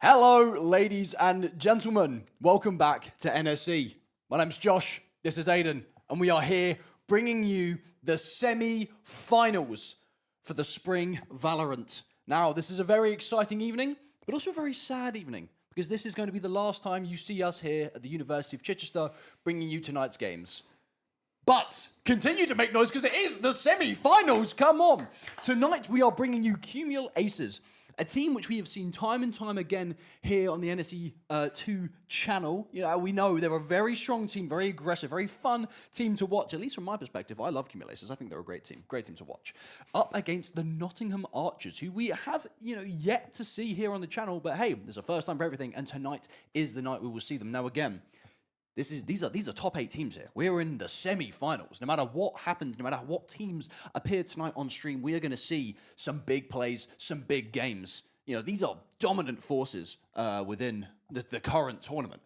Hello, ladies and gentlemen. Welcome back to NSE. My name's Josh, this is Aiden, and we are here bringing you the semi-finals for the spring Valorant. Now, this is a very exciting evening, but also a very sad evening, because this is going to be the last time you see us here at the University of Chichester bringing you tonight's games. But continue to make noise because it is the semi-finals. Come on. Tonight we are bringing you Cumul Aces, a team which we have seen time and time again here on the NSE2 channel. You know, we know they're a very strong team, very aggressive, very fun team to watch, at least from my perspective. I love Cumul Aces. I think they're a great team to watch. Up against the Nottingham Archers, who we have, yet to see here on the channel. But hey, there's a first time for everything, and tonight is the night we will see them. Now again, these are top 8 teams here. We're in the semi-finals. No matter what happens, no matter what teams appear tonight on stream, we are going to see some big plays, some big games. These are dominant forces within the current tournament.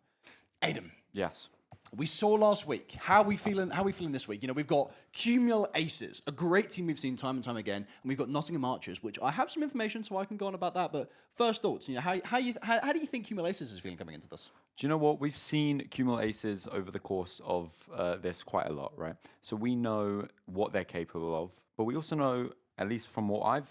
Aiden. Yes. We saw last week. How are we feeling this week? We've got Cumul Aces, a great team we've seen time and time again, and we've got Nottingham Archers, which I have some information, so I can go on about that. But first thoughts, how do you think Cumul Aces is feeling coming into this? Do you know what? We've seen Cumul Aces over the course of this quite a lot, right? So we know what they're capable of, but we also know, at least from what I've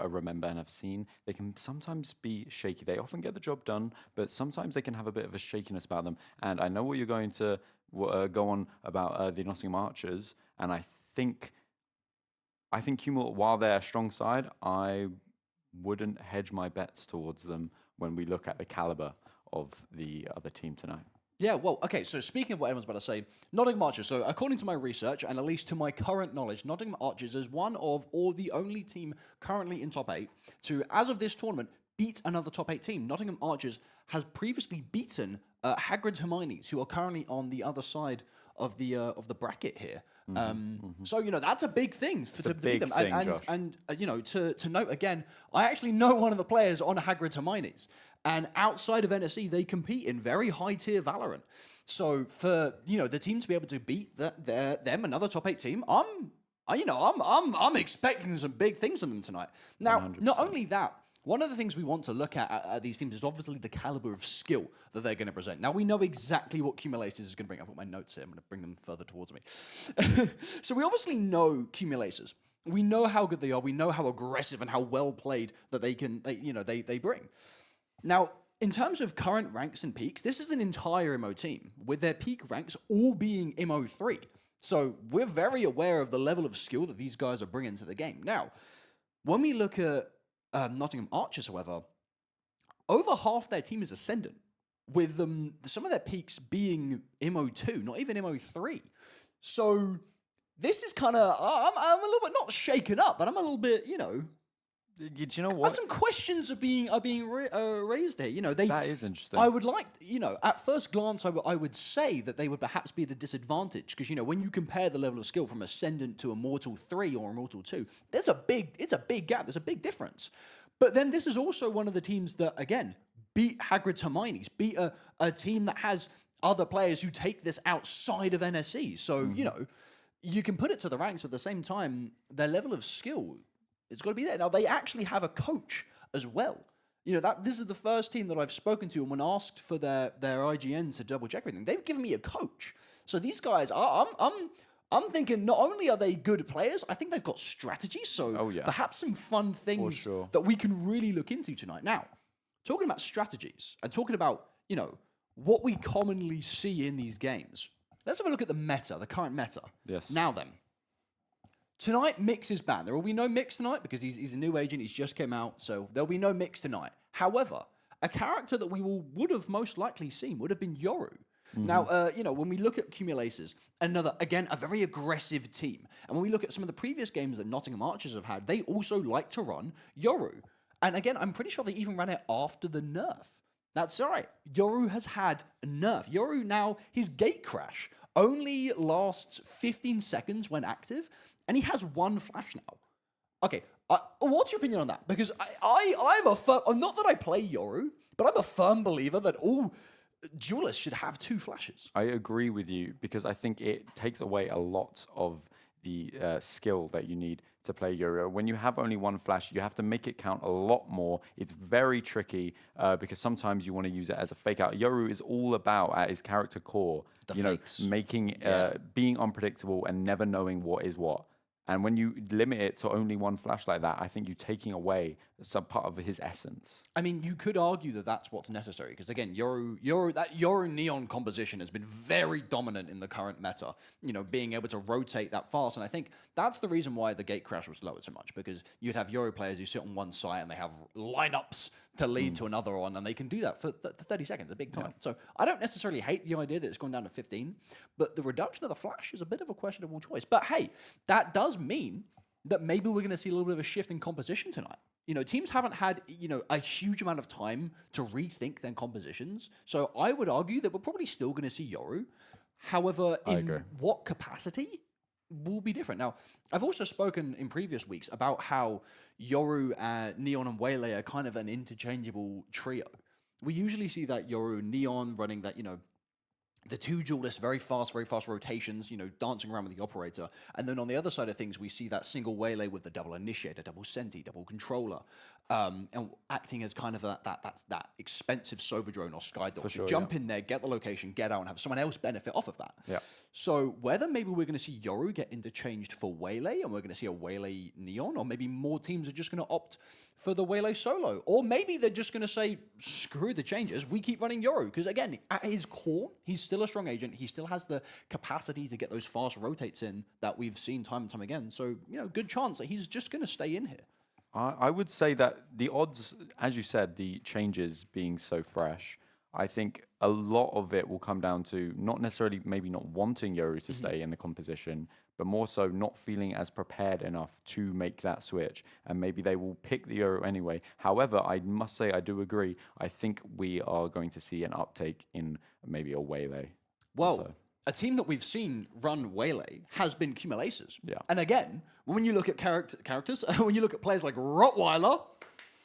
remember and have seen, they can sometimes be shaky. They often get the job done, but sometimes they can have a bit of a shakiness about them. And I know what you're going to go on about the Nottingham Archers, and I think Cumul, while they're a strong side, I wouldn't hedge my bets towards them when we look at the caliber of the other team tonight. Yeah, well, okay, so speaking of what everyone's about to say, Nottingham Archers, so according to my research, and at least to my current knowledge, Nottingham Archers is one of, or the only team currently in top 8 to, as of this tournament, beat another top 8 team. Nottingham Archers has previously beaten Hagrid Hermione's, who are currently on the other side of the bracket here. So, that's a big thing to beat them. And to note again, I actually know one of the players on Hagrid Hermione's. And outside of NSE, they compete in very high-tier Valorant. So for the team to be able to beat them, another top 8 team, I'm expecting some big things from them tonight. Now, 100%. Not only that, one of the things we want to look at these teams is obviously the caliber of skill that they're going to present. Now, we know exactly what Cumul Aces is going to bring. I've got my notes here. I'm going to bring them further towards me. So we obviously know Cumul Aces. We know how good they are. We know how aggressive and how well played that they bring. Now, in terms of current ranks and peaks, this is an entire MO team, with their peak ranks all being MO3. So we're very aware of the level of skill that these guys are bringing to the game. Now, when we look at Nottingham Archers, however, over half their team is Ascendant, with some of their peaks being MO2, not even MO3. So this is kind of, I'm a little bit not shaken up, but I'm a little bit, Do you know what? Some questions are being raised here. That is interesting. I would like, at first glance, I would say that they would perhaps be at a disadvantage because when you compare the level of skill from Ascendant to Immortal 3 or Immortal 2, it's a big gap. There's a big difference. But then this is also one of the teams that again beat Hagrid Hermione's, beat a team that has other players who take this outside of NSE. So you can put it to the ranks, but at the same time, their level of skill, it's got to be there. Now, they actually have a coach as well. This is the first team that I've spoken to, and when asked for their IGN to double check everything, they've given me a coach. So these guys, I'm thinking not only are they good players, I think they've got strategy. So perhaps some fun things that we can really look into tonight. Now, talking about strategies and talking about, what we commonly see in these games, let's have a look at the meta, the current meta. Yes. Now then. Tonight, Mix is banned. There will be no Mix tonight because he's a new agent. He's just came out, so there'll be no Mix tonight. However, a character that we would have most likely seen would have been Yoru. Mm-hmm. Now, when we look at Cumul Aces, a very aggressive team. And when we look at some of the previous games that Nottingham Archers have had, they also like to run Yoru. And again, I'm pretty sure they even ran it after the nerf. That's right. Yoru has had a nerf. Yoru now, his gate crash only lasts 15 seconds when active, and he has 1 flash now. Okay, what's your opinion on that? Because I'm not that I play Yoru, but I'm a firm believer that all duelists should have 2 flashes. I agree with you because I think it takes away a lot of skill that you need to play Yoru. When you have only one flash, you have to make it count a lot more. It's very tricky because sometimes you want to use it as a fake out. Yoru is all about, at his character core, fakes. making being unpredictable and never knowing what is what. And when you limit it to only one flash like that, I think you're taking away some part of his essence. I mean, you could argue that that's what's necessary because again, Yoru Neon composition has been very dominant in the current meta. Being able to rotate that fast, and I think that's the reason why the gate crash was lowered so much because you'd have Yoru players who sit on one side and they have lineups to lead to another one, and they can do that for 30 seconds, a big time. So I don't necessarily hate the idea that it's gone down to 15, but the reduction of the flash is a bit of a questionable choice. But hey, that does mean that maybe we're going to see a little bit of a shift in composition tonight. Teams haven't had, a huge amount of time to rethink their compositions. So I would argue that we're probably still going to see Yoru. However, in what capacity will be different. Now, I've also spoken in previous weeks about how Yoru, Neon, and Waylay are kind of an interchangeable trio. We usually see that Yoru, Neon running that, the two duelists, very fast rotations, dancing around with the operator. And then on the other side of things, we see that single Waylay with the double initiator, double senti, double controller, and acting as kind of that expensive Sova drone or sky dog. Sure, jump in there, get the location, get out, and have someone else benefit off of that. Yeah. So whether maybe we're going to see Yoru get interchanged for Waylay, and we're going to see a Waylay Neon, or maybe more teams are just going to opt for the Waylay solo, or maybe they're just going to say, screw the changes, we keep running Yoru. Because again, at his core, he's still a strong agent. He still has the capacity to get those fast rotates in that we've seen time and time again. So, good chance that he's just going to stay in here. I would say that the odds, as you said, the changes being so fresh, I think a lot of it will come down to not necessarily maybe not wanting Yoru to stay in the composition, but more so not feeling as prepared enough to make that switch. And maybe they will pick the Yoru anyway. However, I must say I do agree. I think we are going to see an uptake in maybe a Waylay. Well, a team that we've seen run Waylay has been Cumulaces. Yeah. And again, when you look at characters, when you look at players like Rottweiler,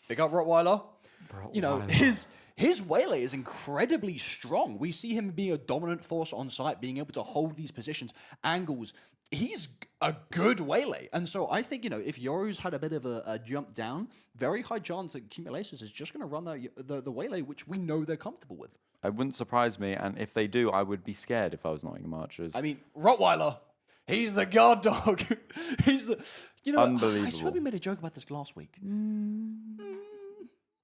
big up Rottweiler, his Waylay is incredibly strong. We see him being a dominant force on site, being able to hold these positions, angles. He's a good Waylay. And so I think, if Yoru's had a bit of a jump down, very high chance that Cumulaces is just going to run the Waylay, which we know they're comfortable with. It wouldn't surprise me, and if they do, I would be scared if I was Nottingham Archers. I mean, Rottweiler, he's the guard dog. He's the, Unbelievable. I swear we made a joke about this last week.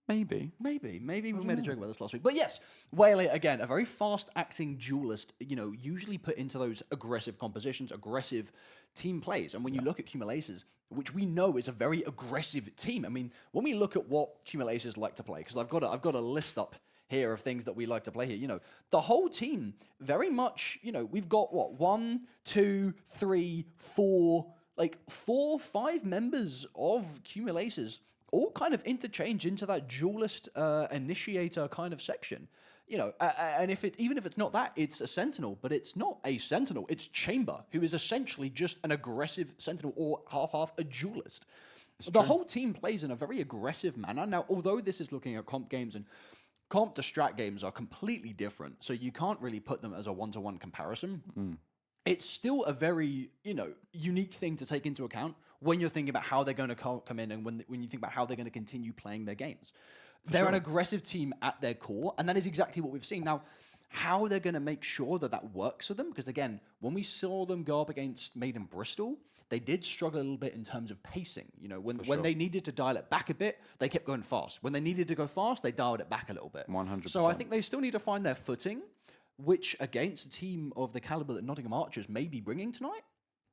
Maybe we made a joke about this last week. But yes, Waylay, again, a very fast-acting duelist, usually put into those aggressive compositions, aggressive team plays. And when you look at Cumulaces, which we know is a very aggressive team. I mean, when we look at what Cumulaces like to play, because I've got a list up here of things that we like to play here. The whole team very much, we've got 1, 2, 3, 4, 5 members of Cumulaces all kind of interchange into that duelist initiator kind of section. And even if it's not that, it's a Sentinel, but it's not a Sentinel. It's Chamber, who is essentially just an aggressive Sentinel or half a duelist. The whole team plays in a very aggressive manner. Now, although this is looking at comp games and comp to strat games are completely different, so you can't really put them as a one-to-one comparison. It's still a very, unique thing to take into account when you're thinking about how they're going to come in and when you think about how they're going to continue playing their games. They're an aggressive team at their core, and that is exactly what we've seen. Now, how they're going to make sure that works for them, because again, when we saw them go up against Made in Bristol, they did struggle a little bit in terms of pacing. When they needed to dial it back a bit, they kept going fast. When they needed to go fast, they dialed it back a little bit. 100%. So I think they still need to find their footing, which against a team of the caliber that Nottingham Archers may be bringing tonight,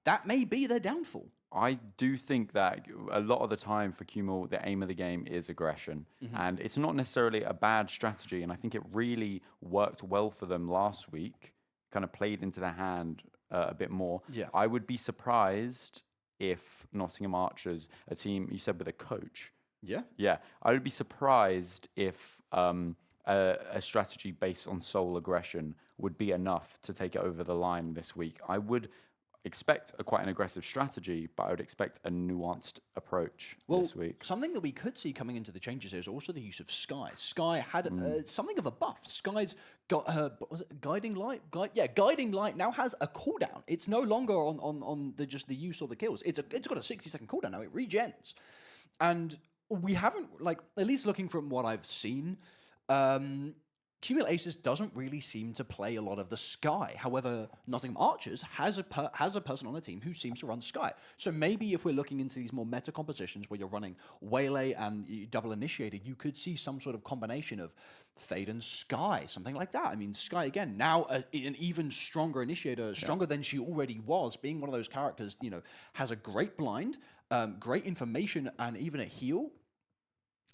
that may be their downfall. I do think that a lot of the time for Cumul, the aim of the game is aggression. And it's not necessarily a bad strategy. And I think it really worked well for them last week, kind of played into their hand a bit more. Yeah. I would be surprised if Nottingham Archers, a team, you said with a coach. Yeah. Yeah. I would be surprised if a strategy based on soul aggression would be enough to take it over the line this week. expect quite an aggressive strategy, but I would expect a nuanced approach this week. Something that we could see coming into the changes here is also the use of Sky. Sky had something of a buff. Sky's got her, what was it, guiding light? Guiding light now has a cooldown. It's no longer on the just the use or the kills. It's got a 60-second cooldown now. It regens, and we haven't, like, at least looking from what I've seen. Cumul Aces doesn't really seem to play a lot of the Sky. However, Nottingham Archers has a person on the team who seems to run Sky. So maybe if we're looking into these more meta compositions where you're running Waylay and double Initiator, you could see some sort of combination of Fade and Sky, something like that. I mean, Sky, again, now an even stronger Initiator, stronger than she already was, being one of those characters, has a great blind, great information, and even a heal.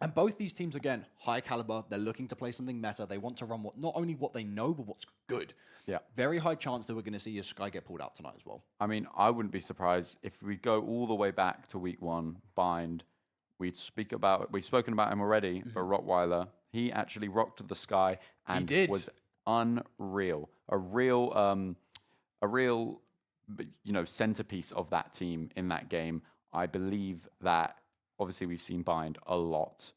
And both these teams, again, high caliber. They're looking to play something meta. They want to run not only what they know, but what's good. Yeah. Very high chance that we're going to see a Sky get pulled out tonight as well. I mean, I wouldn't be surprised if we go all the way back to week 1, Bind. We've spoken about him already, but Rottweiler, he actually rocked the Sky and was unreal. A real, centerpiece of that team in that game. I believe that. Obviously, we've seen Bind a lot,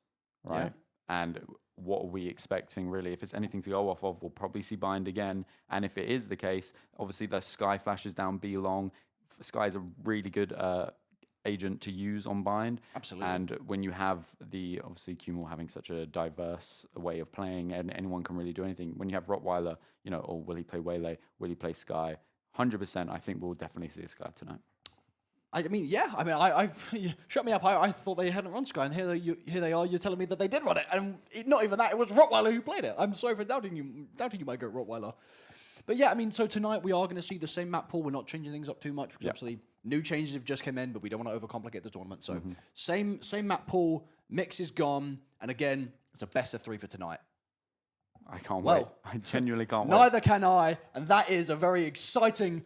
right? Yeah. And what are we expecting, really? If it's anything to go off of, we'll probably see Bind again. And if it is the case, obviously the Sky flashes down B long. Sky is a really good agent to use on Bind. Absolutely. And when you have obviously Cumul having such a diverse way of playing, and anyone can really do anything. When you have Rottweiler, or will he play Waylay? Will he play Sky? 100%, I think we'll definitely see a Sky tonight. I've shut me up. I thought they hadn't run Sky, and here they are. You're telling me that they did run it, and not even that. It was Rottweiler who played it. I'm sorry for doubting you, my goat Rottweiler. But yeah, I mean, so tonight we are going to see the same map pool. We're not changing things up too much because obviously new changes have just come in, but we don't want to overcomplicate the tournament. So same map pool. Mix is gone, and again, it's a best of 3 for tonight. I can't wait. I genuinely can't wait. Neither can I, and that is a very exciting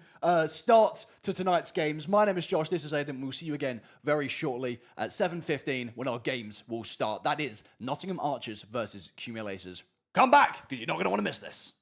start to tonight's games. My name is Josh, this is Aidan. We'll see you again very shortly at 7:15 when our games will start. That is Nottingham Archers versus Cumul Aces. Come back, because you're not going to want to miss this.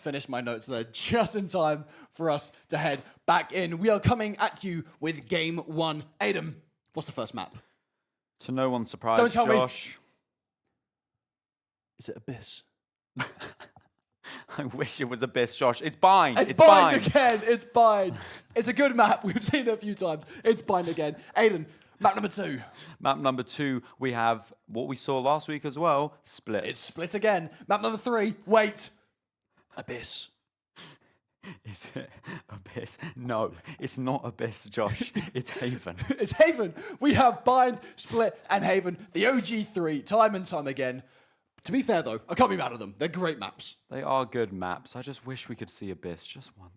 finished my notes there just in time for us to head back in. We are coming at you with game 1. Aiden, what's the first map? To no one's surprise, Don't tell Josh. Is it Abyss? I wish it was Abyss, Josh. It's Bind. It's Bind again. It's Bind. It's a good map. We've seen it a few times. It's Bind again. Aiden, map number 2. Map number 2, we have what we saw last week as well, Split. It's Split again. Map number 3, wait. Abyss. Is it Abyss? No, it's not Abyss, Josh. It's Haven. It's Haven. We have Bind, Split, and Haven. The OG3, time and time again. To be fair, though, I can't be mad at them. They're great maps. They are good maps. I just wish we could see Abyss just once.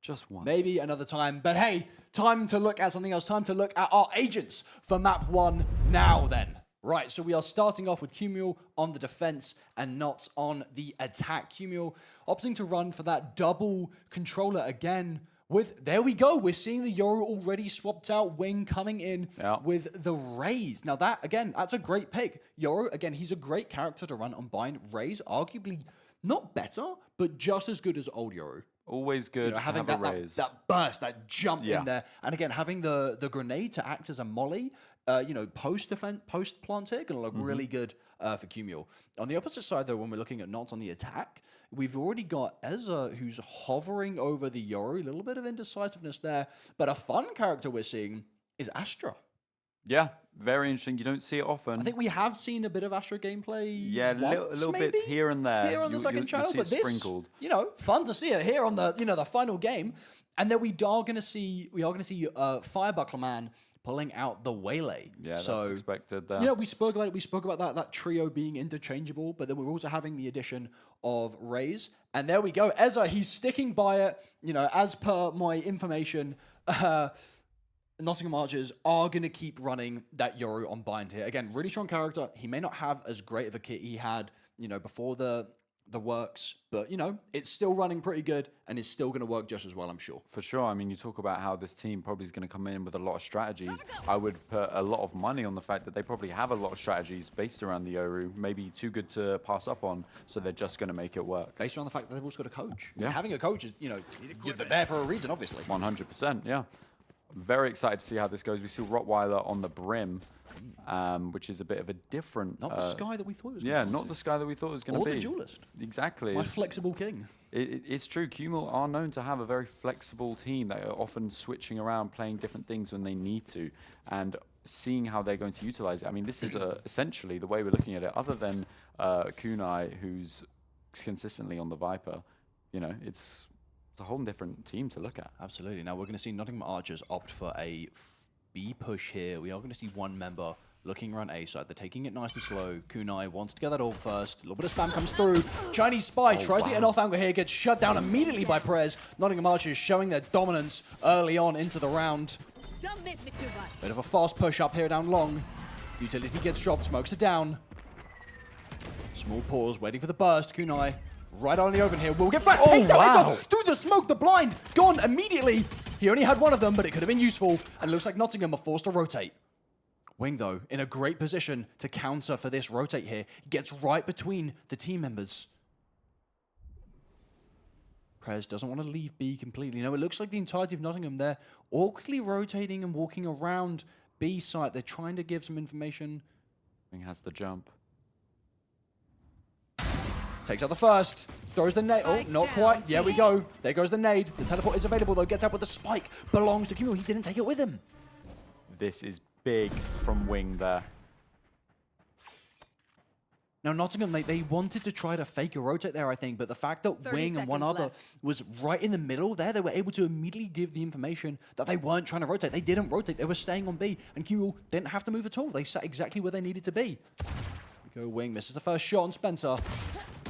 Just once. Maybe another time. But hey, time to look at something else. Time to look at our agents for map 1 now then. Right, so we are starting off with Cumul on the defense and not on the attack. Cumul opting to run for that double controller again. There we go. We're seeing the Yoru already swapped out. Wing coming in with the Raze. Now that, again, that's a great pick. Yoru, again, he's a great character to run on Bind. Raze, arguably not better, but just as good as old Yoru. Always good to having have a Raze. that burst, that jump in there. And again, having the grenade to act as a molly, post plant here, going to look really good for Cumul. On the opposite side, though, when we're looking at Nots on the attack, we've already got Ezra, who's hovering over the Yoru. A little bit of indecisiveness there. But a fun character we're seeing is Astra. Yeah, very interesting. You don't see it often. I think we have seen a bit of Astra gameplay. Yeah, little bits here and there. Here on the second channel, but this, sprinkled. Fun to see it here on the, the final game. And then we are going to see Firebuckler Man pulling out the Waylay. Yeah, that's expected there. We spoke about it. We spoke about that trio being interchangeable, but then we're also having the addition of Raze. And there we go. Ezra, he's sticking by it. As per my information, Nottingham Archers are going to keep running that Yoru on Bind here. Again, really strong character. He may not have as great of a kit he had, before the works, but it's still running pretty good and it's still going to work just as well, I'm sure. For sure. I mean, you talk about how this team probably is going to come in with a lot of strategies. I would put a lot of money on the fact that they probably have a lot of strategies based around the Yoru, maybe too good to pass up on, so they're just going to make it work. Based on the fact that they've also got a coach. Yeah. Having a coach is, you're there for a reason, obviously. 100%, yeah. Very excited to see how this goes. We see Rottweiler on the brim, which is a bit of a different... Not the Sky that we thought it was Yeah, not the Sky that we thought it was going to be. Or the Duelist. Exactly. My flexible king. It's true. Cumul are known to have a very flexible team that are often switching around, playing different things when they need to, and seeing how they're going to utilize it. I mean, this is essentially the way we're looking at it. Other than Kunai, who's consistently on the Viper, it's a whole different team to look at. Absolutely. Now we're going to see Nottingham Archers opt for a B push here. We are going to see one member looking around A side. They're taking it nice and slow. Kunai wants to get that all first. A little bit of spam comes through. Chinese Spy tries to get an off angle here. Gets shut down immediately by Perez. Nottingham Archers showing their dominance early on into the round. Don't miss me too much. Bit of a fast push up here down long. Utility gets dropped. Smokes it down. Small pause. Waiting for the burst. Kunai right on the open here. Will get flash. Takes out through the smoke. The blind gone immediately. He only had one of them, but it could have been useful. And it looks like Nottingham are forced to rotate. Wing, though, in a great position to counter for this rotate here. Gets right between the team members. Prez doesn't want to leave B completely. No, it looks like the entirety of Nottingham, they're awkwardly rotating and walking around B site. They're trying to give some information. Wing has the jump. Takes out the first. Throws the nade. Oh, not quite. Yeah, we go. There goes the nade. The teleport is available, though. Gets out with the spike. Belongs to Cumul. He didn't take it with him. This is big from Wing there. Now, Nottingham, they wanted to try to fake a rotate there, I think, but the fact that Wing and one other was right in the middle there, they were able to immediately give the information that they weren't trying to rotate. They didn't rotate. They were staying on B, and Cumul didn't have to move at all. They sat exactly where they needed to be. Go Wing, misses the first shot on Spencer.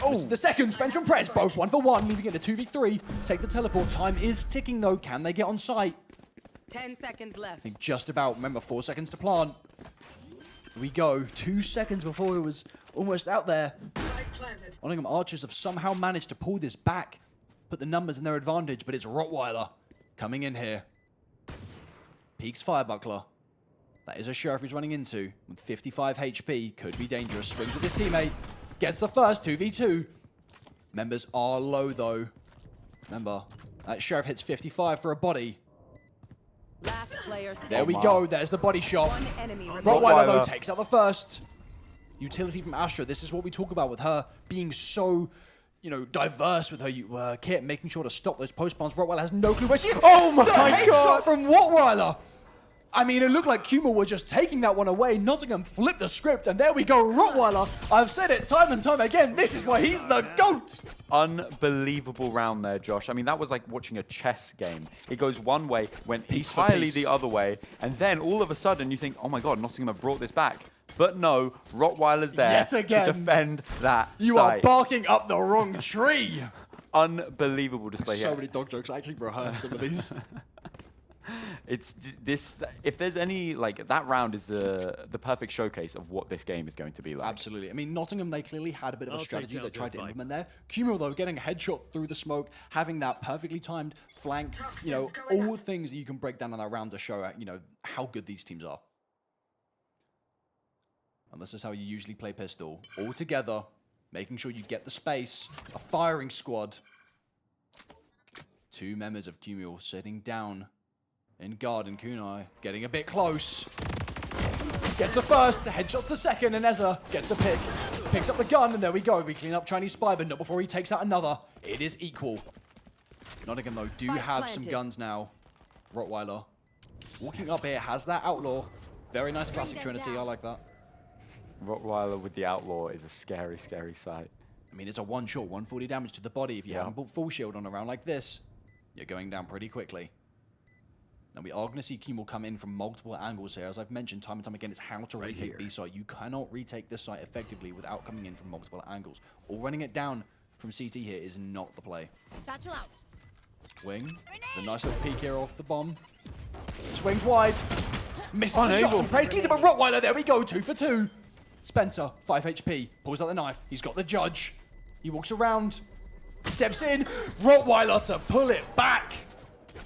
Oh, the second, Spencer and Prez, both 1 for 1, leaving it a 2v3. Take the teleport. Time is ticking, though. Can they get on site? 10 seconds left. I think just about. Remember, 4 seconds to plant. Here we go. 2 seconds before it was almost out there. Nottingham Archers have somehow managed to pull this back, put the numbers in their advantage, but it's Rottweiler coming in here. Peaks Firebuckler. That is a sheriff he's running into with 55 HP. Could be dangerous. Swings with his teammate. Gets the first 2v2. Members are low, though. Remember, that Sheriff hits 55 for a body. Last player standing. There we go. There's the body shot. One enemy remaining. Rottweiler, though, Rottweiler. takes out the first. Utility from Astra. This is what we talk about with her being so, you know, diverse with her kit, making sure to stop those post-bombs. Rottweiler has no clue where she is. Oh my the God. headshot from Rottweiler. I mean, it looked like Kumel were just taking that one away. Nottingham flipped the script, and there we go, Rottweiler. I've said it time and time again. This is why he's the GOAT. Unbelievable round there, Josh. I mean, that was like watching a chess game. It goes one way, went Piece for entirely piece. the other way, and then all of a sudden you think, oh my God, Nottingham have brought this back. But no, Rottweiler's there Yet again. to defend that You site. are barking up the wrong tree. Unbelievable display So here. many dog jokes. I actually rehearsed some of these. It's this. If there's any like that round is the perfect showcase of what this game is going to be like. Absolutely. I mean, Nottingham, they clearly had a bit of a I'll strategy take they tried to Chelsea implement there. Kumel, though, getting a headshot through the smoke, having that perfectly timed flank, you know, all things that you can break down in that round to show, you know, how good these teams are. And this is how you usually play pistol. All together, making sure you get the space, a firing squad. Two members of Kumel sitting down in guard, and Kunai getting a bit close. Gets the first, headshots the second, and Ezra gets the pick. Picks up the gun, and there we go. We clean up Chinese Spy, but not before he takes out another. It is equal. Nottingham, though, do Spike have some planted. guns now. Rottweiler walking up here, has that Outlaw. Very nice classic them Trinity, down. I like that. Rottweiler with the Outlaw is a scary, scary sight. I mean, it's a one shot, 140 damage to the body. If you Yeah. haven't put full shield on a round like this, you're going down pretty quickly. Now, we are going to see Kumel come in from multiple angles here. As I've mentioned time and time again, it's how to retake B site. You cannot retake this site effectively without coming in from multiple angles. Or running it down from CT here is not the play. Satchel out. Wing, the nice little peek here off the bomb. Swings wide. Misses the Unable. shots and praise Keys, but Rottweiler, there we go, 2 for 2. Spencer, 5 HP, pulls out the knife. He's got the judge. He walks around, steps in. Rottweiler to pull it back.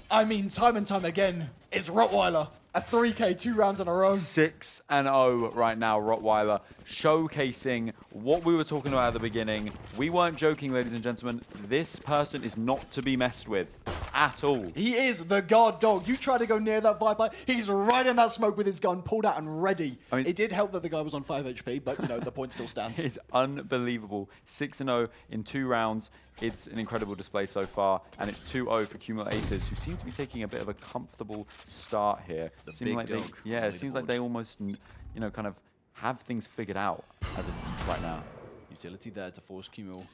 I mean, time and time again, it's Rottweiler. A 3K, 2 rounds in a row. 6-0 right now, Rottweiler, showcasing what we were talking about at the beginning. We weren't joking, ladies and gentlemen. This person is not to be messed with at all. He is the guard dog. You try to go near that Viper, he's right in that smoke with his gun, pulled out and ready. I mean- It did help that the guy was on 5 HP, but, you know, the point still stands. It's unbelievable. 6-0 in 2 rounds. It's an incredible display so far, and it's 2-0 for Kumel Aces, who seem to be taking a bit of a comfortable start here. The Seem big like dog yeah, on it seems like they leaderboards. almost, you know, kind of have things figured out as of right now. Utility there to force Kumel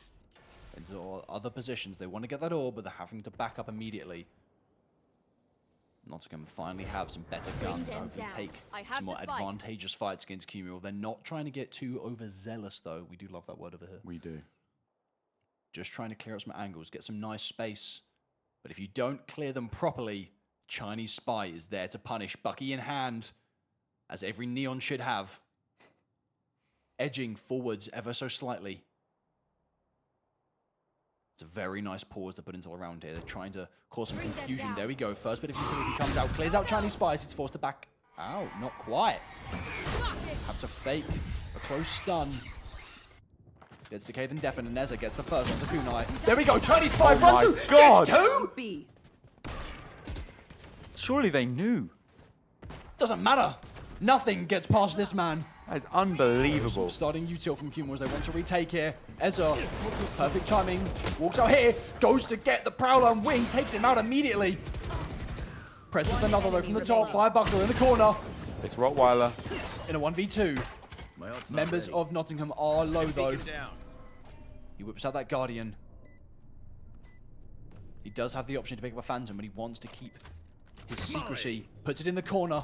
into other positions. They want to get that orb, but they're having to back up immediately. Nottingham finally have some better guns to them hopefully down. take I have some more the spike. advantageous fights against Kumel. They're not trying to get too overzealous, though. We do love that word over here. We do. Just trying to clear up some angles, get some nice space. But if you don't clear them properly, Chinese Spy is there to punish, Bucky in hand, as every Neon should have. Edging forwards ever so slightly. It's a very nice pause to put into the round here. They're trying to cause some Bring them confusion. down. There we go. First bit of utility comes out, clears out Chinese Spies. It's forced to back out. Not quite. Perhaps a fake, a close stun. Gets decayed and deafened, and Neza gets the first onto Kunai. There we go. Chinese Spy Oh runs my through. God. Gets 2. B. Surely they knew. Doesn't matter. Nothing gets past this man. That's unbelievable. Starting util from Kumel as they want to retake here. Ezra, perfect timing, walks out here, goes to get the Prowler and Wing, takes him out immediately. Press with another though from the top, Firebuckler in the corner. It's Rottweiler. In a 1v2. Well, it's not Members ready. of Nottingham are low though. Take him down. He whips out that Guardian. He does have the option to pick up a Phantom, but he wants to keep his secrecy. Puts it in the corner.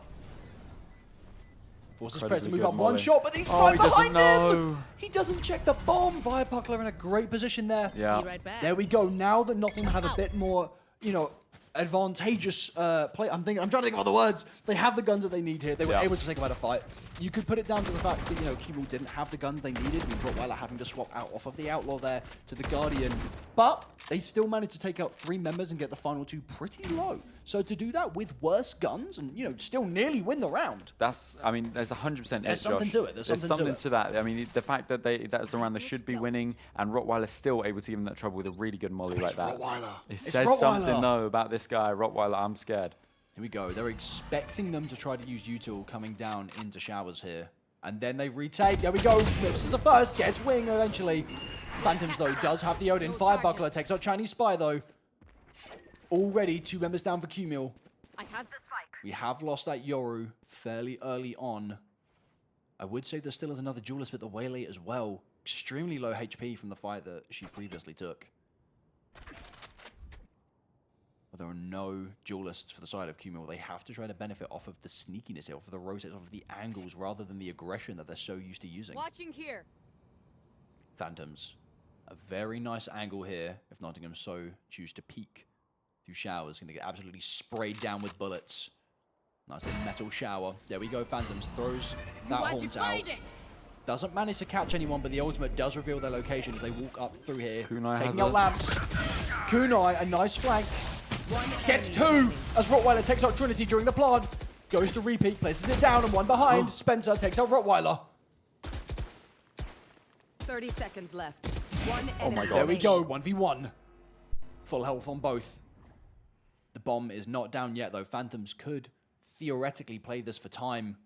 Forces Prez to Incredibly move good up one molly. shot, but he's Oh, right he doesn't behind him! know. He doesn't check the bomb. Firebuckler in a great position there. Yeah. Be right back. There we go. Now that Nottingham have a bit more, you know, advantageous play. I'm trying to think of other words. They have the guns that they need here. They were able to take them out of fight. You could put it down to the fact that, you know, Cumul didn't have the guns they needed. We brought Rottweiler having to swap out off of the Outlaw there to the Guardian. But they still managed to take out 3 members and get the final 2 pretty low. So to do that with worse guns and, you know, still nearly win the round. That's, I mean, there's 100% There's something to it. There's something to that. I mean, the fact that that's around they should be winning, and Rottweiler still able to give them that trouble with a really good molly like that. Rottweiler. It says something, though, about this guy, Rottweiler. I'm scared. Here we go. They're expecting them to try to use util coming down into showers here. And then they retake. There we go. Misses the first. Gets wing eventually. Phantoms, though, does have the Odin. Firebuckler takes out Chinese Spy, though. Already 2 members down for Cumul. I have the spike. We have lost that Yoru fairly early on. I would say there still is another duelist with the Waylay as well. Extremely low HP from the fight that she previously took. But there are no duelists for the side of Cumul. They have to try to benefit off of the sneakiness here, off of the rotates, off of the angles, rather than the aggression that they're so used to using. Watching here. Phantoms. A very nice angle here, if Nottingham so choose to peek through showers. Going to get absolutely sprayed down with bullets. Nice little metal shower. There we go, Phantoms. Throws that haunt out. Doesn't manage to catch anyone, but the ultimate does reveal their location as they walk up through here. Kunai taking has out it. lamps. Kunai, a nice flank. Gets 2 as Rottweiler takes out Trinity during the plant. Goes to repeat, places it down, and 1 behind. Spencer takes out Rottweiler. 30 seconds left. 1 Oh my enemy God. There we go, remaining. 1v1. Full health on both. The bomb is not down yet, though. Phantoms could theoretically play this for time.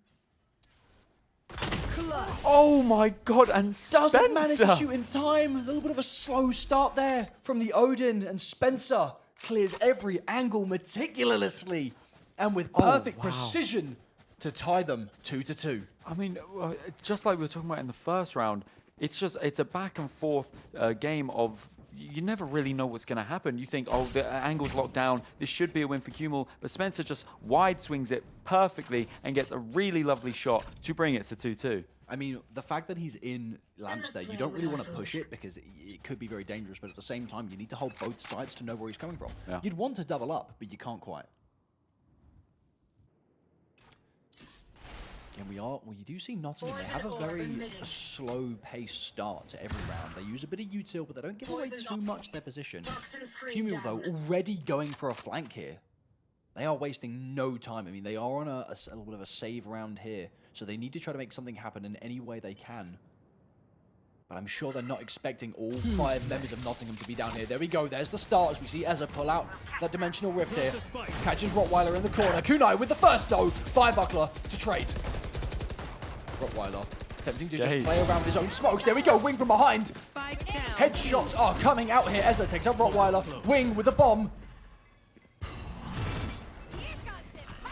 Oh my God, and Spencer! Doesn't manage to shoot in time. A little bit of a slow start there from the Odin, and Spencer clears every angle meticulously and with perfect precision to tie them 2-2. I mean, just like we were talking about in the first round, it's a back and forth game of you never really know what's going to happen. You think, oh, the angle's locked down. This should be a win for Cumul. But Spencer just wide swings it perfectly and gets a really lovely shot to bring it to 2-2. I mean, the fact that he's in lamps there, you don't really want to push it because it could be very dangerous. But at the same time, you need to hold both sides to know where he's coming from. Yeah. You'd want to double up, but you can't quite. And you do see Nottingham. They have a very slow-paced start to every round. They use a bit of util, but they don't give away too much of their position. Cumul, though, already going for a flank here. They are wasting no time. I mean, they are on a little bit of a save round here, so they need to try to make something happen in any way they can. But I'm sure they're not expecting all 5 members of Nottingham to be down here. There we go. There's the start as we see Ezza pull out that dimensional rift here. Catches Rottweiler in the corner. Kunai with the first, though. Firebuckler to trade. Rottweiler attempting to just play around his own smokes. There we go. Wing from behind. Spike down. Headshots are coming out here. Ezza takes out Rottweiler. Wing with the bomb.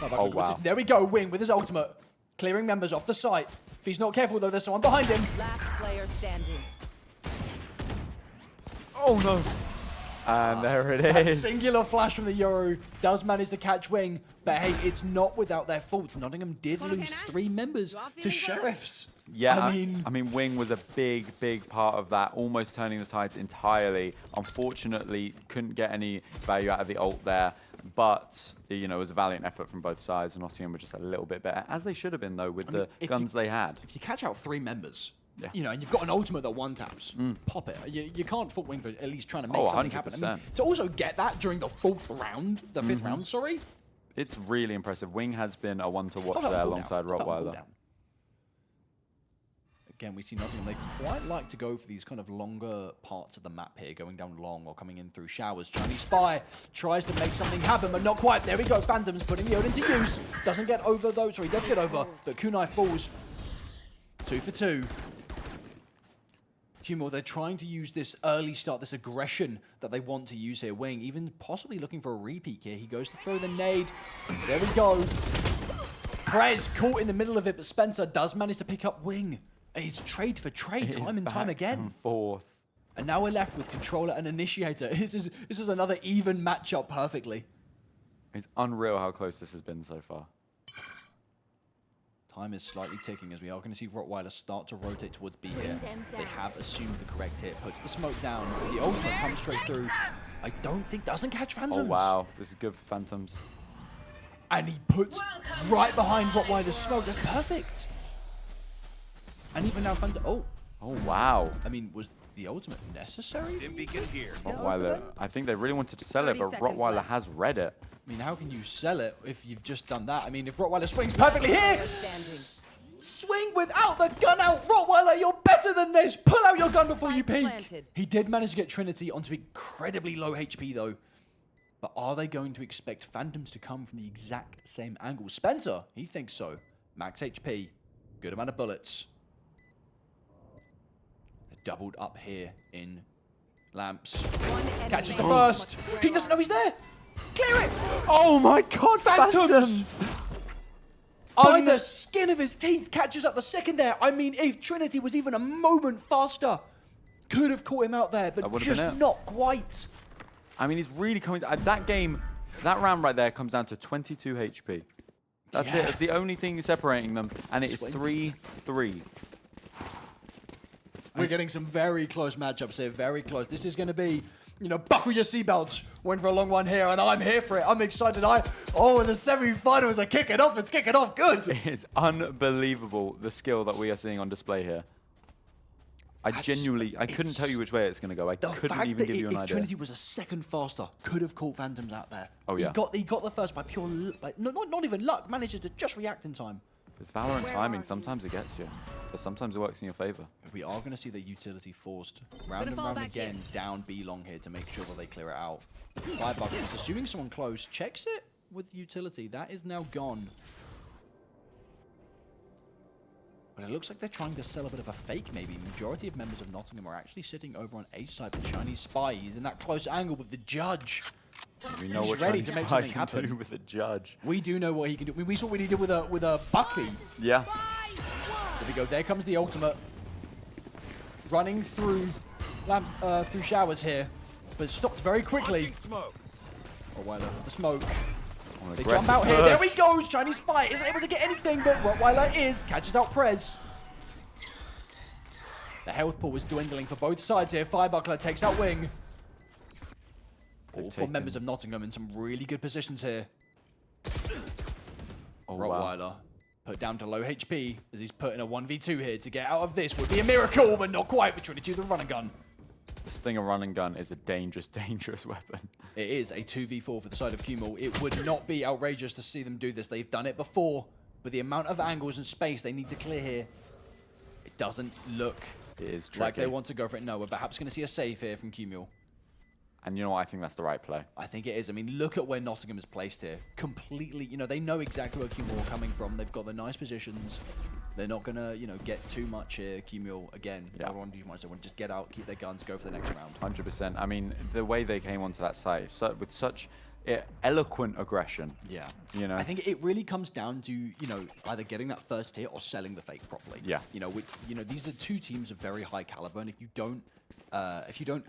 Oh, wow. There we go. Wing with his ultimate. Clearing members off the site. If he's not careful, though, there's someone behind him. Last player standing. Oh, no. And there it That is. singular flash from the Yoru does manage to catch Wing, but hey, it's not without their fault. Nottingham did lose 3 members to Sheriffs. Yeah, I mean, Wing was a big, big part of that, almost turning the tides entirely. Unfortunately, couldn't get any value out of the ult there, but you know, it was a valiant effort from both sides. And Nottingham were just a little bit better, as they should have been, though, with the guns they had. If you catch out 3 members, you know, and you've got an ultimate that one-taps, pop it. You can't fault Wing for at least trying to make something happen. I mean, to also get that during the 4th round, the 5th round, sorry. It's really impressive. Wing has been a one to watch there alongside Rottweiler. Again, we see Nottingham. They quite like to go for these kind of longer parts of the map here, going down long or coming in through showers. Chinese Spy tries to make something happen, but not quite. There we go. Phantoms putting the Odin to use. Doesn't get over, though. Sorry, does get over, but Kunai falls. 2 for 2. Cumul, they're trying to use this early start, this aggression that they want to use here. Wing, even possibly looking for a repeat here. He goes to throw the nade. There we go. Prez caught in the middle of it, but Spencer does manage to pick up Wing. And it's trade for trade, time and time again. And forth. And now we're left with Controller and Initiator. This is another even matchup perfectly. It's unreal how close this has been so far. Time is slightly ticking as we are going to see Rottweiler start to rotate towards B here. They have assumed the correct hit, puts the smoke down. The ultimate comes straight through. I don't think doesn't catch Oh, Phantoms. wow. This is good for Phantoms. And he puts right behind Rottweiler's smoke. That's perfect. And even now, Phantom. Oh, Oh, wow. I mean, was the ultimate necessary? Rottweiler, I think they really wanted to sell it, 30 but seconds Rottweiler left. has read it. I mean, how can you sell it if you've just done that? I mean, if Rottweiler swings perfectly here, Player standing. swing without the gun out. Rottweiler, you're better than this. Pull out your gun before you Spike peek. planted. He did manage to get Trinity onto incredibly low HP, though. But are they going to expect Phantoms to come from the exact same angle? Spencer, he thinks so. Max HP, good amount of bullets. They're doubled up here in Lamps. One enemy Catches the remaining. first. He doesn't know he's there. Clear it. Oh, my God. Phantoms! By the skin of his teeth, catches up the second there. I mean, if Trinity was even a moment faster, could have caught him out there, but would've just been it. not quite. I mean, he's really coming. That game, that round right there comes down to 22 HP. That's Yeah. it. It's the only thing separating them, and it is 20. 3-3. We're getting some very close matchups here, very close. This is going to be, you know, buckle your seatbelts. We're in for a long one here, and I'm here for it. I'm excited. The semi-finals are kicking off. It's kicking off good. It's unbelievable the skill that we are seeing on display here. I couldn't tell you which way it's going to go. I The couldn't fact even that give you an if idea. Trinity was a second faster, could have caught Phantoms out there. Oh, yeah. He got the first by pure, not even luck. Manages to just react in time. It's Valorant timing. Sometimes it gets you, but sometimes it works in your favor. We are going to see the utility forced round and fall round back again in. down B long here to make sure that they clear it out. Firebuckles, assuming someone close, checks it with utility. That is now gone. But it looks like they're trying to sell a bit of a fake, maybe. Majority of members of Nottingham are actually sitting over on H side with Chinese Spy. He's in that close angle with the judge. We know He's what ready Chinese to make Spy something can happen. do with a judge. We do know what he can do. We saw what he did with a Buckley. Yeah. There we go. There comes the ultimate. Running through through showers here, but stopped very quickly. Oh, Rottweiler for the smoke. They jump out here. There we go. Chinese Spy isn't able to get anything, but Rottweiler catches out Prez. The health pool is dwindling for both sides here. Firebuckler takes out Wing. All four members of Nottingham in some really good positions here. Oh, wow. Rottweiler put down to low HP as he's put in a 1v2 here to get out of this. Would be a miracle, but not quite with Trinity with the run and gun. The Stinger run and gun is a dangerous, dangerous weapon. It is a 2v4 for the side of Kumul. It would not be outrageous to see them do this. They've done it before, but the amount of angles and space they need to clear here, it doesn't look It is tricky. like they want to go for it. No, we're perhaps going to see a save here from Kumul. And you know what? I think that's the right play. I think it is. I mean, look at where Nottingham is placed here. Completely, you know, they know exactly where Kumul are coming from. They've got the nice positions. They're not going to, you know, get too much here. Kumul, again, Yeah. they want to do much. They want to just get out, keep their guns, go for the next round. 100%. I mean, the way they came onto that site is with such eloquent aggression. Yeah. You know? I think it really comes down to, you know, either getting that first hit or selling the fake properly. Yeah. You know, these are two teams of very high caliber, and if you don't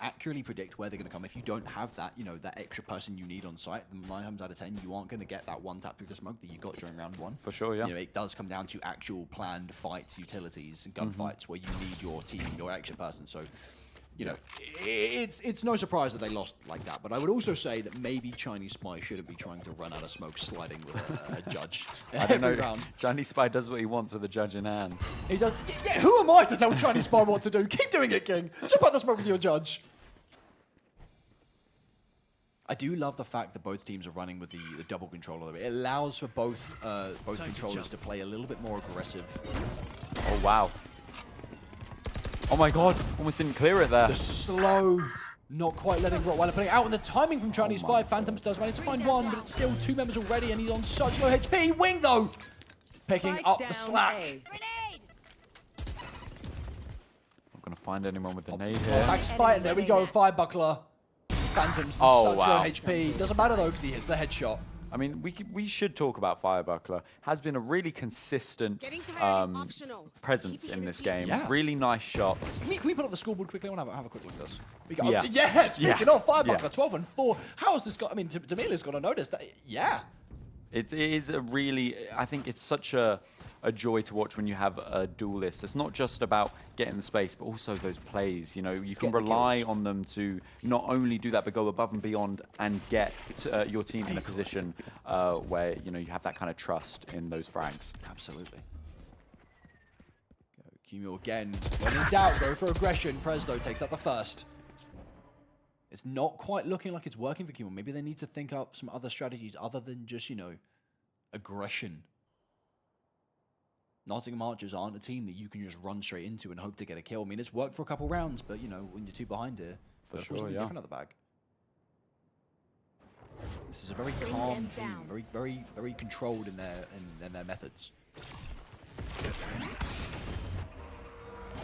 accurately predict where they're going to come, if you don't have that, you know, that extra person you need on site, then 9 times out of 10, you aren't going to get that one tap through the smoke that you got during round one. For sure, yeah. You know, it does come down to actual planned fights, utilities, and gunfights where you need your team, your extra person. So, you know, it's no surprise that they lost like that. But I would also say that maybe Chinese Spy shouldn't be trying to run out of smoke sliding with a judge I don't every know. round. Chinese Spy does what he wants with a judge in hand. He does. Yeah, who am I to tell Chinese Spy what to do? Keep doing it, King. Jump out the smoke with your judge. I do love the fact that both teams are running with the double controller. It allows for both controllers to play a little bit more aggressive. Oh, wow. Oh, my God. Almost didn't clear it there. The slow, not quite letting Rottweiler play out, and the timing from Chinese Oh my Spy. Phantoms does manage to find one, but it's still 2 members already, and he's on such low HP. Wing, though, picking Spike up the down slack. A. Not going to find anyone with the nade Oh, here. back Spy, and there we go. Firebuckler. Phantoms Oh, such wow. low HP. Doesn't matter, though, because he hits the headshot. I mean, we should talk about Firebuckler. Has been a really consistent Getting tired is optional. presence Keep it in this energy. game. Yeah. Really nice shots. Can we pull up the scoreboard quickly? I want to have a quick look at this. We got, Yeah. yeah, speaking Yeah. of, Firebuckler, Yeah. 12 and 4. How has this got, I mean, Damila's got to notice that, yeah. It is a really, I think it's such a a joy to watch when you have a duelist. It's not just about getting the space, but also those plays. You know, you can rely on them to not only do that, but go above and beyond and get your team in a position where, you know, you have that kind of trust in those frags. Absolutely. Cumul again. When in doubt, go for aggression. Presdo takes out the first. It's not quite looking like it's working for Cumul. Maybe they need to think up some other strategies other than just, you know, aggression. Nottingham Archers aren't a team that you can just run straight into and hope to get a kill. I mean, it's worked for a couple rounds, but, you know, when you're 2 behind here, For it's sure, something yeah. different out the bag. This is a very calm team, very controlled in their methods.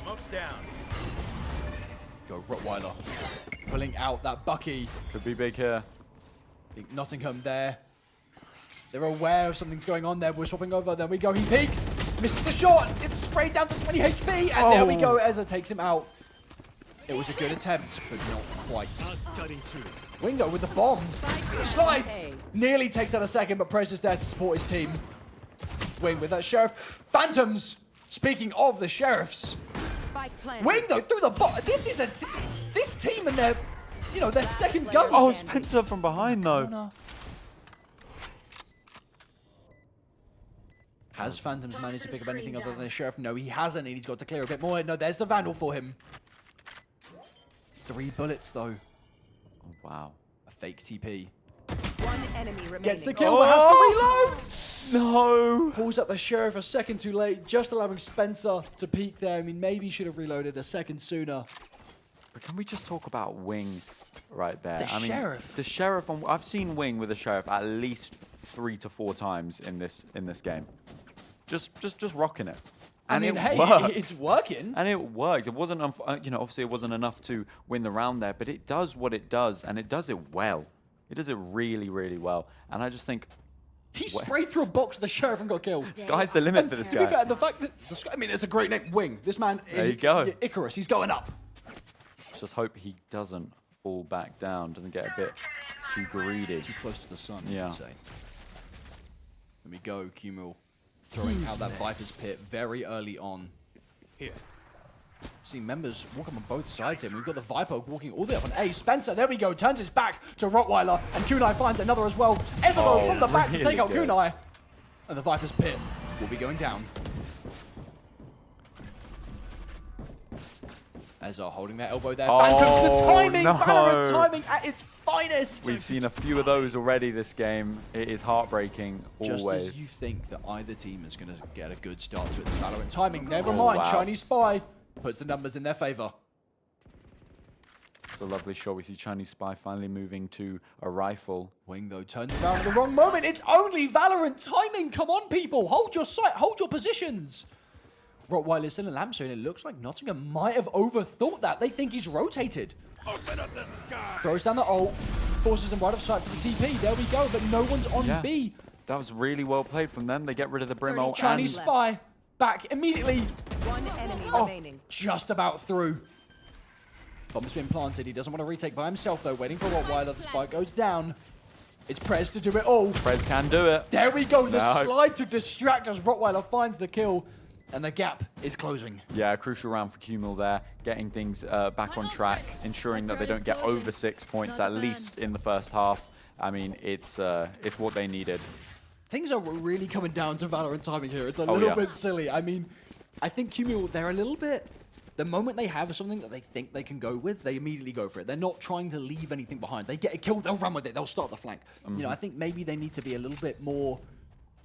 Smoke's down. Go Rottweiler, pulling out that Bucky. Could be big here. Big Nottingham there. They're aware of something's going on there. We're swapping over. There we go. He peeks. Misses the shot. It's sprayed down to 20 HP. And there we go. Ezra takes him out. It was a good attempt, but not quite. Wingo with the bomb. Slides. Nearly takes out a second, but Prez is there to support his team. Wing with that Sheriff. Phantoms. Speaking of the Sheriffs. Wing though through the bot. This is this team and their, you know, their second gun. Oh, Spencer from behind though. Has Phantoms managed to pick up anything other than the Sheriff? No, he hasn't, and he's got to clear a bit more. No, there's the Vandal for him. 3 bullets though. Oh, wow. A fake TP. One enemy remaining. Gets the kill, but has to reload. No. Pulls up the Sheriff a second too late, just allowing Spencer to peek there. I mean, maybe he should have reloaded a second sooner. But can we just talk about Wing right there? The Sheriff. The Sheriff. I've seen Wing with the Sheriff at least 3 to 4 times in this game. Just rocking it. And I mean, hey, works. it's working. And it works. It wasn't, you know, obviously it wasn't enough to win the round there, but it does what it does, and it does it well. It does it really, really well. And I just think he sprayed through a box of the Sheriff and got killed. sky's the limit for this To guy. be fair, the fact that I mean, it's a great name, Wing. This man, There you go. Icarus. He's going up. Just hope he doesn't fall back down, doesn't get a bit too greedy. Too close to the sun, Yeah. I'd say. Let me go, Cumul. Throwing out that Viper's Pit very early on. Here. Seeing members walking on both sides here. We've got the Viper walking all the way up on A. Spencer, there we go, turns his back to Rottweiler, and Kunai finds another as well. Ezebo from the back to take out good. Kunai. And the Viper's Pit will be going down. Ezra holding that elbow there. Phantoms, the timing! no. Valorant timing at its finest! We've seen a few of those already this game. It is heartbreaking, Just always. as you think that either team is going to get a good start to it, the Valorant timing, never mind. wow. Chinese Spy puts the numbers in their favor. It's a lovely shot. We see Chinese Spy finally moving to a rifle. Wing, though, turns around at the wrong moment. It's only Valorant timing. Come on, people. Hold your sight. Hold your positions. Rottweiler's still in Lamp, and it looks like Nottingham might have overthought that. They think he's rotated. Open up the sky. Throws down the ult. Forces him right off sight for the TP. There we go, but no one's on Yeah. B. That was really well played from them. They get rid of the Brim ult Chinese and Spy back immediately. One enemy Oh, remaining. just about through. Bomb's been planted. He doesn't want to retake by himself, though. Waiting for Rottweiler. The spike goes down. It's Prez to do it all. Prez can do it. There we go. The No. slide to distract as Rottweiler finds the kill. And the gap is closing. Yeah, a crucial round for Cumul there, getting things back on track, ensuring that they don't get over 6 points, at least in the first half. I mean, it's what they needed. Things are really coming down to Valorant timing here. It's a Oh, little yeah. bit silly. I mean, I think Cumul, they're a little bit... The moment they have something that they think they can go with, they immediately go for it. They're not trying to leave anything behind. They get a kill, they'll run with it. They'll start the flank. You know, I think maybe they need to be a little bit more...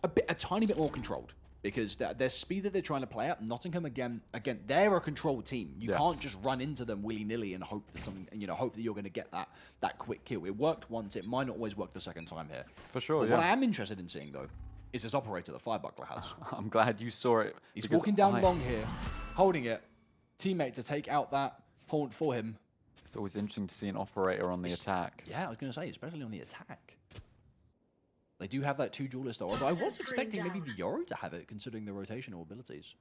A tiny bit more controlled. Because their speed that they're trying to play up, Nottingham again, they're a controlled team. You can't just run into them willy-nilly and hope that something, you know, hope that you're going to get that quick kill. It worked once, it might not always work the second time here. For sure, But yeah. what I am interested in seeing though, is this operator that Firebuckler has. I'm glad you saw it. He's because walking down long here, holding it, teammate to take out that haunt for him. It's always interesting to see an operator on the attack. Yeah, I was going to say, especially on the attack. They do have that 2 duelist though, although I was expecting maybe the Yoro to have it, considering the rotational abilities.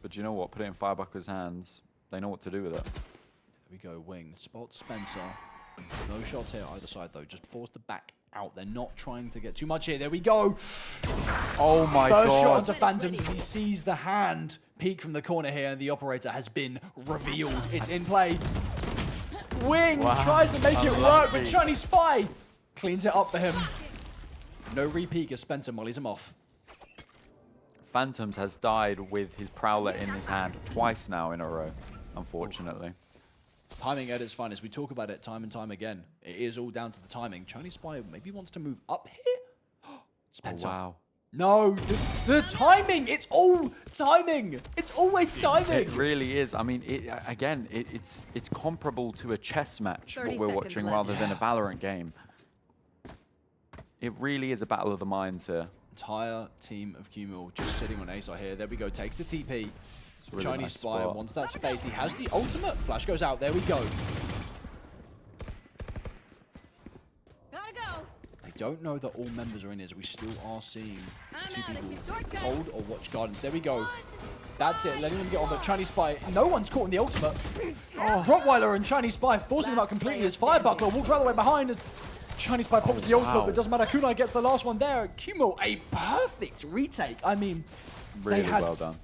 But you know what? Put it in Firebuckler's hands. They know what to do with it. There we go, Wing. Spots Spencer. No shots here either side though, just forced to back out. They're not trying to get too much here. There we go. Oh my First shot god. onto Phantoms as he sees the hand peek from the corner here, and the operator has been revealed. It's in play. Wing tries to make it work, but Chinese Spy cleans it up for him. No repeat as Spencer mollies him off. Phantoms has died with his Prowler in his hand twice now in a row, unfortunately. Timing at its finest. We talk about it time and time again. It is all down to the timing. Chinese Spy maybe wants to move up here. Spencer. Oh, wow. No, the timing. It's all timing. It's always timing. It really is. I mean, it's comparable to a chess match, what 30 we're seconds watching, left. rather than a Valorant game. It really is a battle of the minds here. Entire team of Cumul just sitting on Ace here. There we go. Takes the TP. It's a really Chinese nice Spy spot. wants that space. He has the ultimate. Flash goes out. There we go. Gotta go. They don't know that all members are in here, so we still are seeing two out of people here. Shortcut. hold or watch Gardens. There we go. That's it. Letting them get on. But Chinese Spy, no one's caught in the ultimate. Rottweiler and Chinese Spy forcing them out completely as Firebuckler walks right the way behind. As Chinese Spy pops the ultimate, but it doesn't matter. Kunai gets the last one there. Cumul, a perfect retake. I mean, Really they had well done.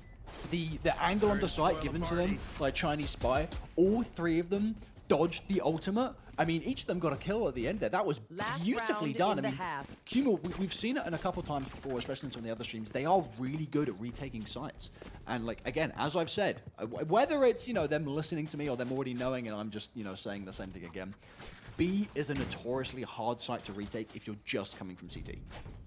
the angle on the site given to them by Chinese Spy. All three of them dodged the ultimate. I mean, each of them got a kill at the end there. That was Last beautifully round done. in I the mean, half. Cumul, we've seen it in a couple times before, especially in some of the other streams. They are really good at retaking sites. And like, again, as I've said, whether it's, you know, them listening to me or them already knowing and I'm just, you know, saying the same thing again, B is a notoriously hard site to retake if you're just coming from CT.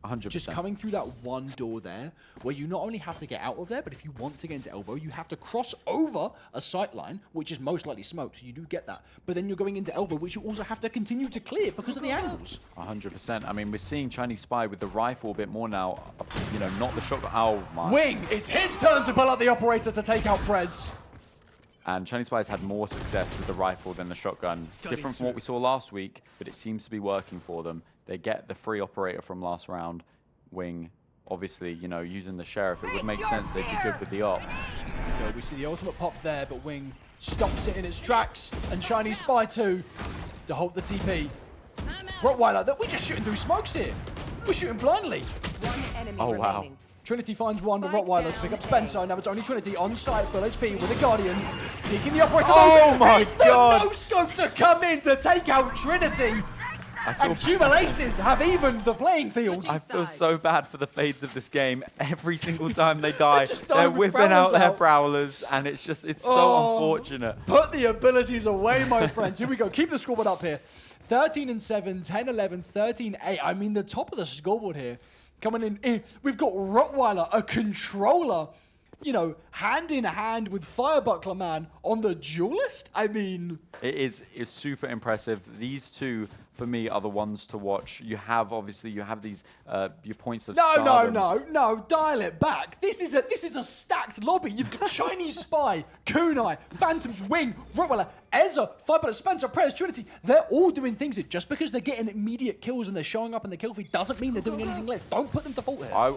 100%. Just coming through that one door there, where you not only have to get out of there, but if you want to get into Elbow, you have to cross over a sight line, which is most likely smoked, so you do get that. But then you're going into Elbow, which you also have to continue to clear because of the angles. 100%. I mean, we're seeing Chinese Spy with the rifle a bit more now. You know, not the shotgun. Oh, my. Wing, it's his turn to pull out the operator to take out Prez. And Chinese Spy has had more success with the rifle than the shotgun. Different from what we saw last week, but it seems to be working for them. They get the free operator from last round. Wing, obviously, you know, using the Sheriff, it would make sense they'd be good with the op. So we see the ultimate pop there, but Wing stops it in its tracks. And Chinese Spy too, to hold the TP. Rottweiler, we're just shooting through smokes here. We're shooting blindly. One enemy Oh, wow. remaining. Trinity finds one with Spike Rottweiler to pick down up Spencer. Now it's only Trinity on site, full HP with a Guardian. Peeking the operator. Oh my It's God. the no-scope to come in to take out Trinity. And Cumul Aces have evened the playing field. I feel so bad for the fades of this game. Every single time they die, just die they're with whipping out Prowlers their out. Prowlers, and it's just, it's so Oh. unfortunate. Put the abilities away, my friends. Here we go. Keep the scoreboard up here. 13-7, 10-11, 13-8. I mean, the top of the scoreboard here. Coming in. We've got Rottweiler, a controller, you know, hand in hand with Firebuckler Man on the duelist. I mean, It's super impressive. These two, for me, are the ones to watch. You have, obviously, you have these, your points of stardom. no. Dial it back. This is a stacked lobby. You've got Chinese Spy, Kunai, Phantoms, Wing, Rottweiler, Ezra, Firebuckler, Spencer, Prez, Trinity. They're all doing things here. Just because they're getting immediate kills and they're showing up in the kill feed doesn't mean they're doing anything less. Don't put them to fault here. I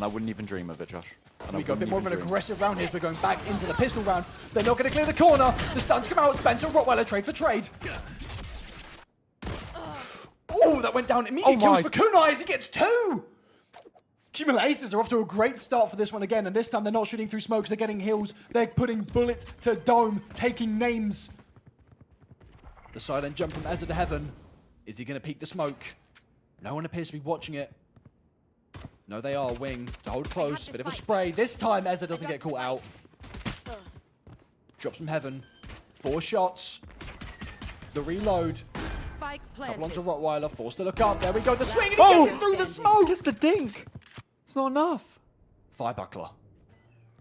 wouldn't even dream of it, Josh. And We I go a bit wouldn't more of an even dream. aggressive round here as we're going back into the pistol round. They're not going to clear the corner. The stuns come out. Spencer, Rottweiler, trade for trade. Oh, that went down. Immediate Oh kills my. for Kunai as he gets two. Cumul Aces are off to a great start for this one again, and this time they're not shooting through smokes. They're getting heals. They're putting bullet to dome, taking names. The silent jump from Ezra to heaven. Is he going to peek the smoke? No one appears to be watching it. No, they are. Wing to hold close. Bit of a spray. This time, Ezra doesn't get caught out. Drops from heaven. 4 shots. The reload. Spike Couple onto planted. Rottweiler. Forced to look up. There we go. The swing, and he gets it through the smoke. It's the dink. It's not enough. Firebuckler.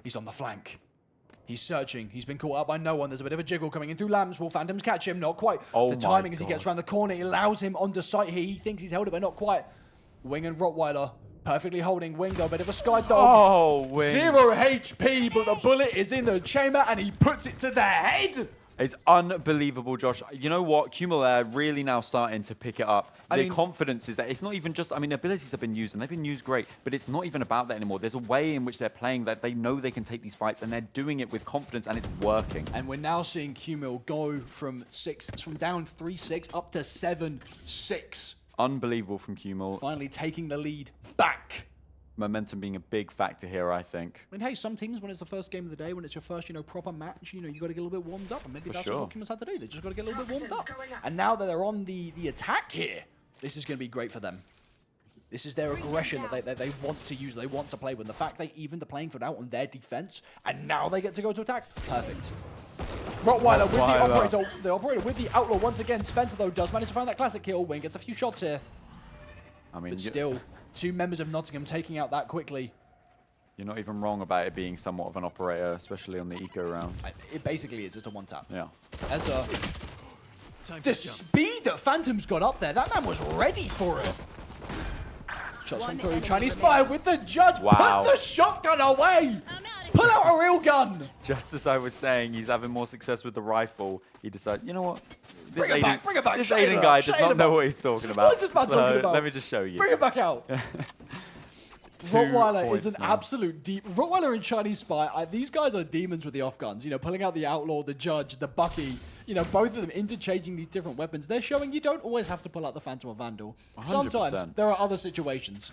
He's on the flank. He's searching. He's been caught out by no one. There's a bit of a jiggle coming in through lamps. Will Phantoms catch him? Not quite. Oh The my timing as he God. gets around the corner, it allows him onto sight here. He thinks he's held it, but not quite. Wing and Rottweiler perfectly holding. Wing, though, a bit of a sky dog. Oh, Wing. 0 HP, but the bullet is in the chamber and he puts it to the head. It's unbelievable, Josh. You know what? Cumul are really now starting to pick it up. Their mean- confidence is that it's not even just, I mean, abilities have been used and they've been used great, but it's not even about that anymore. There's a way in which they're playing that they know they can take these fights and they're doing it with confidence and it's working. And we're now seeing Cumul go from down 3-6 up to 7-6. Unbelievable from Kumul. Finally taking the lead back. Momentum being a big factor here, I think. I mean, hey, some teams, when it's the first game of the day, when it's your first, proper match, you got to get a little bit warmed up. And maybe that's what Kumul's had to do. They just got to get a little bit warmed up. And now that they're on the attack here, this is going to be great for them. This is their aggression that they want to use, they want to play with. The fact they evened the playing field out on their defense, and now they get to go to attack. Perfect. Rottweiler with the operator with the outlaw once again. Spencer, though, does manage to find that classic kill. Wing gets a few shots here. I mean, but still, 2 members of Nottingham taking out that quickly. You're not even wrong about it being somewhat of an operator, especially on the eco round. It basically is. It's a one-tap. Yeah. The speed that Phantom's got up there, that man was ready for it. Shots come through. Chinese Spy with the judge. Wow. Put the shotgun away. Pull out a real gun. Just as I was saying, he's having more success with the rifle. He decided, you know what? Bring it back. This Aiden guy does not know what he's talking about. What is this man talking about? Let me just show you. Bring it back out. Rottweiler is an now. absolute deep. Rottweiler and Chinese Spy, these guys are demons with the off guns. Pulling out the outlaw, the judge, the Bucky. Both of them interchanging these different weapons. They're showing you don't always have to pull out the Phantom or Vandal. 100%. Sometimes there are other situations.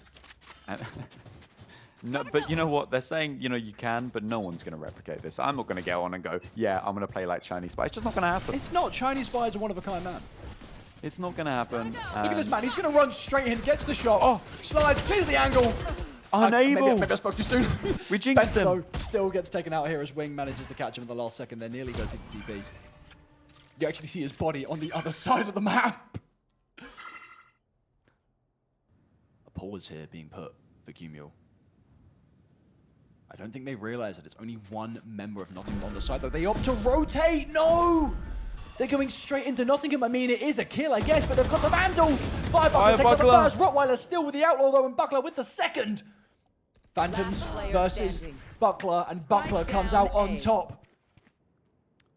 No, but you know what? They're saying, you can, but no one's going to replicate this. I'm not going to go on and go, yeah, I'm going to play like Chinese Spy. It's just not going to happen. It's not. Chinese Spy is a one-of-a-kind man. It's not going to happen. Look at this man. He's going to run straight in, gets the shot, slides, clears the angle. Unable. Maybe I spoke too soon. We jinxed Spencer, him. though, still gets taken out here as Wing manages to catch him in the last second. They nearly go through the TP. You actually see his body on the other side of the map. A pause here being put for Kumul. I don't think they realize that it's only one member of Nottingham on the side, though. They opt to rotate. No! They're going straight into Nottingham. I mean, it is a kill, I guess, but they've got the Vandal. Firebuckler takes out the first. Rottweiler still with the outlaw, though, and Buckler with the second. Phantoms versus Buckler, and Buckler comes out on top.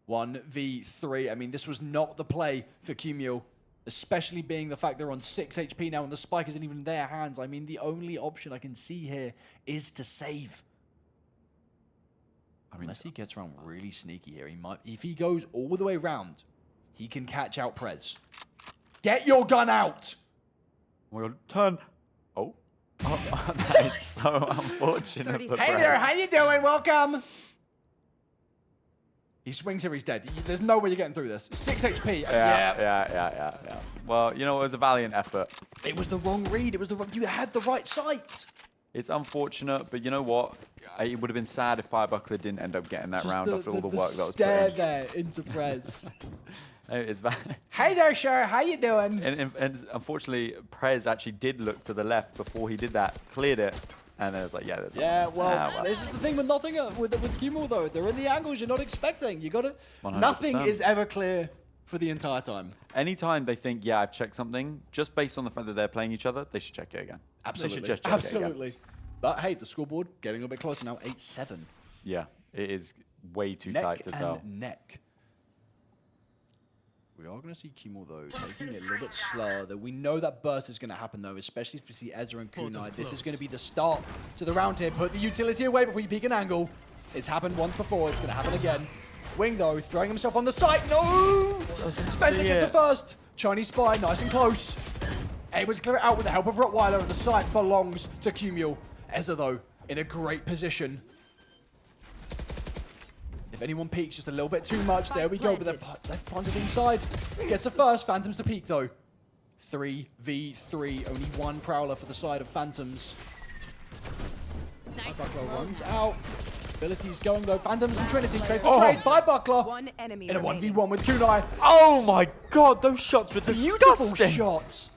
1v3. I mean, this was not the play for Kumul, especially being the fact they're on 6 HP now, and the spike isn't even in their hands. I mean, the only option I can see here is to save. Unless he gets around really sneaky here, he might. If he goes all the way around, he can catch out Prez. Get your gun out! We'll turn. Oh, that is so unfortunate. Hey there, how you doing? Welcome. He swings here, he's dead. There's no way you're getting through this. 6 HP. Yeah. Well, it was a valiant effort. It was the wrong read. It was the wrong. You had the right sight. It's unfortunate, but you know what? It would have been sad if Firebuckler didn't end up getting that round after all the work that was put in. Stare there into Prez. It's Hey there, sir. How you doing? And unfortunately, Prez actually did look to the left before he did that, cleared it, and then it was like, yeah. Well, this is the thing with Nottingham, with Kumul, though. They're in the angles you're not expecting. You got to. 100%. Nothing is ever clear for the entire time. Anytime they think, yeah, I've checked something, just based on the fact that they're playing each other, they should check it again. Absolutely. They should just check Absolutely. it again. But hey, the scoreboard getting a little bit closer now. 8-7. Yeah, it is way too tight to tell. Neck. We are going to see Kumul, though, taking it a little bit slower. Though we know that burst is going to happen, though, especially if we see Ezra and Kunai. This is going to be the start to the round here. Put the utility away before you peek an angle. It's happened once before. It's going to happen again. Wing, though, throwing himself on the site. No! Spencer gets the first. Chinese Spy, nice and close. Able to clear it out with the help of Rottweiler, and the site belongs to Kumul. Ezra, though, in a great position. If anyone peeks just a little bit too much, there we go. But they're left planted inside. Gets the first. Phantoms to peek, though. 3v3. Only one Prowler for the side of Phantoms. Buckler runs out. Abilities going, though. Phantoms and Trinity trade for trade by Buckler. One enemy in a remaining. 1v1 with Kunai. Oh my god, those shots were disgusting. Beautiful shots.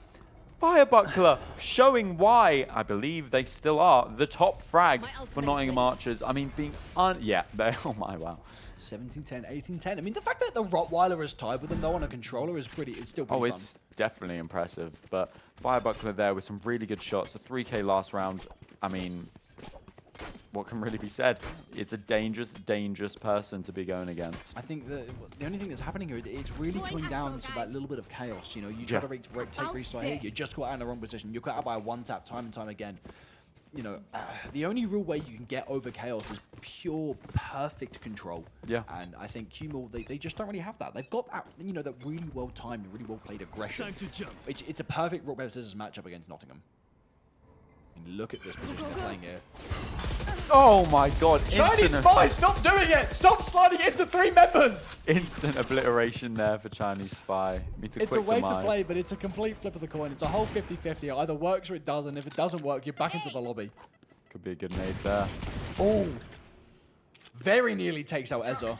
Firebuckler showing why, I believe they still are, the top frag for Nottingham Archers. I mean, being oh my, wow. 17-10, 18-10. I mean, the fact that the Rottweiler is tied with them, though, on a controller is still pretty fun. It's definitely impressive. But Firebuckler there with some really good shots. A 3K last round. I mean, what can really be said? It's a dangerous, dangerous person to be going against. I think the only thing that's happening here, it's really coming down to that little bit of chaos. You try to take restart here, you just got out in the wrong position. You're caught out by a one-tap time and time again. you know, the only real way you can get over Chaos is pure perfect control. Yeah. And I think QMall, they just don't really have that. They've got that, you know, that really well timed, really well played aggression. Time to jump. It's a perfect rock paper scissors matchup against Nottingham. I mean, look at this position they're playing here. Oh my god. Chinese Spy, stop doing it! Stop sliding into 3 members! Instant obliteration there for Chinese Spy. It's a way to play, but it's a complete flip of the coin. It's a whole 50-50. It either works or it doesn't. If it doesn't work, you're back into the lobby. Could be a good nade there. Oh! Very nearly takes out Ezra.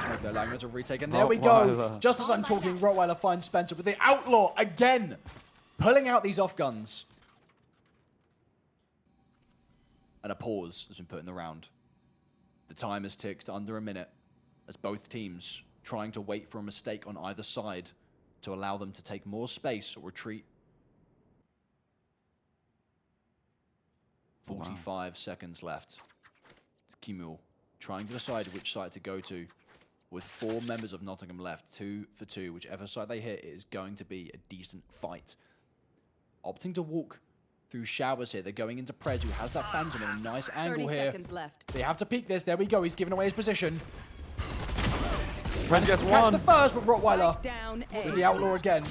Smoke their language of retake, and there we go. Rottweiler. Just as I'm talking, Rottweiler finds Spencer with the Outlaw again, pulling out these off guns. And a pause has been put in the round. The time has ticked under a minute as both teams trying to wait for a mistake on either side to allow them to take more space or retreat. 45 seconds left. It's Kimul trying to decide which side to go to with 4 members of Nottingham left. 2 for 2. Whichever side they hit, it is going to be a decent fight. Opting to walk through showers here. They're going into Prez, who has that Phantom in a nice angle 30 here. seconds left. They have to peek this. There we go. He's giving away his position. Prez gets Catch one. the first, but Rottweiler Down with A. the Outlaw again.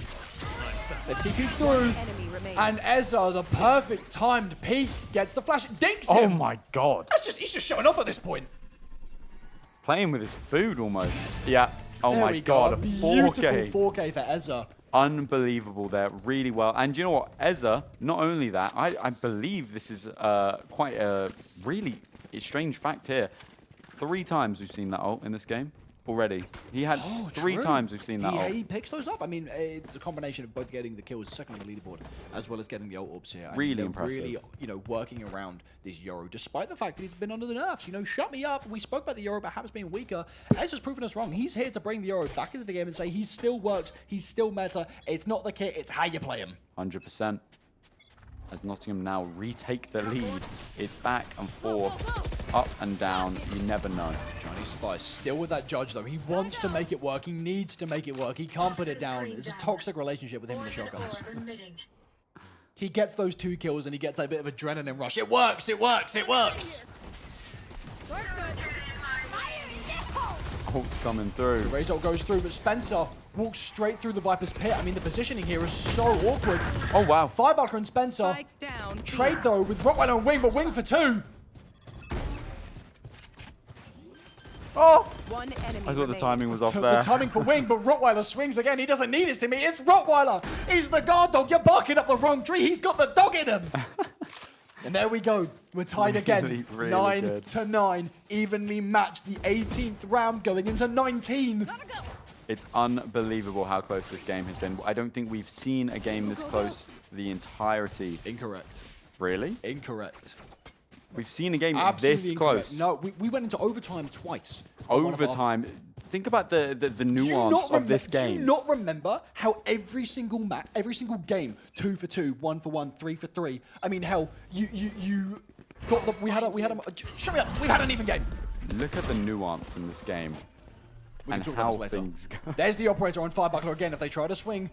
They're TP'ing through. Enemy remains. And Ezra, the perfect timed peek, gets the flash. Dinks Oh him. my god. He's just showing off at this point. Playing with his food almost. Yeah. Oh There my we go. god. A A beautiful 4K. 4K for Ezra. Unbelievable there. Really well. And you know what? Ezra, not only that, I believe this is quite a really strange fact here. 3 times we've seen that ult in this game already. He had 3 True. times we've seen that ult. He picks those up. I mean, it's a combination of both getting the kills second on the leaderboard as well as getting the ult ups here. I mean, Really they're impressive. Really, you know, working around this Euro, despite the fact that he's been under the nerfs. You know, shut me up. We spoke about the Euro perhaps being weaker. Ezra's proven us wrong. He's here to bring the Euro back into the game and say he still works. He's still meta. It's not the kit. It's how you play him. 100%. As Nottingham now retake the lead. It's back and forth, up and down. You never know. Chinese Spy still with that judge though. He wants to make it work. He needs to make it work. He can't put it down. It's a toxic relationship with him and the shotguns. He gets those 2 kills and he gets a bit of adrenaline rush. It works, it works, it works. Work good. Ult's coming through. Razor goes through, but Spencer walks straight through the Viper's pit. I mean, the positioning here is so awkward. Oh wow. Firebuckler and Spencer Spike down. trade though with Rottweiler and Wing, but Wing for 2. Oh! 1 enemy I thought the remains. timing was off The there. timing for Wing, but Rottweiler swings again. He doesn't need his teammate. It's Rottweiler. He's the guard dog. You're barking up the wrong tree. He's got the dog in him. And there we go. We're tied again. Really 9 good. to 9. Evenly matched. The 18th round going into 19. Gotta go. It's unbelievable how close this game has been. I don't think we've seen a game this close the entirety. Incorrect. Really? Incorrect. We've seen a game Absolutely this incorrect. close. No, we went into overtime twice. on one of our- Overtime. Think about the Do you nuance not of this Do you game. not remember how every single game, 2 for 2, 1 for 1, 3 for 3. I mean, hell, you got the we had a shut me up. We had an even game. Look at the nuance in this game We can and talk about how this later. things go. There's the operator on Firebuckler again. If they try to swing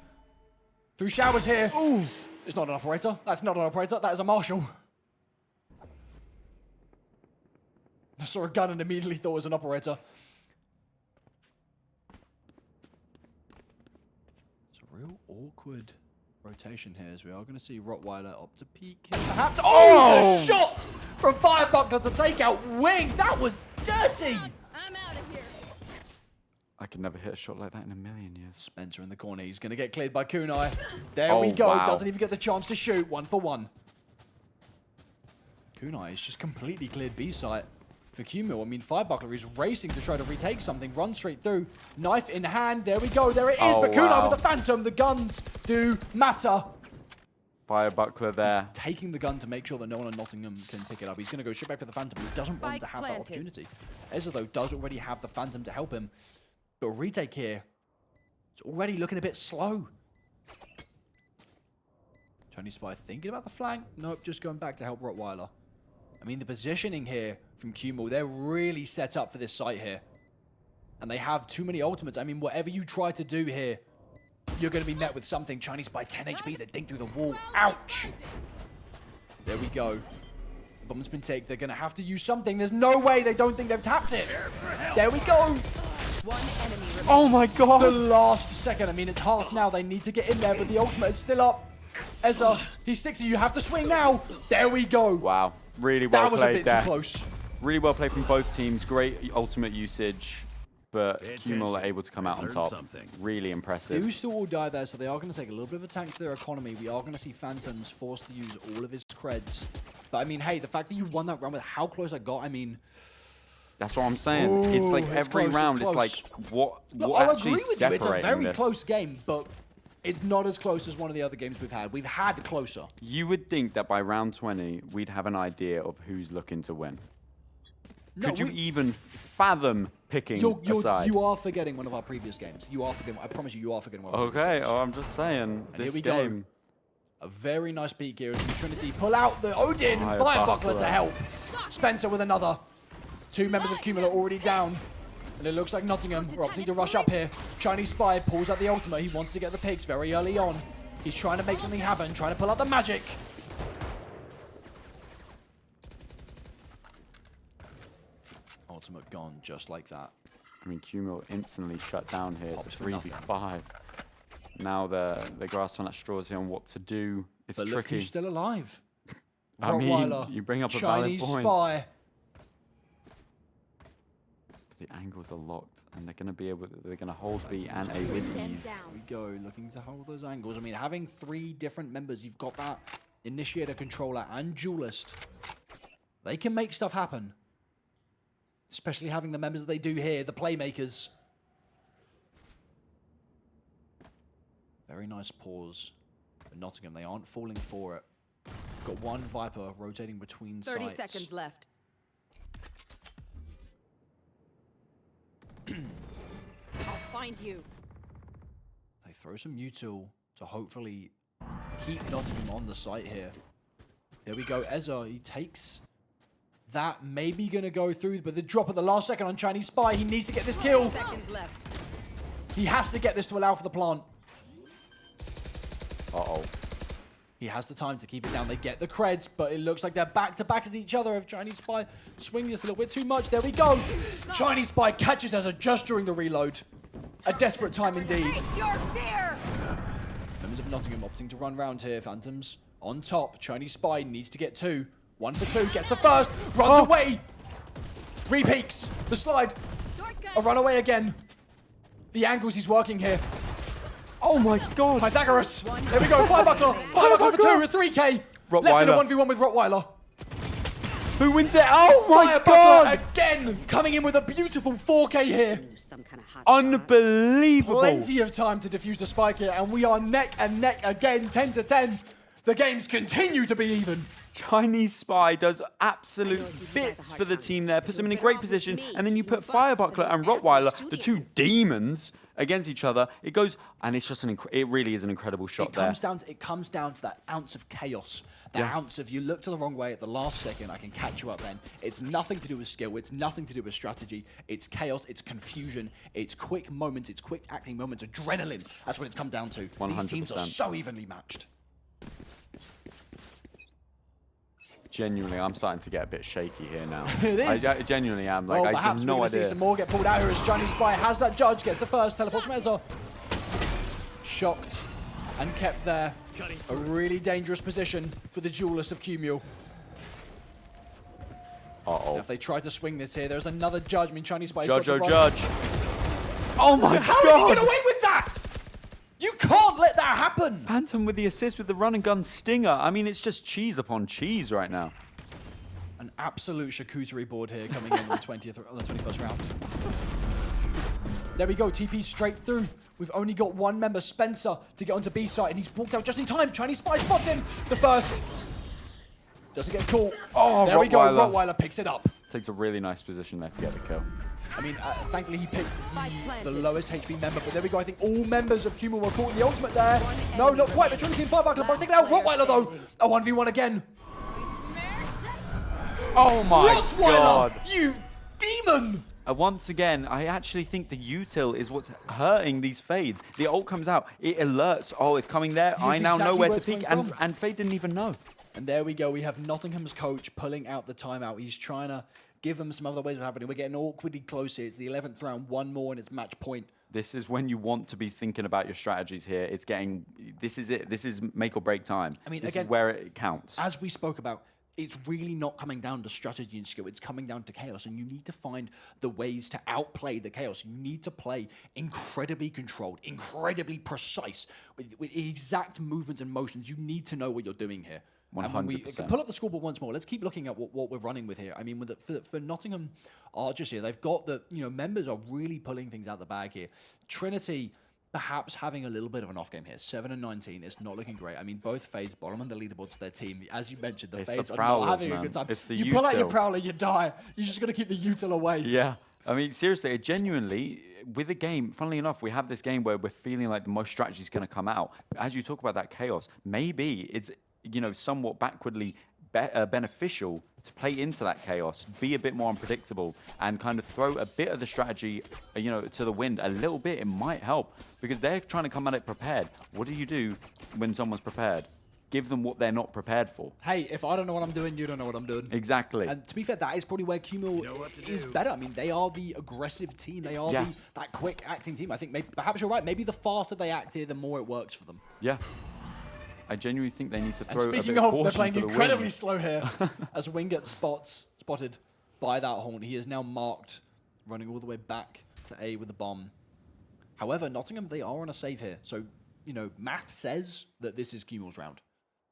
through showers here, ooh, it's not an operator. That's not an operator. That is a marshal. I saw a gun and immediately thought it was an operator. It's a real awkward rotation here as we are going to see Rottweiler up to peak here. Perhaps. Oh, the shot from Firebuckler to take out Wing. That was dirty. I'm out of here. I could never hit a shot like that in a million years. Spencer in the corner. He's going to get cleared by Kunai. There Oh, we go. wow. Doesn't even get the chance to shoot. 1 for 1. Kunai has just completely cleared B site for Qmil. I mean, Firebuckler is racing to try to retake something. Run straight through. Knife in hand. There we go. There it is. Oh, But Kunai wow. with the Phantom. The guns do matter. Firebuckler there. Taking the gun to make sure that no one in Nottingham can pick it up. He's going to go straight back for the Phantom. He doesn't want to Spike have that planted. opportunity. Ezra, though, does already have the Phantom to help him. But a retake here, it's already looking a bit slow. Chinese Spy thinking about the flank. Nope, just going back to help Rottweiler. I mean, the positioning here from Qmil, they're really set up for this site here. And they have too many ultimates. I mean, whatever you try to do here, you're going to be met with something. Chinese Spy 10 HP, they dink through the wall. Ouch! There we go. The bomb's been taken. They're going to have to use something. There's no way they don't think they've tapped it. There we go. One enemy remaining. Oh my god! The last second. I mean, it's half now. They need to get in there, but the ultimate is still up. Ezra, he sticks to you. You have to swing now. There we go. Wow, really well That was a played bit there. too close. Really well played from both teams. Great ultimate usage, but Cumul are able to come out on top. Really impressive. They still all die there, so they are going to take a little bit of a tank to their economy. We are going to see Phantoms forced to use all of his creds. But I mean, hey, the fact that you won that round with how close I got, I mean... That's what I'm saying. It's like Ooh, every close, round, it's it's like, what Look, I'll actually agree with you. It's a separating very this? close game, but it's not as close as one of the other games we've had. We've had closer. You would think that by round 20, we'd have an idea of who's looking to win. No, Could you even fathom picking a side? You are forgetting one of our previous games. You are forgetting. I promise you are forgetting one of our previous Okay, games. oh, I'm just saying. And This here we game. go. A very nice peek here as the Trinity pull out the Odin and Fire Fire Buckler. Buckler to help. Spencer with another. Two members of Cumul are already down. And it looks like Nottingham are opting to rush up here. Chinese Spy pulls out the ultimate. He wants to get the picks very early on. He's trying to make something happen, trying to pull out the magic. Ultimate gone just like that. I mean, Cumul instantly shut down here. It's Pops a for nothing. 3v5. Now they're grasping at straws here on what to do. It's But look tricky. who's still alive. I mean, Rottweiler, you bring up a valid Chinese point. Spy. The angles are locked, and they're going to be able. They're going to hold B and A with ease. Here we go, looking to hold those angles. I mean, having three different members, you've got that initiator, controller, and duelist. They can make stuff happen. Especially having the members that they do here, the playmakers. Very nice pause. But Nottingham, they aren't falling for it. Got one Viper rotating between 30 sites. seconds left. I'll find you. They throw some Mewtwo to hopefully keep Nottingham on the site here. There we go. Ezra, he takes that. Maybe going to go through, but the drop at the last second on Chinese Spy. He needs to get this kill. Seconds left. He has to get this to allow for the plant. Uh-oh. He has the time to keep it down. They get the creds, but it looks like they're back-to-back at each other. If Chinese Spy swinging just a little bit too much. There we go. Chinese Spy catches Ezra just during the reload. A desperate time indeed. Face your fear. Members of Nottingham opting to run round here. Phantoms on top. Chinese Spy needs to get two. 1 for 2. Gets a first. Runs away. Repeaks. The slide. Shortcut. A runaway again. The angles he's working here. Oh my god! Pythagoras. There we go. Fire Buckler. Fire Buckler for 2 with 3k. Left in a 1v1 with Rottweiler. Who wins it? Oh my Fire god! Buckler again. Coming in with a beautiful 4k here. Some kind of hot Unbelievable! Plenty of time to defuse a spike here. And we are neck and neck again. 10 to 10. The games continue to be even. Chinese Spy does absolute bits for the team there, puts them in a great position, and then you put Firebuckler and Rottweiler, the two demons, against each other. It goes, and it's just it really is an incredible shot It there. comes down to that ounce of chaos. That ounce of you look to the wrong way at the last second, I can catch you up then. It's nothing to do with skill. It's nothing to do with strategy. It's chaos. It's confusion. It's quick moments. It's quick acting moments. Adrenaline. That's what it's come down to. 100%. These teams are so evenly matched. Genuinely, I'm starting to get a bit shaky here now. It is. I genuinely am. Like, Well, I perhaps have we're no going to see idea. some more get pulled out here as Chinese Spy has that judge, gets the first, teleports from Ezra. Shocked and kept there. A really dangerous position for the duelist of Cumul. Uh-oh. If they try to swing this here, there's another judge. I mean, Chinese Spy. Judge, oh, judge. Oh my How god! did he get away with that? You can't let that happen. Phantom with the assist with the run and gun stinger. I mean, it's just cheese upon cheese right now. An absolute charcuterie board here coming in on the 21st round. There we go, TP straight through. We've only got one member, Spencer, to get onto B side, and he's walked out just in time. Chinese Spy spots him. The first. Doesn't get caught. Oh, there we go. Rottweiler. Rottweiler picks it up. Takes a really nice position there to get the kill. I mean, thankfully he picked the lowest HP member, but there we go. I think all members of Cumul were caught in the ultimate there. No, not quite, but Trinity and Firebuckler both taken out. Rottweiler, though. A 1v1 again. Oh my Rottweiler, god! you demon! Once again, I actually think the util is what's hurting these fades. The ult comes out, it alerts, oh, it's coming there. I Here's now know exactly where where to it's peek, coming from. and Fade didn't even know. And there we go. We have Nottingham's coach pulling out the timeout. He's trying to give them some other ways of happening. We're getting awkwardly close here. It's the 11th round. One more and it's match point. This is when you want to be thinking about your strategies here. It's getting, this is it. This is make or break time. I mean, this again, is where it counts. As we spoke about, it's really not coming down to strategy and skill. It's coming down to chaos, and you need to find the ways to outplay the chaos. You need to play incredibly controlled, incredibly precise, with exact movements and motions. You need to know what you're doing here. 100%. And when we pull up the scoreboard once more, let's keep looking at what we're running with here. I mean, for Nottingham Archers here, they've got the, members are really pulling things out the bag here. Trinity perhaps having a little bit of an off game here. 7 and 19. It's not looking great. I mean, both Fades bottom on the leaderboard to their team. As you mentioned, the Fades are not having a good time. It's the you pull out your util. Prowler, you die. You're just going to keep the util away. Yeah. I mean, seriously, genuinely, with a game, funnily enough, we have this game where we're feeling like the most strategy is going to come out. As you talk about that chaos, maybe it's, somewhat backwardly beneficial to play into that chaos, be a bit more unpredictable, and kind of throw a bit of the strategy, to the wind a little bit. It might help because they're trying to come at it prepared. What do you do when someone's prepared? Give them what they're not prepared for. Hey, if I don't know what I'm doing, you don't know what I'm doing. Exactly. And to be fair, that is probably where Cumul is better. I mean, they are the aggressive team. They are that quick acting team. I think perhaps you're right. Maybe the faster they act here, the more it works for them. Yeah. I genuinely think they need to throw And speaking a bit of, they're playing incredibly wing. slow here as Wing gets spotted by that horn. He is now marked, running all the way back to A with the bomb. However, Nottingham, they are on a save here. So, math says that this is Cumul's round.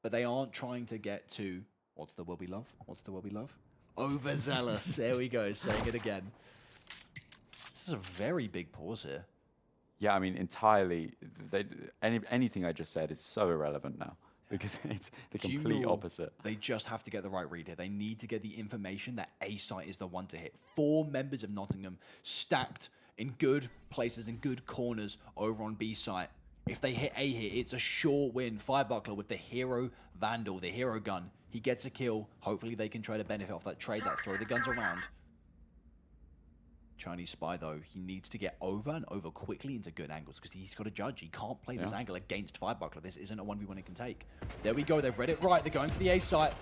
But they aren't trying to get to, what's the will be love? What's the will be love? Overzealous. There we go, saying it again. This is a very big pause here. Yeah, I mean, entirely. Anything I just said is so irrelevant now because it's the complete opposite. They just have to get the right read here. They need to get the information that A site is the one to hit. 4 members of Nottingham stacked in good places, in good corners over on B site. If they hit A here, it's a sure win. Firebuckler with the hero Vandal, the hero gun. He gets a kill. Hopefully they can try to benefit off that trade, that throw the guns around. Chinese Spy, though, he needs to get over and over quickly into good angles because he's got to judge. He can't play this angle against Firebuckler. This isn't a 1v1 he can take. There we go. They've read it right. They're going for the A site.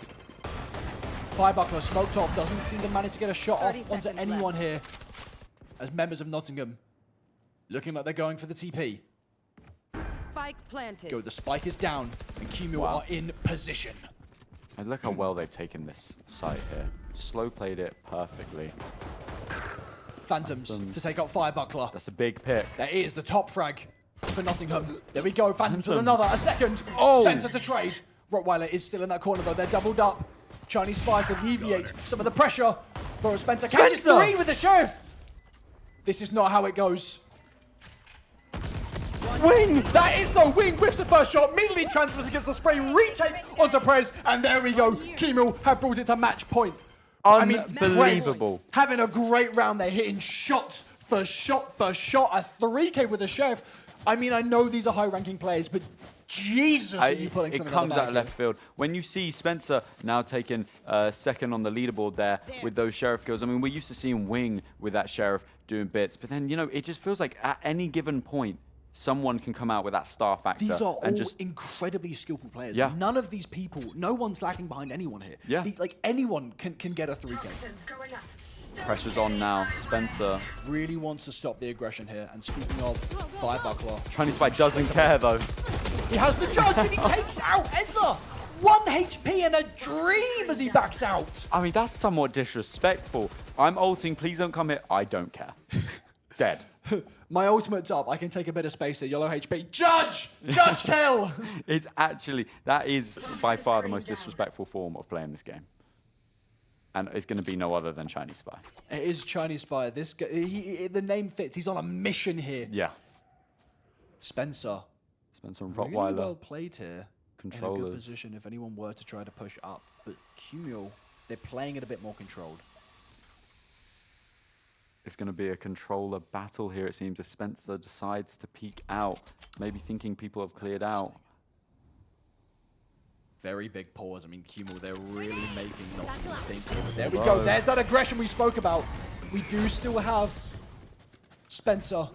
Firebuckler smoked off. Doesn't seem to manage to get a shot off onto anyone here as members of Nottingham. Looking like they're going for the TP. Spike planted. Go. The spike is down and Cumul are in position. And look how well they've taken this site here. Slow played it perfectly. Phantoms to take out Firebuckler. That's a big pick. That is the top frag for Nottingham. There we go. Phantoms with another. A second. Oh. Spencer to trade. Rottweiler is still in that corner, though. They're doubled up. Chinese Spy to alleviate some of the pressure. But Spencer catches 3 with the sheriff. This is not how it goes. Wing! That is the Wing whiffs the first shot, immediately transfers against the spray, retake onto Prez, and there we go. Cumul have brought it to match point. Unbelievable. Prez having a great round. They're hitting shot for shot for shot. A 3K with the sheriff. I mean, I know these are high-ranking players, but Jesus, are you pulling something It comes out out of left field. When you see Spencer now taking second on the leaderboard there with those sheriff kills, I mean, we're used to seeing Wing with that sheriff doing bits, but then, it just feels like at any given point, someone can come out with that star factor. These are and all just incredibly skillful players. Yeah. None of these people, no one's lacking behind anyone here. Yeah. Anyone can get a 3K. pressure's on now. Spencer. Really wants to stop the aggression here. And speaking of Firebuckler, Chinese Spy doesn't care though. he has the judge and he takes out Ezra. 1 HP and a dream as he backs out. I mean, that's somewhat disrespectful. I'm ulting, please don't come here. I don't care. Dead. My ultimate's up. I can take a bit of space here. Yellow HP. Judge! Judge kill! It's actually, that is by far the most disrespectful form of playing this game. And it's going to be no other than Chinese Spy. It is Chinese Spy. This guy, the name fits. He's on a mission here. Yeah. Spencer. Spencer and Really Rottweiler. well played here. In a good Controllers. position if anyone were to try to push up. But Cumul, they're playing it a bit more controlled. It's going to be a controller battle here, it seems, as Spencer decides to peek out. Maybe thinking people have cleared out. Very big pause. I mean, Cumul, they're really making Nottingham think here. But there we go. There's that aggression we spoke about. We do still have Spencer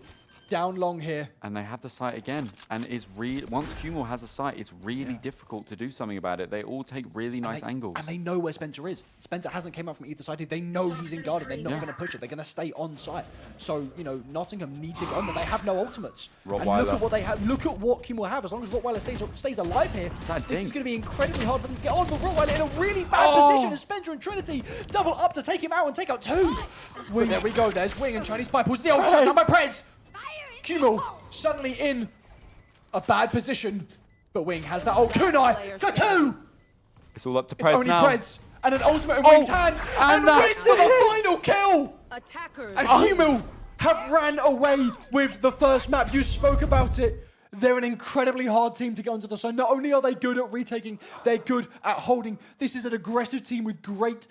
Down long here. And they have the site again. And it's once Kumul has a site, it's really difficult to do something about it. They all take really nice angles. And they know where Spencer is. Spencer hasn't came up from either side. They know he's in guarded. They're not going to push it. They're going to stay on site. So, you know, Nottingham need to go on there. They have no ultimates. And look at what they have. Look at what Kumul have. As long as Rottweiler stays alive here, this is going to be incredibly hard for them to get on. But Rottweiler in a really bad position as Spencer and Trinity double up to take him out and take out 2. But there we go. There's Wing and Chinese Pipe. Who's the old shot down by Prez? Kumul suddenly in a bad position, but Wing has that. Oh, Kunai for 2! It's all up to Prez now. It's only Prez and an ultimate in Wing's hand, and that's Wing for the final kill! Attackers. And Kumul have ran away with the first map. You spoke about it. They're an incredibly hard team to get onto the side. Not only are they good at retaking, they're good at holding. This is an aggressive team with great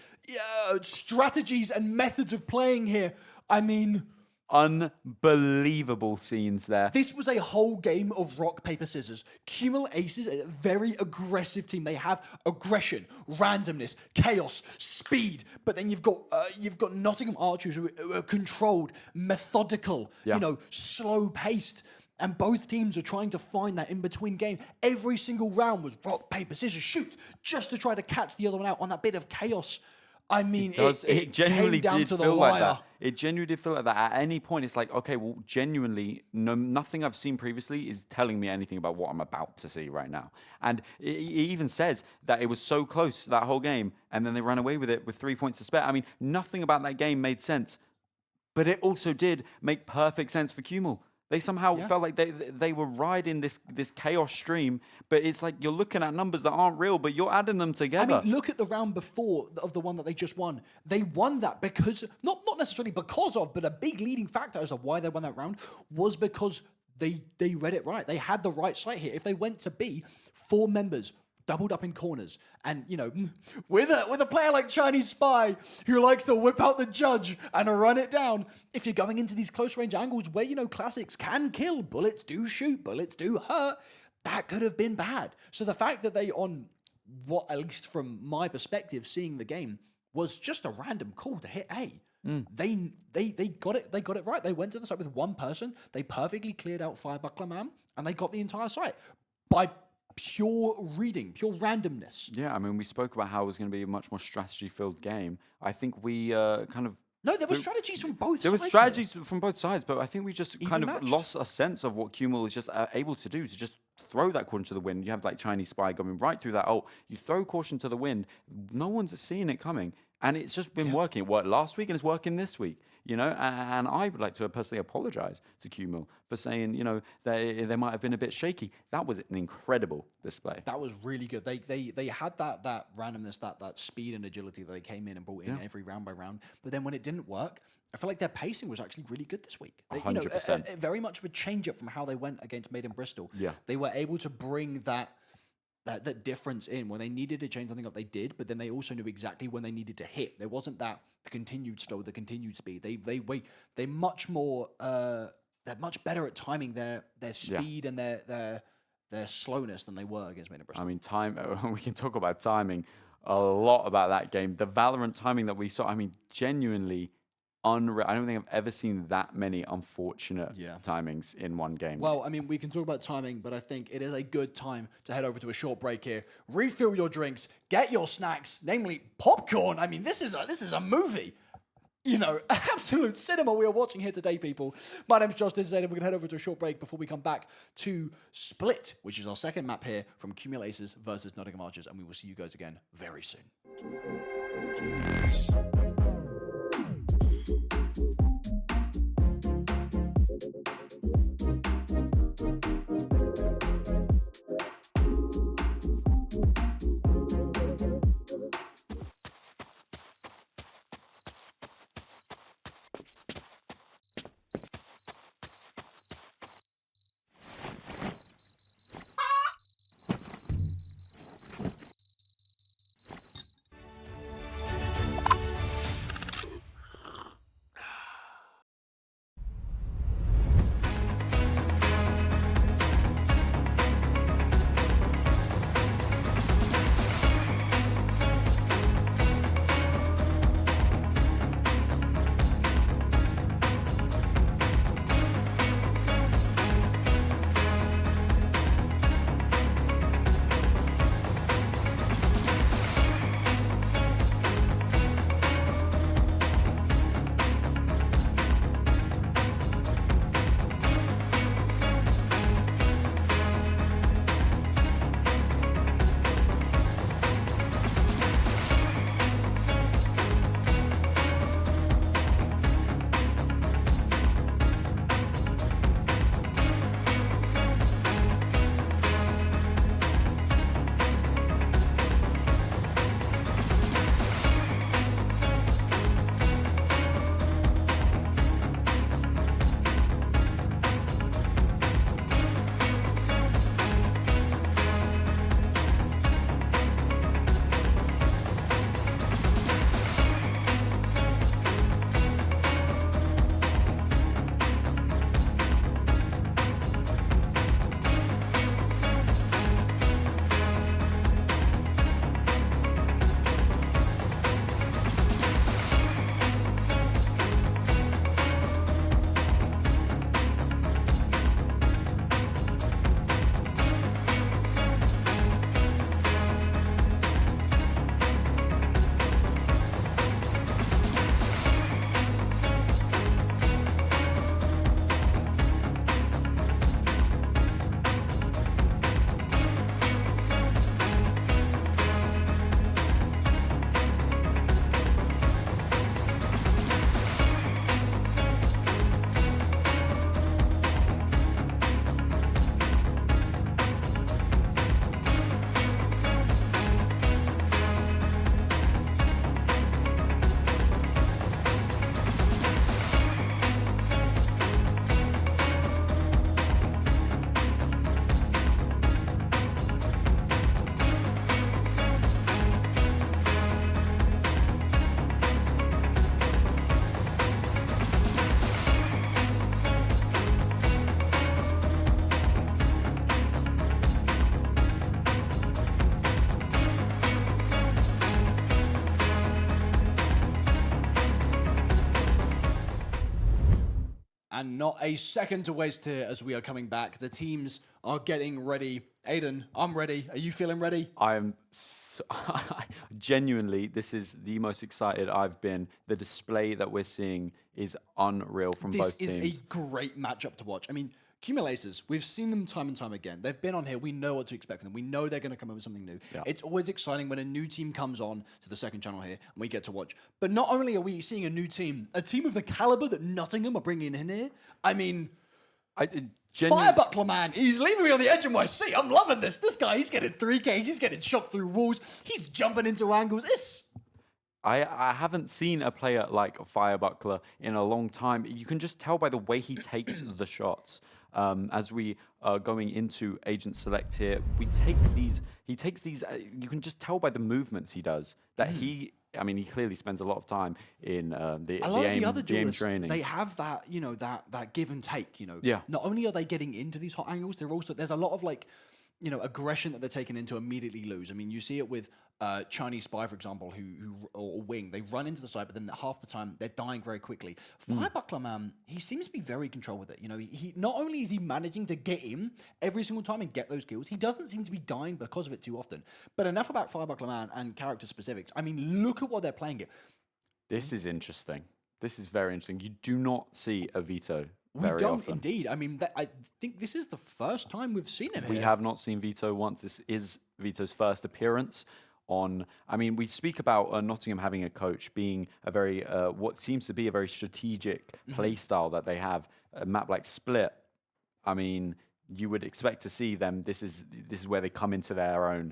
strategies and methods of playing here. I mean, unbelievable scenes there. this was a whole game of rock, paper, scissors. Kumul Aces are a very aggressive team. They have aggression, randomness, chaos, speed. But then you've got Nottingham Archers who are controlled, methodical, you know, slow-paced. And both teams are trying to find that in-between game. Every single round was rock, paper, scissors, shoot, just to try to catch the other one out on that bit of chaos. I mean, it genuinely came down did to the feel wire. like that. It genuinely did feel like that. At any point, it's like, okay, well, genuinely, nothing I've seen previously is telling me anything about what I'm about to see right now. And it even says that it was so close that whole game, and then they ran away with it with 3 points to spare. I mean, nothing about that game made sense, but it also did make perfect sense for Kumul. They somehow felt like they were riding this chaos stream, but it's like you're looking at numbers that aren't real, but you're adding them together. I mean, look at the round before of the one that they just won. They won that because, not necessarily because of, but a big leading factor as of why they won that round was because they read it right. They had the right site here. If they went to B, 4 members doubled up in corners, and you know, with a player like Chinese Spy who likes to whip out the judge and run it down, if you're going into these close range angles where, you know, classics can kill, bullets do shoot, bullets do hurt, that could have been bad. So the fact that they, on what, at least from my perspective, seeing the game, was just a random call to hit A. They got it right. They went to the site with 1 person. They perfectly cleared out Firebuckler Man, and they got the entire site by pure reading, pure randomness. Yeah, I mean, we spoke about how it was going to be a much more strategy-filled game. I think we kind of... No, there were strategies from both sides. There were strategies from both sides, but I think we just kind of matched. lost a sense of what Kumul is just able to do, to just throw that caution to the wind. You have like Chinese Spy going right through that. Oh, you throw caution to the wind. No one's seeing it coming. And it's just been working. It worked last week and it's working this week, you know? And I would like to personally apologize to Kumul for saying, you know, they might have been a bit shaky. That was an incredible display. That was really good. They had that randomness, that speed and agility that they came in and brought in every round by round. But then when it didn't work, I feel like their pacing was actually really good this week. 100%. Very much of a change up from how they went against Made in Bristol. Yeah. They were able to bring that difference in. When they needed to change something up, they did, but then they also knew exactly when they needed to hit. There wasn't that the continued slow, the continued speed. They much more they're much better at timing their speed and their slowness than they were against Made in Bristol. I mean, we can talk about timing a lot about that game. The Valorant timing that we saw, I mean, genuinely unreal. I don't think I've ever seen that many unfortunate timings in one game. Well, I mean, we can talk about timing, but I think it is a good time to head over to a short break here. Refill your drinks, get your snacks, namely popcorn. I mean, this is a movie. You know, absolute cinema we are watching here today, people. My name's Josh, this is Aiden. We're going to head over to a short break before we come back to Split, which is our second map here from Kumul Aces versus Nottingham Archers, and we will see you guys again very soon. And not a second to waste here as we are coming back. The teams are getting ready. Aiden, I'm ready. Are you feeling ready? I'm genuinely, this is the most excited I've been. The display that we're seeing is unreal from both teams. This is a great matchup to watch. I mean, Cumulaces, we've seen them time and time again. They've been on here. We know what to expect from them. We know they're going to come up with something new. Yeah. It's always exciting when a new team comes on to the second channel here and we get to watch. But not only are we seeing a new team, a team of the caliber that Nottingham are bringing in here. I mean, Firebuckler, man, he's leaving me on the edge of my seat. I'm loving this. This guy, he's getting 3Ks. He's getting shot through walls. He's jumping into angles. I haven't seen a player like Firebuckler in a long time. You can just tell by the way he takes the shots. As we are going into Agent Select here, he takes these, you can just tell by the movements he does that he clearly spends a lot of time in the aim training. They have that, that give and take, Yeah. Not only are they getting into these hot angles, there's a lot of aggression that they're taking in to immediately lose. I mean, you see it with Chinese Spy, for example, or Wing. They run into the side, but then half the time they're dying very quickly. Firebuckler, man, he seems to be very controlled with it. He not only is he managing to get in every single time and get those kills, he doesn't seem to be dying because of it too often. But enough about Firebuckler, man, and character specifics. I mean, look at what they're playing it. This is interesting. This is very interesting. You do not see a Vito. We don't often. indeed. I mean, I think this is the first time we've seen him We here. have not seen Vito once. This is Vito's first appearance on. I mean, we speak about Nottingham having a coach being a very, what seems to be a very strategic play style that they have. A map like Split, I mean, you would expect to see them. This is where they come into their own,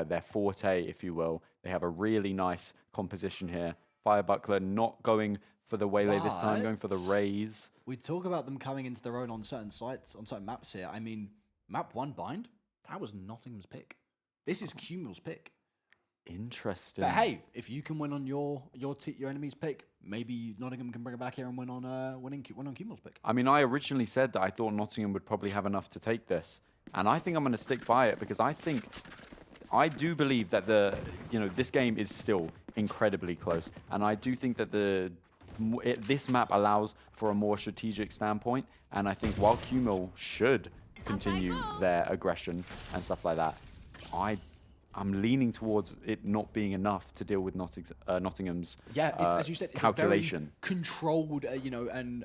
their forte, if you will. They have a really nice composition here. Firebuckler not going for the waylay this time, going for the raise. We talk about them coming into their own on certain sites, on certain maps here. I mean, map 1 bind, that was Nottingham's pick. This is Cumul's pick. Interesting. But hey, if you can win on your enemy's pick, maybe Nottingham can bring it back here and win on Cumul's pick. I mean, I originally said that I thought Nottingham would probably have enough to take this, and I think I'm going to stick by it because I do believe that this game is still incredibly close, and I do think that this map allows for a more strategic standpoint, and I think while Cumul should continue their aggression and stuff like that, I'm leaning towards it not being enough to deal with Nottingham's as you said, it's calculation. A very controlled, and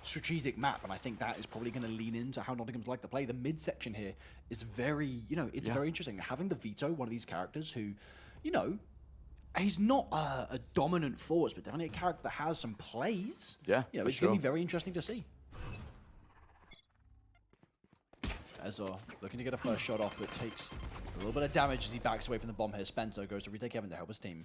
strategic map, and I think that is probably going to lean into how Nottingham's like to play. The midsection here is very, it's very interesting. Having the Vito, one of these characters who, he's not a dominant force, but definitely a character that has some plays. Yeah, it's going to be very interesting to see. Ezra looking to get a first shot off, but takes a little bit of damage as he backs away from the bomb here. Spencer goes to retake Heaven to help his team.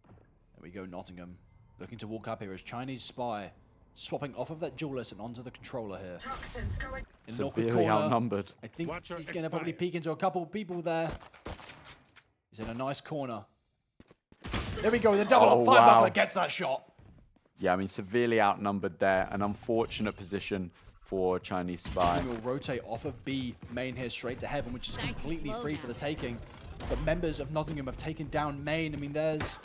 There we go, Nottingham looking to walk up here as Chinese Spy swapping off of that duelist and onto the controller here. In an awkward Severely corner. outnumbered. I think he's going to probably peek into a couple people there. He's in a nice corner. There we go, the double up. Firebuckler gets that shot. Yeah, I mean, severely outnumbered there. An unfortunate position for Chinese Spy. Will rotate off of B main here straight to Heaven, which is completely free for the taking. But members of Nottingham have taken down main. I mean, there's...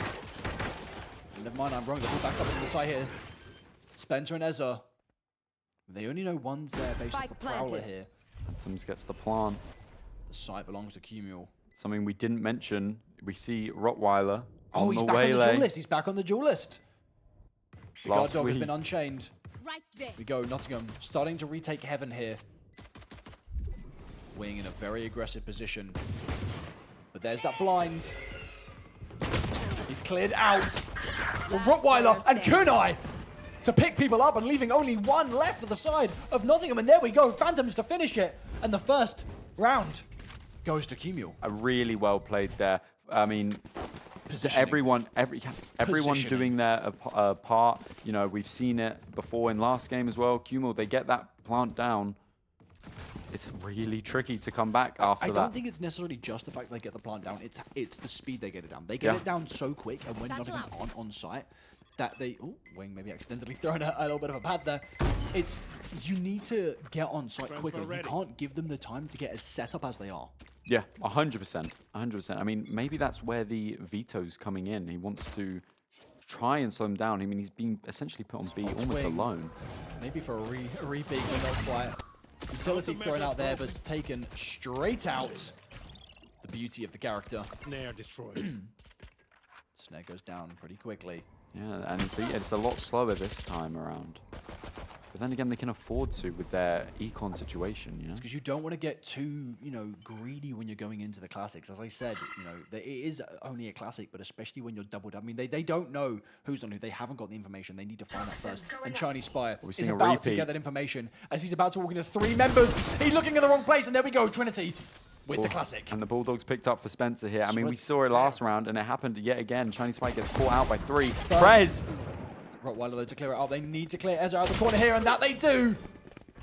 Never mind, I'm wrong. They're all back up on the side here. Spencer and Ezra. They only know one's there basically for Prowler here. Sims gets the plant. The site belongs to Cumul. Something we didn't mention. We see Rottweiler. Oh, he's back on the duelist. He's back on the duelist. The guard dog has been unchained. Right there. We go, Nottingham starting to retake Heaven here. Wing in a very aggressive position. But there's that blind. He's cleared out. Well, Rottweiler and Kunai to pick people up and leaving only one left for the side of Nottingham. And there we go, Phantoms to finish it. And the first round goes to Cumul. Really well played there. I mean, everyone doing their part. You know, we've seen it before in last game as well. Cumul, they get that plant down. It's really tricky to come back after that. I don't think it's necessarily just the fact they get the plant down. It's the speed they get it down. They get it down so quick, and when Nottingham aren't on site, that they... Oh, Wing maybe accidentally throwing a little bit of a pad there. You need to get on site quicker. You can't give them the time to get as set up as they are. Yeah, 100%. 100%. I mean, maybe that's where the Vito's coming in. He wants to try and slow him down. I mean, he's been essentially put on B almost Twing. alone. Maybe for a re-peek, but not quite. Utility thrown out there, but it's taken straight out. The beauty of the character. Snare destroyed. Snare goes down pretty quickly. Yeah, and see, it's a lot slower this time around. But then again, they can afford to with their econ situation, you know? Because you don't want to get too, greedy when you're going into the classics. As I said, it is only a classic, but especially when you're doubled up. I mean, they don't know who's on who. They haven't got the information. They need to find that first. And Chinese Spire is seeing a about to repeat. get that information as he's about to walk into 3 members. He's looking in the wrong place, and there we go, Trinity with the classic. And the Bulldogs picked up for Spencer here. I mean, what- we saw it last round, and it happened yet again. Chinese Spike gets caught out by 3. First. Prez! Rottweiler, though, to clear it out. They need to clear Ezra out of the corner here, and that they do.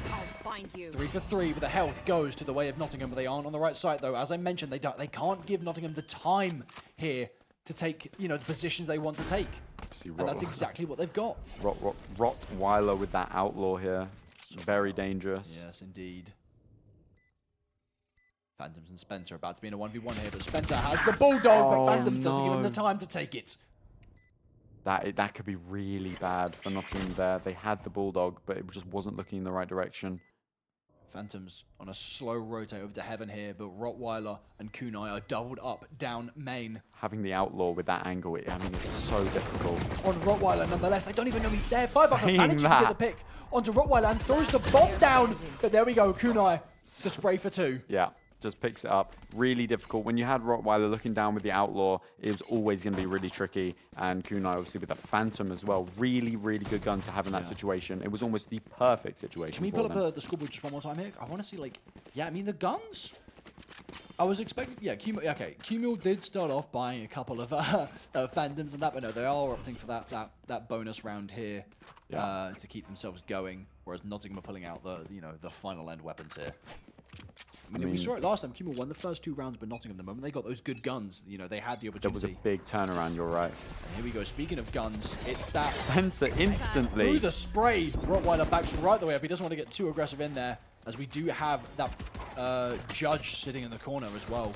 I'll find you. 3 for 3, but the health goes to the way of Nottingham, but they aren't on the right side, though. As I mentioned, they can't give Nottingham the time here to take, the positions they want to take. See, And that's exactly what they've got. Rottweiler with that outlaw here. Very dangerous. Yes, indeed. Phantoms and Spencer about to be in a 1v1 here, but Spencer has the Bulldog, but Phantoms doesn't give him the time to take it. That could be really bad for Nottingham there. They had the Bulldog, but it just wasn't looking in the right direction. Phantoms on a slow rotate over to Heaven here, but Rottweiler and Kunai are doubled up down main. Having the outlaw with that angle, I mean, it's so difficult. On Rottweiler, nonetheless, they don't even know he's there. Firebuckler Saying manages to get that. the pick onto Rottweiler and throws the bomb down. But there we go, Kunai to spray for 2. Yeah, just picks it up. Really difficult. When you had Rottweiler looking down with the outlaw, it was always going to be really tricky. And Kunai, obviously, with the Phantom as well. Really, really good guns to have in that situation. It was almost the perfect situation. Can we for pull them. up the scoreboard just one more time here? I want to see, the guns. I was expecting, Cumul did start off buying a couple of Phantoms and that, but no, they are opting for that bonus round here to keep themselves going, whereas Nottingham are pulling out the final end weapons here. I mean, we saw it last time. Cumul won the first 2 rounds, but Nottingham, the moment they got those good guns, they had the There opportunity. was a big turnaround, you're right. And here we go. Speaking of guns, it's that Spencer instantly. through the spray. Rottweiler backs right the way up. He doesn't want to get too aggressive in there, as we do have that Judge sitting in the corner as well.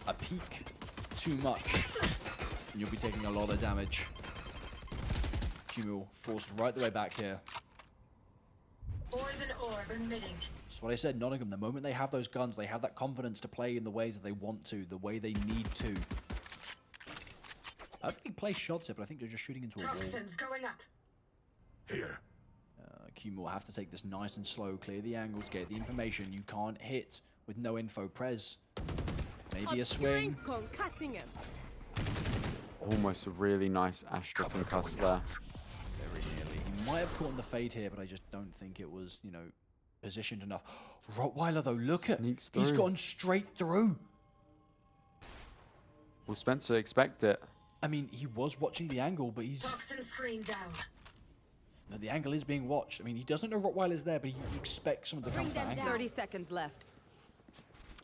A peek too much, and you'll be taking a lot of damage. Cumul forced right the way back here. Poison orb emitting. That's what I said, Nottingham, the moment they have those guns, they have that confidence to play in the ways that they want to, the way they need to. I think they play shots here, but I think they're just shooting into a wall. Toxins going up. Here. Cumul will have to take this nice and slow, clear the angles, get the information. You can't hit with no info. Prez. Maybe a swing. Concussing him. Almost a really nice Astra concuss there. Very nearly. He might have caught on the fade here, but I just don't think it was, positioned enough. Rottweiler, though, look at. Sneaks He's through. gone straight through. Will Spencer expect it? I mean, he was watching the angle, but he's... Toxin screen down. No, the angle is being watched. I mean, he doesn't know Rottweiler's there, but he expects someone to come from that angle. 30 seconds left.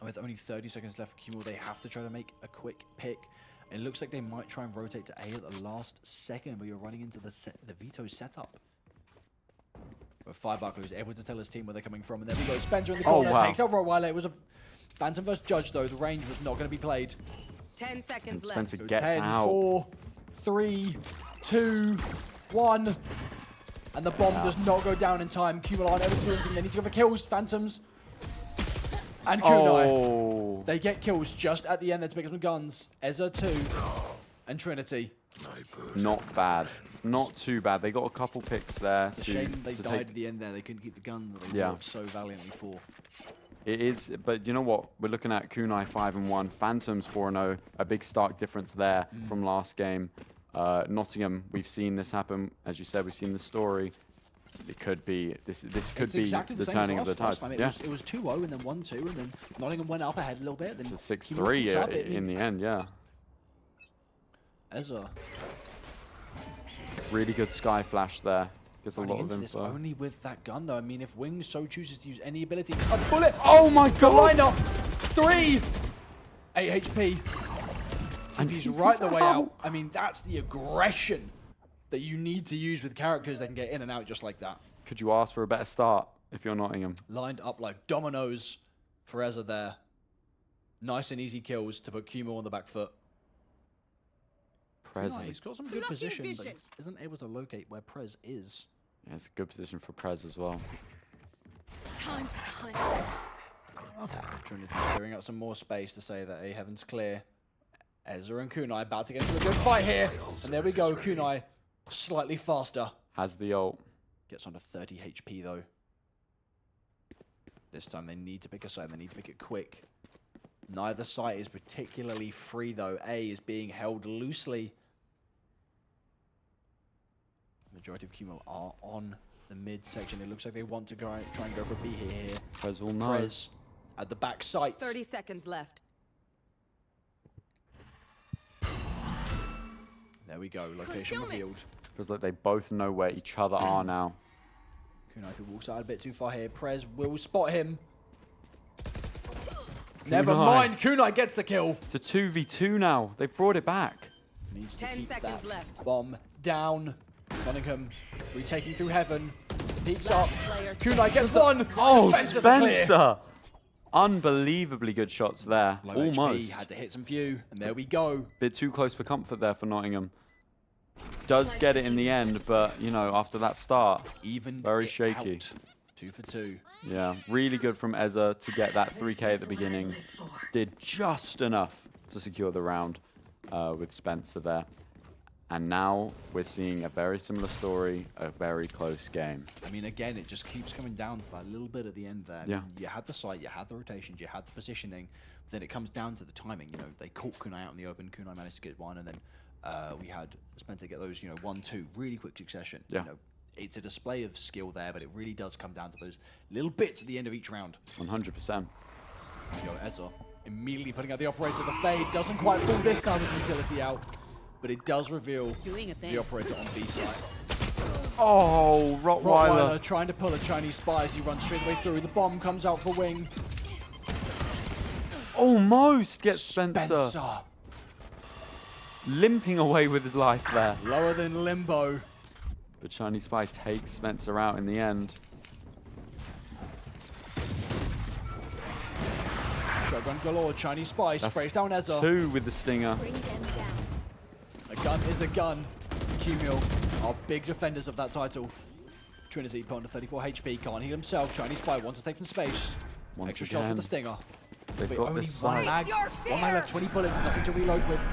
With only 30 seconds left for Cumul, they have to try to make a quick pick. It looks like they might try and rotate to A at the last second, but you're running into the veto setup. But Firebuckler is able to tell his team where they're coming from, and there we go. Spencer in the corner takes out Rottweiler. It was a Phantom versus Judge, though. The range was not going to be played. 10 seconds And Spencer left. gets 10, out. 4, 3, 2, 1. And the bomb does not go down in time. Cumul aren't able to do anything. They need to go for kills. Phantoms. And Kunai. Oh, They get kills just at the end there to pick up some guns. Ezra 2 and Trinity. not bad. Not too bad. They got a couple picks there. It's a shame they died at the end there. They couldn't keep the guns that they worked so valiantly for. It is, but you know what? We're looking at Kunai 5-1, Phantoms 4-0. A big stark difference there from last game. Nottingham, we've seen this happen. As you said, we've seen the story. It could be this could It's be exactly the same turning as of the last tide. time. Yeah, It was 2-0 and then 1-2, and then Nottingham went up ahead a little bit. Then it's Cumul 6-3 caught up. in the end. Yeah, Ezra really good sky flash there. Gets a running lot of into this info. only with that gun, though. I mean, if Wings so chooses to use any ability, a bullet. Oh my The god! lineup, 3, 8 HP. And TP's he's right the way out. out. I mean, that's the aggression that you need to use with characters that can get in and out just like that. Could you ask for a better start if you're Nottingham? Lined up like dominoes for Ezra there. Nice and easy kills to put Cumul on the back foot. Prez Kunai, is he's got some good Blocking position, but vision. he isn't able to locate where Prez is. yeah, it's a good position for Prez as well. Time to hunt. Trinity clearing out some more space to say that A Heaven's clear. Ezra and Kunai about to get into a good fight here. And there we go, Kunai slightly faster. Has the ult. Gets on to 30 HP though. This time they need to pick a side, they need to pick it quick. Neither site is particularly free though. A is being held loosely. Majority of Cumul are on the mid section. It looks like they want to try and go for B here. Prez will know. Prez at the back site. 30 seconds left. There we go, location Concealment. revealed. Feels like they both know where each other are now. Kunai if he walks out a bit too far here. Prez will spot him. Never mind, Kunai gets the kill. It's a 2v2 now. They've brought it back. Needs to 10 keep seconds that left. bomb down. Nottingham retaking through heaven. Peeks up. player Kunai gets one. Oh, Spencer to clear. Spencer! Unbelievably good shots there. Low Almost. HP, had to hit some few, and there we go. Bit too close for comfort there for Nottingham. Does get it in the end, but, you know, after that start, Even very it shaky. out. 2 for 2. Yeah, really good from Ezra to get that 3k at the beginning. Did just enough to secure the round with Spencer there. And now we're seeing a very similar story, a very close game. I mean, again, it just keeps coming down to that little bit at the end there. I Yeah. mean, you had the sight, you had the rotations, you had the positioning. But then it comes down to the timing. You know, they caught Kunai out in the open. Kunai managed to get one, and then we had Spencer get those, 1-2, really quick succession. Yeah. You know, it's a display of skill there, but it really does come down to those little bits at the end of each round. 100%. You know, Ezra immediately putting out the operator. The fade doesn't quite pull this time with utility out, but it does reveal Doing a thing. the operator on B side. Oh, Rottweiler Rottweiler. trying to pull a Chinese spy as he runs straight the way through. The bomb comes out for Wing. Almost gets Spencer. Spencer. Limping away with his life there. Lower than Limbo. But Chinese Spy takes Spencer out in the end. Shotgun galore. Chinese spy sprays down Ezra. 2 with the stinger. Bring them down. A gun is a gun. Cumul are big defenders of that title. Trinity put on to 34 HP. Can't heal himself. Chinese spy wants to take some space. Once Extra shots again. with the stinger. They've But got only this one side. mag. Face your One mag fear. left. 20 bullets. Nothing to reload with.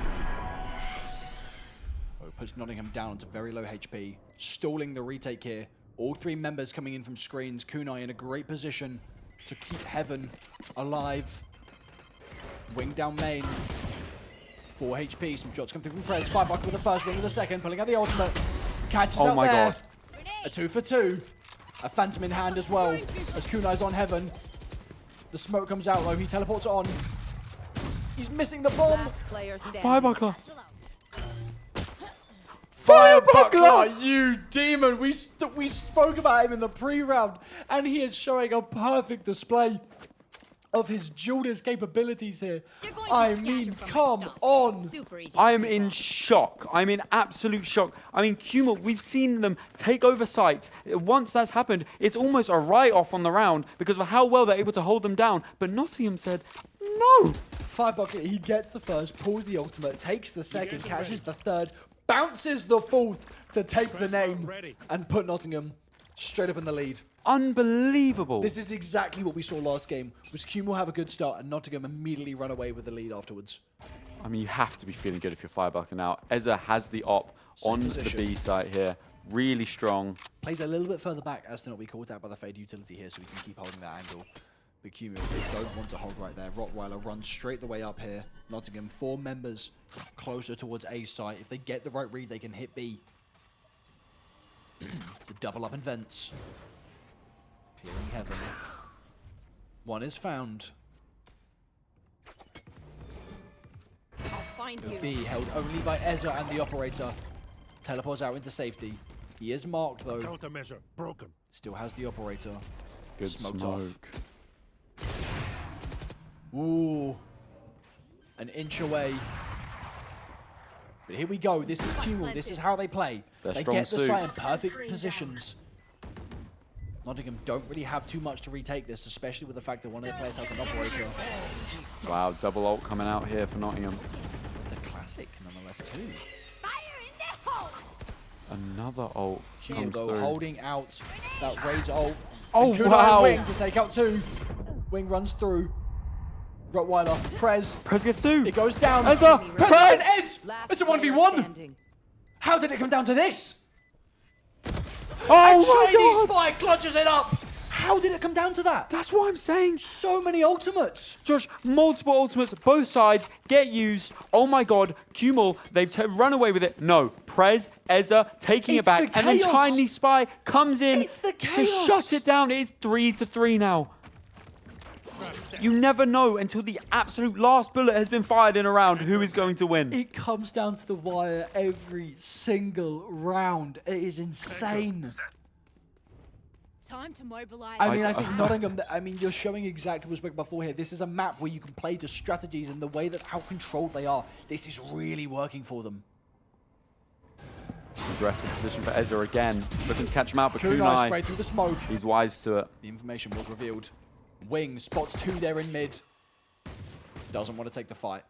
Oh, puts Nottingham down to very low HP. Stalling the retake here. All 3 members coming in from screens. Kunai in a great position to keep Heaven alive. Wing down main. 4 HP. Some shots come through from Prez. 5 bucket with the first, Wing with the second. Pulling out the ultimate. Catches Oh out my there. God. A 2 for 2. A Phantom in hand as well. As Kunai's on Heaven. The smoke comes out though. He teleports on. He's missing the bomb. Last player standing. Firebuckler. Firebuckler, you demon! We spoke about him in the pre-round, and he is showing a perfect display of his Judas capabilities here. You're going to I scatter mean, from my come stuff. on! Super easy. I am in shock. I'm in absolute shock. I mean, Cumul, we've seen them take over sites. Once that's happened, it's almost a write-off on the round because of how well they're able to hold them down. But Nottingham said, no. Firebuckler, he gets the first, pulls the ultimate, takes the second, catches the third, bounces the fourth to take the name and put Nottingham straight up in the lead. Unbelievable. This is exactly what we saw last game, was Cumul have a good start and Nottingham immediately run away with the lead afterwards. I mean, you have to be feeling good if you're Firebuckler now. Ezra has the op on position. the B site here. Really strong. Plays a little bit further back as to not be caught out by the fade utility here, so we can keep holding that angle. But Cumul, they don't want to hold right there. Rottweiler runs straight the way up here. Nottingham, 4 members closer towards A site. If they get the right read, they can hit B. The double up in vents. Clearing heaven. 1 is found. I'll find you. B held only by Ezra and the operator. Teleports out into safety. He is marked though. Countermeasure broken. Still has the operator. Good Smoked smoke. off. Ooh. An inch away. But here we go. This is Cumul. This is how they play. their They strong get the suit. site in perfect positions. Nottingham don't really have too much to retake this, especially with the fact that one of their players has an operator. Wow, double ult coming out here for Nottingham. With the classic, nonetheless, too. Another ult Kimo comes though through. holding out that Razor ult. Oh, And Kunai wow. Wing to take out 2. Wing runs through. Rottweiler, Prez. Prez gets 2. It goes down. Ezra, Prez Prez! and Eds! Last It's a player 1v1! standing. How did it come down to this? Oh Chinese my god! Spy clutches it up! How did it come down to that? That's what I'm saying. So many ultimates! Josh, multiple ultimates, both sides get used. Oh my god, Kumul, they've run away with it. No, Prez, Ezra taking it It's back, the and then chaos. Chinese Spy comes in It's the to chaos. shut it down. It is 3-3 now. You never know until the absolute last bullet has been fired in a round who is going to win. It comes down to the wire every single round. It is insane. Time to mobilize. I mean, I think Nottingham, you're showing exactly what we spoke before here. This is a map where you can play to strategies and the way that how controlled they are. This is really working for them. Aggressive position for Ezra again. Looking to catch him out, but Kunai spray Kunai, through the smoke. he's wise to it. The information was revealed. Wing spots 2 there in mid. Doesn't want to take the fight.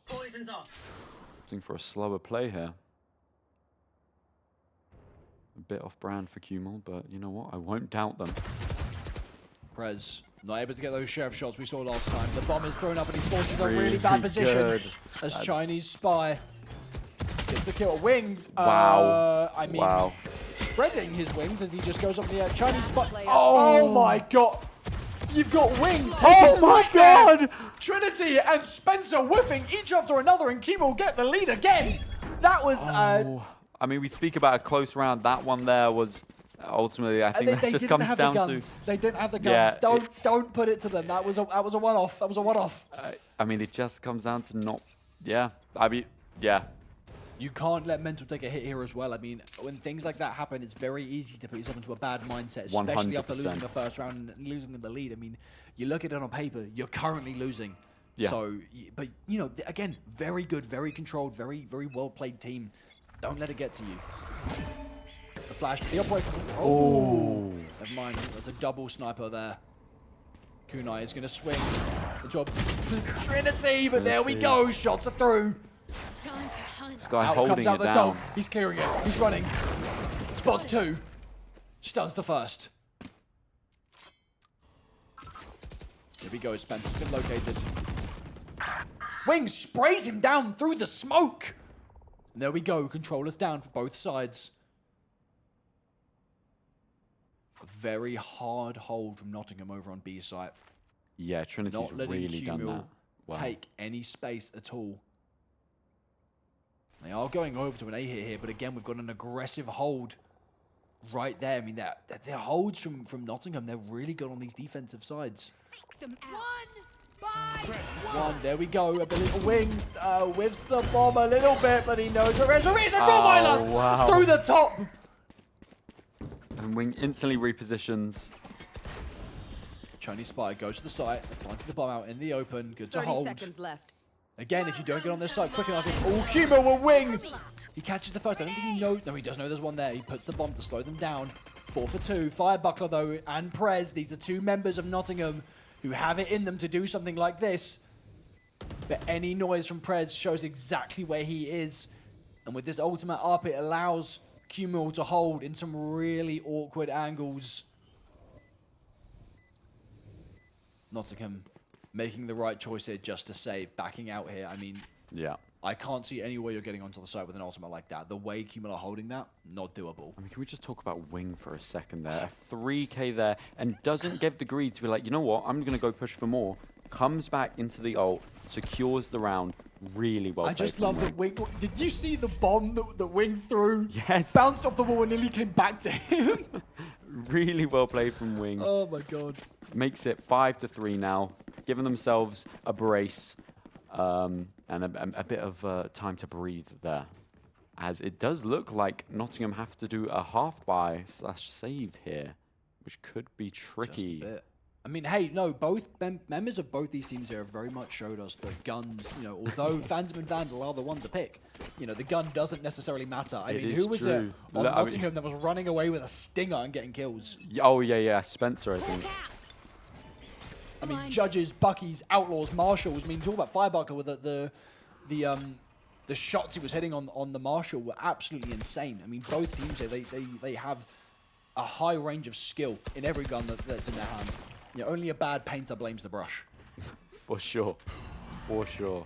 Poison's off. Looking for a slower play here. A bit off brand for Kumul, but you know what? I won't doubt them. Prez not able to get those sheriff shots we saw last time. The bomb is thrown up and he's forced into a really Really bad position good. as Chinese Spy gets the kill. Wing. Wow. Wow. Spreading his wings as he just goes up in the air. Chinese Spy. Oh. Oh my god. You've got Wing taking Oh my flight there. god! Trinity and Spencer whiffing each after another, and Kimo get the lead again. That was. Oh. I mean, we speak about a close round. That one there was ultimately, I think that just didn't comes have down the to. guns. They didn't have the Yeah, guns. Don't put it to them. That was a one-off. That was a one-off. I mean, it just comes down to not. Yeah. I mean, yeah. You can't let mental take a hit here as well. I mean, when things like that happen, it's very easy to put yourself into a bad mindset, especially after 100%. losing the first round and losing the lead. I mean, you look at it on paper, you're currently losing. Yeah. So, but you know, again, very good, very controlled, very well played team. Don't let it get to you. The flash, the operator. Oh, never mind. There's a double sniper there. Kunai is going to swing into a Trinity, but there we go. Shots are through. Time to hunt. This guy Out holding comes out it the down. dog. He's clearing it. He's running. Spots 2. Stuns the first. Here we go. Spencer's been located. Wing sprays him down through the smoke. And there we go. Controllers down for both sides. A very hard hold from Nottingham over on B site. Yeah, Trinity's Not letting really done Cumul that. Wow. take any space at all. They are going over to an A hit here, but again, we've got an aggressive hold right there. I mean, their holds from Nottingham, they're really good on these defensive sides. Them out. One, there we go. A little Wing whiffs the bomb a little bit, but he knows where there's a reason. Oh, Rottweiler wow. through the top. And Wing instantly repositions. Chinese Spy goes to the site, planting the bomb out in the open. Good to 30 hold. seconds left. Again, if you don't get on this site quick enough, Kimo will Wing. He catches the first. I don't think he knows. No, he does know there's one there. He puts the bomb to slow them down. 4 for 2. Fire Buckler, though, and Prez. These are 2 members of Nottingham who have it in them to do something like this. But any noise from Prez shows exactly where he is. And with this ultimate up, it allows Kimo to hold in some really awkward angles. Nottingham making the right choice here just to save, backing out here. I mean, Yeah. I can't see any way you're getting onto the site with an ultimate like that. The way Kumul are holding that, not doable. I mean, can we just talk about Wing for a second there? A 3K there, and doesn't give the greed to be like, you know what, I'm going to go push for more. Comes back into the ult, secures the round. Really well I played just from love that Wing. Did you see the bomb that Wing threw? Yes. Bounced off the wall and nearly came back to him. Really well played from Wing. Oh my god. Makes it 5-3 now, giving themselves a brace and a bit of time to breathe there. As it does look like Nottingham have to do a half buy / save here, which could be tricky. Just a bit. I mean, hey, no, both members of both these teams here have very much showed us that guns, you know, although Phantom and Vandal are the one to pick, you know, the gun doesn't necessarily matter. I mean, is who was true. it on Look, I mean- Nottingham that was running away with a stinger and getting kills? Oh, yeah, Spencer, I think. I mean, judges, Buckies, Outlaws, Marshals. I mean, talk about Firebuckler with the The shots he was hitting on the Marshall were absolutely insane. I mean, both teams here, they have a high range of skill in every gun that's in their hand. You know, only a bad painter blames the brush. For sure. For sure.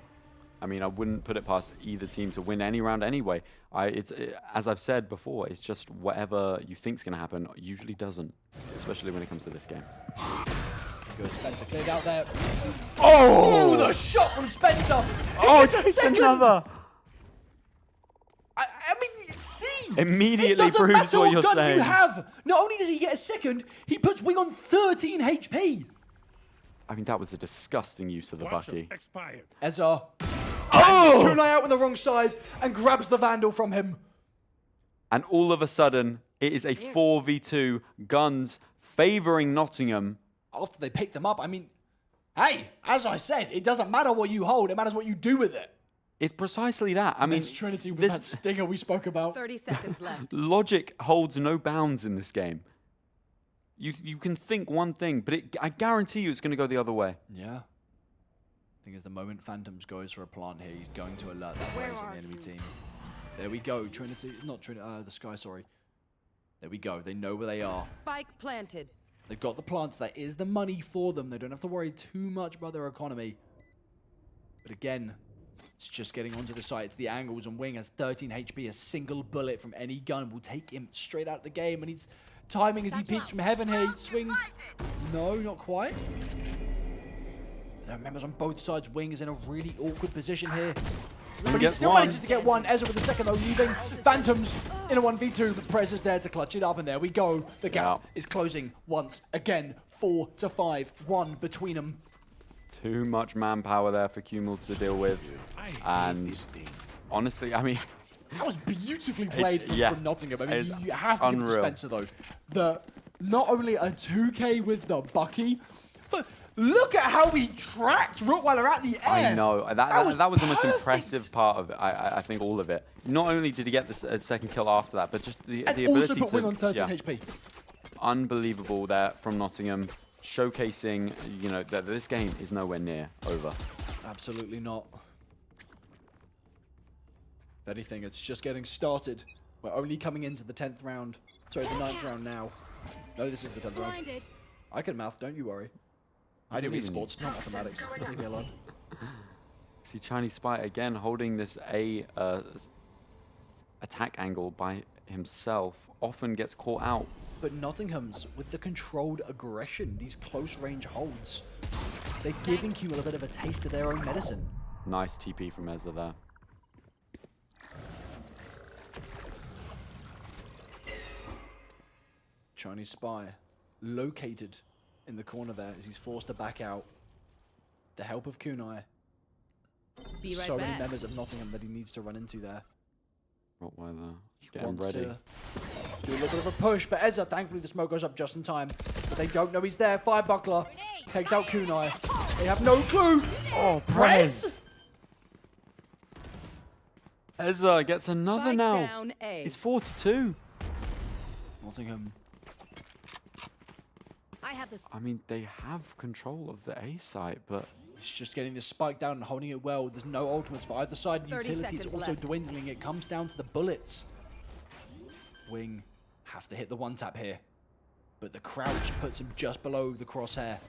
I mean, I wouldn't put it past either team to win any round anyway. As I've said before, it's just whatever you think's going to happen usually doesn't, especially when it comes to this game. Goes Spencer cleared out there. Oh! Oh, the shot from Spencer! Oh, It's a it's second! another! I mean, see! Immediately it doesn't proves matter what you're gun saying. you have. Not only does he get a second, he puts Wing on 13 HP. I mean, that was a disgusting use of the Bucky. Expired. Ezra Oh! Kunai out on the wrong side and grabs the Vandal from him. And all of a sudden, it is a 4v2, guns favoring Nottingham. After they pick them up, I mean, hey, as I said, it doesn't matter what you hold, it matters what you do with it. It's precisely that. I mean, This Trinity with this that stinger we spoke about. 30 seconds left. logic holds no bounds in this game. You can think one thing, but I guarantee you it's going to go the other way. Yeah. I think as the moment Phantoms goes for a plant here, he's going to alert that Where Raze on are the enemy you? team. There we go. Trinity, not Trinity, the Sky, sorry. There we go. They know where they are. Spike planted. They've got the plants. That is the money for them. They don't have to worry too much about their economy. But again, it's just getting onto the site. It's the angles, and Wing has 13 HP. A single bullet from any gun will take him straight out of the game. And he's timing as he peeks from heaven here. He swings. No, not quite. There are members on both sides. Wing is in a really awkward position here. But he gets still one. manages to get one. Ezra with the second, though, leaving Phantoms in a 1v2. But Prez is there to clutch it up, and there we go. The gap is closing once again. 4-5. 1 between them. Too much manpower there for Kumul to deal with. And honestly, I mean, That was beautifully played from Nottingham. I mean, It's you have to give it to unreal. Spencer, though. Not only a 2K with the Bucky, but look at how he tracked Rottweiler at the air. I know. That was the most perfect. impressive part of it. I think all of it. Not only did he get the second kill after that, but just the And ability also put to... Wing on 13 yeah. HP. Unbelievable there from Nottingham, showcasing, you know, that this game is nowhere near over. Absolutely not. If anything, it's just getting started. We're only coming into the 10th round. Sorry, the 9th round now. No, this is the 10th round. Blinded. I can math, don't you worry. I do read sports, it's not mathematics. Leave me alone. See Chinese Spy again holding this attack angle by himself. Often gets caught out. But Nottingham's, with the controlled aggression, these close range holds, they're giving QL a bit of a taste of their own medicine. Nice TP from Ezra there. Chinese Spy located in the corner there as he's forced to back out. The help of Kunai. Be right So many back. members of Nottingham that he needs to run into there. Rottweiler He getting wants ready. to do a little bit of a push, but Ezra, thankfully the smoke goes up just in time. But they don't know he's there. Fire Buckler takes out Kunai. They have no clue. Oh, Press! Ezra gets another Spike now. down A. It's 42. Nottingham. I have this. I mean, they have control of the A site, but He's just getting this spike down and holding it well. There's no ultimates for either side. 30 Utility is seconds also left. dwindling. It comes down to the bullets. Wing has to hit the one tap here. But the crouch puts him just below the crosshair.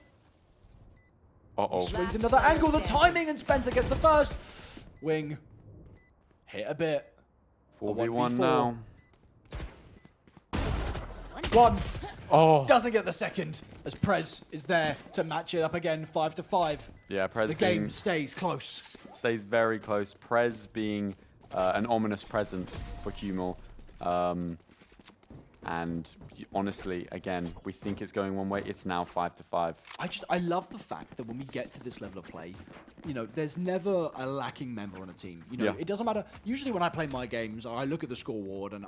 uh-oh. Swings another angle. The timing, and Spencer gets the first. Wing hit a bit. 4v1 1v4. now. One. Oh. Doesn't get the second as Prez is there to match it up again. 5-5. Yeah, Prez The game stays close. stays very close. Prez being an ominous presence for Kumul. And honestly, again, we think it's going one way. It's now 5-5. I love the fact that when we get to this level of play, you know, there's never a lacking member on a team. You know, Yeah. it doesn't matter. Usually when I play my games, I look at the scoreboard and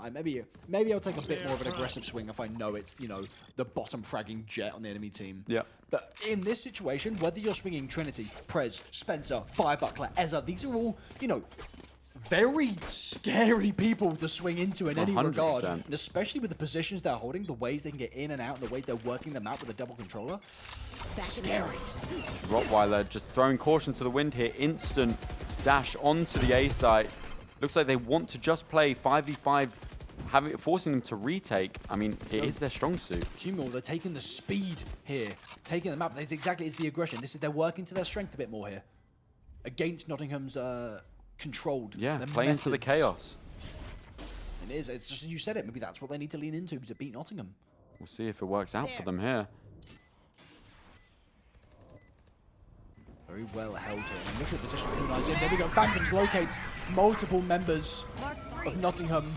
maybe I'll take a bit more of an aggressive swing if I know it's, you know, the bottom fragging jet on the enemy team. Yeah. But in this situation, whether you're swinging Trinity, Prez, Spencer, Firebuckler, Ezra, these are all, you know, very scary people to swing into in any 100%. regard. And especially with the positions they're holding, the ways they can get in and out, and the way they're working them out with a double controller. Scary. Rottweiler just throwing caution to the wind here. Instant dash onto the A site. Looks like they want to just play 5v5, forcing them to retake. I mean, it is their strong suit. Cumul, they're taking the speed here, taking the map. It's the aggression. They're working to their strength a bit more here against Nottingham's controlled. Yeah, their play into the methods. chaos. It is. It's just, you said it. Maybe that's what they need to lean into to beat Nottingham. We'll see if it works out for them here. Very well held here. And look at the position Kunai's in. There we go. Phantoms locates multiple members of Nottingham.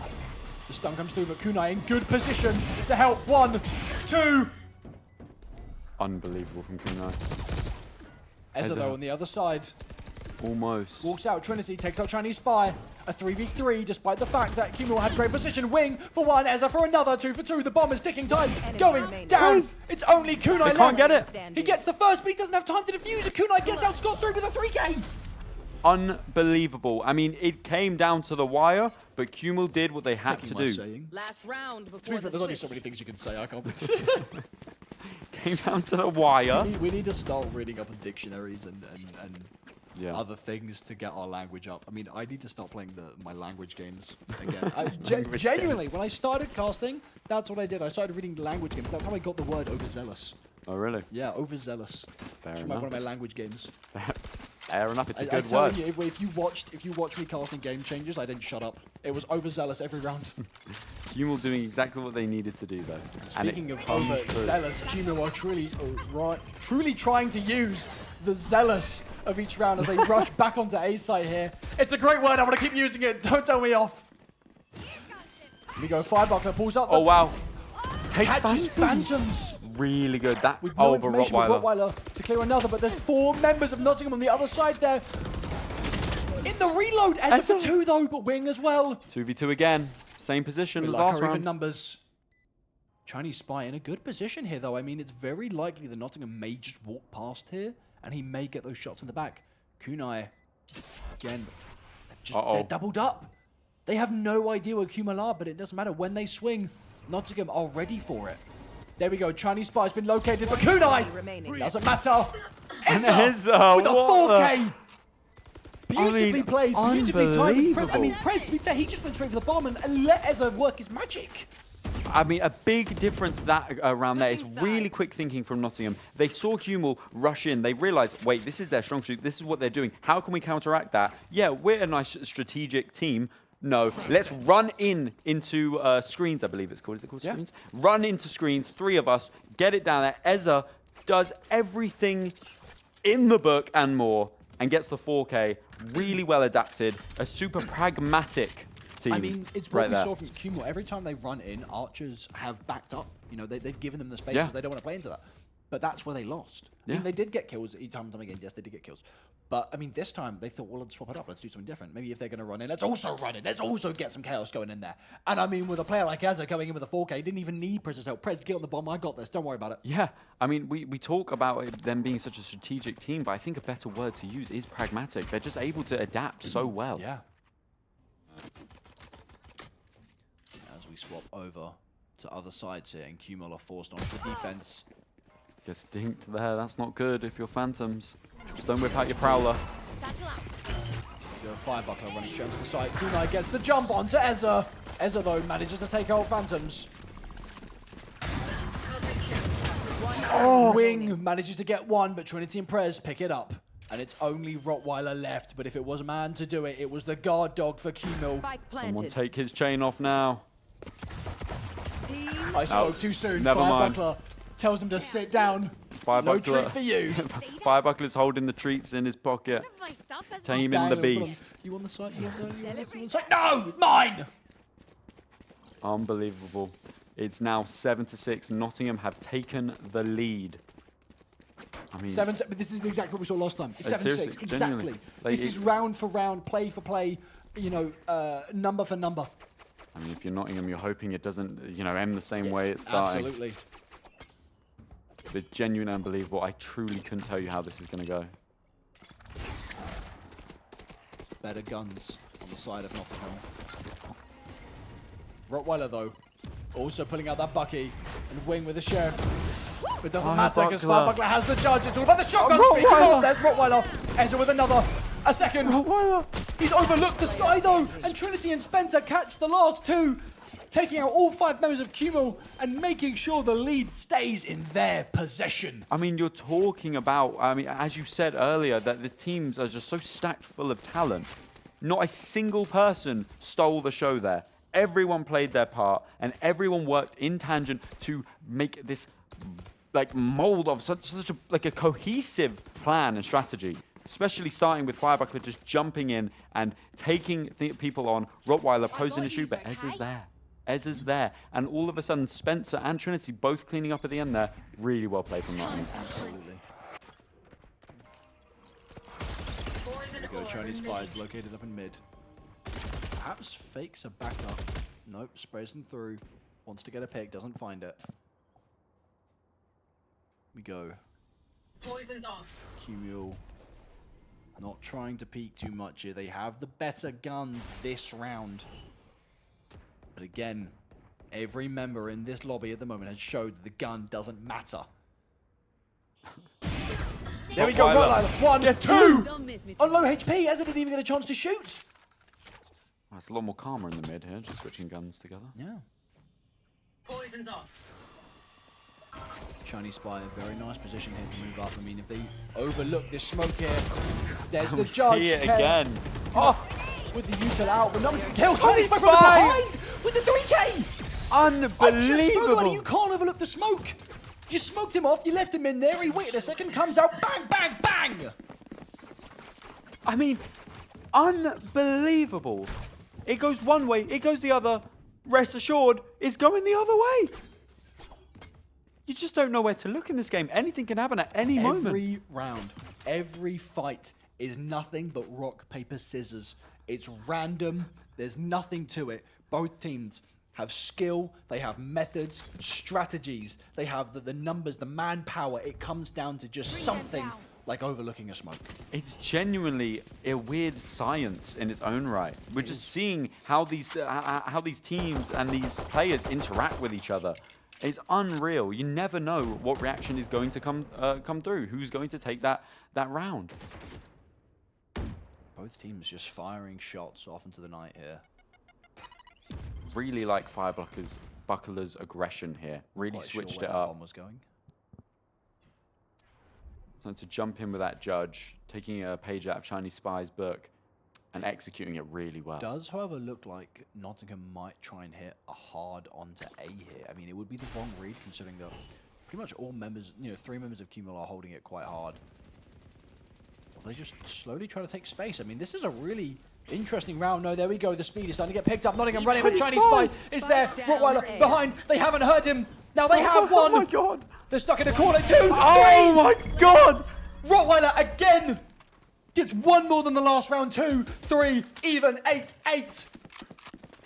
The stun comes through, but Kunai in good position to help. 1, 2. Unbelievable from Kunai. Ezra though on the other side. Almost. Walks out, Trinity takes out Chinese Spy. A 3v3, despite the fact that Cumul had great position. Wing for 1, Ezra for another, 2 for 2. The bomb is ticking time, going remaining. down. It's only Kunai left. can't get it. He gets the first, but he doesn't have time to defuse it. Kunai gets out scot-free with a 3K. Unbelievable. I mean, it came down to the wire, but Cumul did what they had to do. Saying. Last round before To be fair, the there's only so switch. many things you can say. I can't. Came down to the wire. we need to start reading up on dictionaries and Yeah. other things to get our language up. I mean, I need to start playing my language games again. Language Genuinely, games. when I started casting, that's what I did. I started reading language games. That's how I got the word overzealous. Oh, really? Yeah, overzealous. Fair It's enough. one of my language games. Fair enough. It's a I'm good telling word. you, if you watch me casting Game Changers, I didn't shut up. It was overzealous every round. Cumul doing exactly what they needed to do, though. And it Speaking of comes through. overzealous, Cumul are truly trying to use the zealous of each round as they rush back onto A site here. It's a great word. I want to keep using it. Don't tell me off. Here we go. Firebuckler pulls up. Oh, wow. Takes Catches Phantoms. Really good. That With no over information with Rottweiler. Rottweiler to clear another, but there's 4 members of Nottingham on the other side there. In the reload, Ezra for 2 though, but Wing as well. 2v2 again. Same position We as like last our even round. numbers. Chinese Spy in a good position here though. I mean, it's very likely that Nottingham may just walk past here, and he may get those shots in the back. Kunai, again, they're doubled up. They have no idea where Cumul are, but it doesn't matter. When they swing, Nottingham are ready for it. There we go. Chinese Spy's been located, but Kunai remaining. doesn't matter. And Ezra with a what 4K. Beautifully played, beautifully timed. Prez, I mean, unbelievable. Prez, to be fair, he just went straight for the bomb and let Ezra work his magic. I mean, a big difference that around there is really quick thinking from Nottingham. They saw Cumul rush in. They realized, wait, this is their strong suit. This is what they're doing. How can we counteract that? Yeah, we're a nice strategic team. No, let's run into screens, I believe it's called. Is it called screens? Run into screens, 3 of us, get it down there. Ezra does everything in the book and more and gets the 4K. Really well adapted. A super pragmatic team. I mean, it's what right we there. saw from Cumul. Every time they run in, archers have backed up. You know, they've given them the space Yeah. because they don't want to play into that. But that's where they lost. I mean, Yeah. they did get kills time and time again. Yes, they did get kills. But, I mean, this time they thought, well, let's swap it up. Let's do something different. Maybe if they're going to run in, let's also run in. Let's also get some chaos going in there. And, I mean, with a player like Ezra coming in with a 4K, didn't even need Prez's help. Prez, get on the bomb. I got this. Don't worry about it. Yeah, I mean, we talk about them being such a strategic team, but I think a better word to use is pragmatic. They're just able to adapt so well. Yeah. As we swap over to other sides here, and Cumul are forced onto the defense. Gets dinked there. That's not good if you're Phantoms. Just don't whip out your Prowler. Go Firebuckler running straight to the side. Kunai gets the jump onto Ezra. Ezra, though, manages to take out Phantoms. Wing manages to get 1, but Trinity and Prez pick it up. And it's only Rottweiler left, but if it was a man to do it, it was the guard dog for Cumul. Spike Someone planted. take his chain off now. Team I spoke too soon. never mind. Firebuckler tells him to sit down. No Firebuckler. treat for you. Firebuckler's holding the treats in his pocket. Taming the Dangling beast. from him. You on the side? You on the side? No! Mine! Unbelievable. It's now 7-6. Nottingham have taken the lead. I mean, But this is exactly what we saw last time. It's 7-6. seriously, Exactly. genuinely. This is round for round, play for play, you know, number for number. I mean, if you're Nottingham, you're hoping it doesn't, you know, end the same way it's starting. Absolutely. But genuinely unbelievable. I truly couldn't tell you how this is going to go. Better guns on the side of Nottingham. Rottweiler, though, also pulling out that Bucky and Wing with the Sheriff. But it doesn't matter because Firebuckler. Firebuckler has the judge. It's all about the shotgun. Oh, Speaking Rottweiler. of, there's Rottweiler. Ezra with another. a second. He's overlooked the sky though, and Trinity and Spencer catch the last two, taking out all 5 members of Cumul and making sure the lead stays in their possession. I mean, you're talking about, I mean, as you said earlier, that the teams are just so stacked full of talent. Not a single person stole the show there. Everyone played their part, and everyone worked in tangent to make this like mold of such a cohesive plan and strategy. Especially starting with Firebuckler just jumping in and taking people on. Rottweiler posing a shoot, but Ez is there. Ez is there, and all of a sudden Spencer and Trinity both cleaning up at the end there. Really well played from Nottingham. Absolutely. Poison There we go. orb Chinese mid. spy is located up in mid. Perhaps fakes a backup. Nope, sprays them through. Wants to get a pick, doesn't find it. We go. Poison's off. Cumul not trying to peek too much here. They have the better guns this round. But again, every member in this lobby at the moment has showed that the gun doesn't matter. There we go, Rottweiler. 1, 2! Don't miss me. On low HP, Ezra didn't even get a chance to shoot. It's a lot more calmer in the mid here, just switching guns together. Yeah. Poison's off. Chinese spy, a very nice position here to move up. I mean, if they overlook this smoke here, there's the We judge. see it Ken, again. Oh, with the util out, but not to kill. Chinese spy from Spy! behind with the 3K. I just spoke about it. Unbelievable. You can't overlook the smoke. You smoked him off. You left him in there. He waited a second, comes out, bang, bang, bang. I mean, unbelievable. It goes one way, it goes the other. Rest assured, it's going the other way. You just don't know where to look in this game. Anything can happen at any moment. Every round, every fight is nothing but rock, paper, scissors. It's random. There's nothing to it. Both teams have skill. They have methods, strategies. They have the numbers, the manpower. It comes down to just something like overlooking a smoke. It's genuinely a weird science in its own right. We're just seeing how these teams and these players interact with each other. It's unreal. You never know what reaction is going to come through. Who's going to take that round? Both teams just firing shots off into the night here. Really like Firebuckler's aggression here. Really Quite sure switched where it that up. bomb was going. So to jump in with that judge, taking a page out of Chinese Spy's book and executing it really well. Does, however, look like Nottingham might try and hit a hard onto A here. I mean, it would be the wrong read considering that pretty much all members, 3 members of Cumul are holding it quite hard. Or they just slowly try to take space. I mean, this is a really interesting round. No, there we go. The speed is starting to get picked up. Nottingham running, but Chinese Spy is there. Rottweiler behind. They haven't heard him. Now they have one. Oh my god! They're stuck in the corner. 2, 3. Oh my god! Rottweiler again gets one more than the last round. 2, 3, even 8, 8.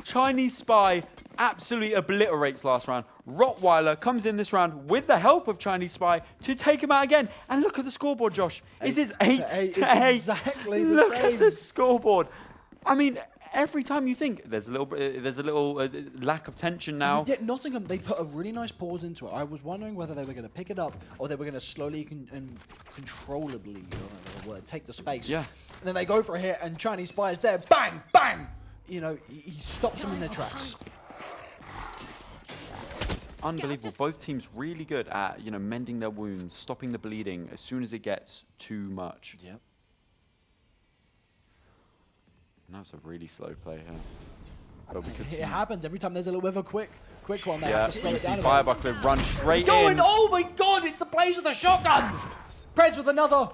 Chinese Spy absolutely obliterates last round. Rottweiler comes in this round with the help of Chinese Spy to take him out again. And look at the scoreboard, Josh. It is 8 to 8. It's exactly the Look same. at the scoreboard. I mean, every time you think there's a little lack of tension now. Yet Nottingham, they put a really nice pause into it. I was wondering whether they were going to pick it up or they were going to slowly and controllably, I don't know the word, take the space. Yeah. And then they go for a hit and Chinese Spy is there. Bang, bang. He stops them in their tracks. Unbelievable. Both teams really good at, mending their wounds, stopping the bleeding as soon as it gets too much. Yep. Now it's a really slow play here. But we could see. It happens every time there's a little bit of a quick one. They Yeah, have to slow you it see down. Firebuckler run straight Going, in. oh my god, it's the Blaze with the shotgun! Prez with another.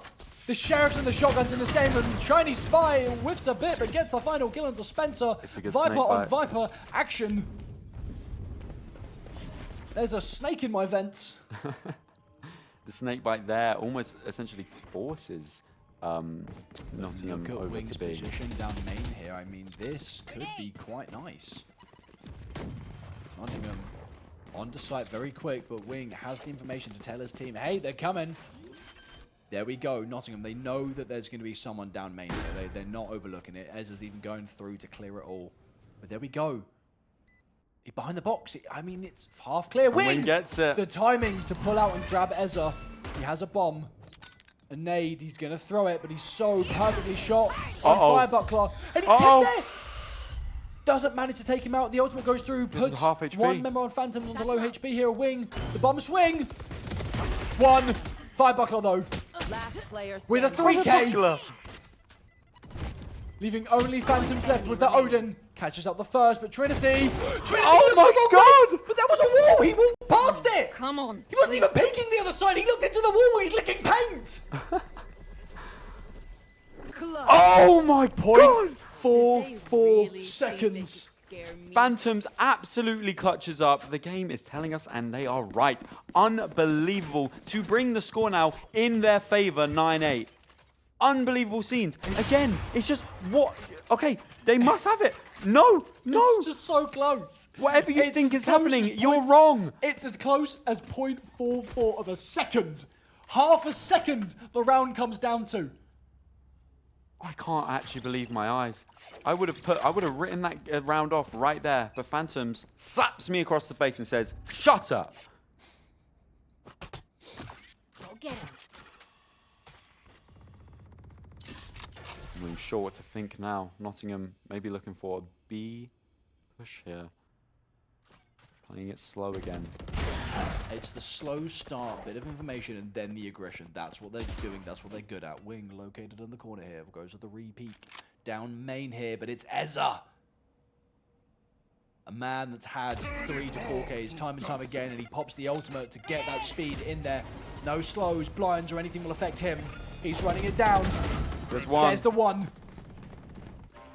The Sheriffs and the shotguns in this game, and Chinese Spy whiffs a bit, but gets the final kill onto Spencer. It's a good Viper snake on bite. Viper action. There's a snake in my vents. The snake bite there almost essentially forces Nottingham Look at over Wing's to B. position down main here. I mean, this could be quite nice. Nottingham onto site very quick, but Wing has the information to tell his team, hey, they're coming. There we go, Nottingham. They know that there's going to be someone down main here. They're not overlooking it. Ezra's even going through to clear it all. But there we go. He behind the box. I mean, it's half clear. And Wing Wing gets it. The timing to pull out and grab Ezra. He has a bomb. A nade, he's going to throw it, but he's so perfectly shot Uh-oh. on Fire Buckler. And he's kept there! Doesn't manage to take him out. The ultimate goes through, puts half HP. one member on Phantoms onto low HP here. A wing, the bomb swing. One. Fire Buckler, though, Last player with a standing. 3K. Leaving only Phantoms left with the Odin. Catches up the first, but Trinity. Oh my God! But that was a wall! He walked past it! Come on. He wasn't even peeking the other side. He looked into the wall. He's licking paint. Close. Oh my God! 4 seconds. Phantoms absolutely clutches up. The game is telling us, and they are right. Unbelievable to bring the score now in their favor, 9-8. Unbelievable scenes. Again, it's just what? Okay, they must have it. No. It's just so close. Whatever you It's think as is close happening, as you're wrong. It's as close as 0.44 of a second. Half a second the round comes down to. I can't actually believe my eyes. I would have written that round off right there, but Phantoms slaps me across the face and says, "Shut up." Go get him. I'm not even sure what to think now. Nottingham maybe looking for a B push here. Playing it slow again. It's the slow start, bit of information, and then the aggression. That's what they're doing. That's what they're good at. Wing located in the corner here. Goes with the re-peek. Down main here, but it's Ezza. A man that's had 3 to 4Ks time and time again, and he pops the ultimate to get that speed in there. No slows, blinds, or anything will affect him. He's running it down. There's one. There's the one.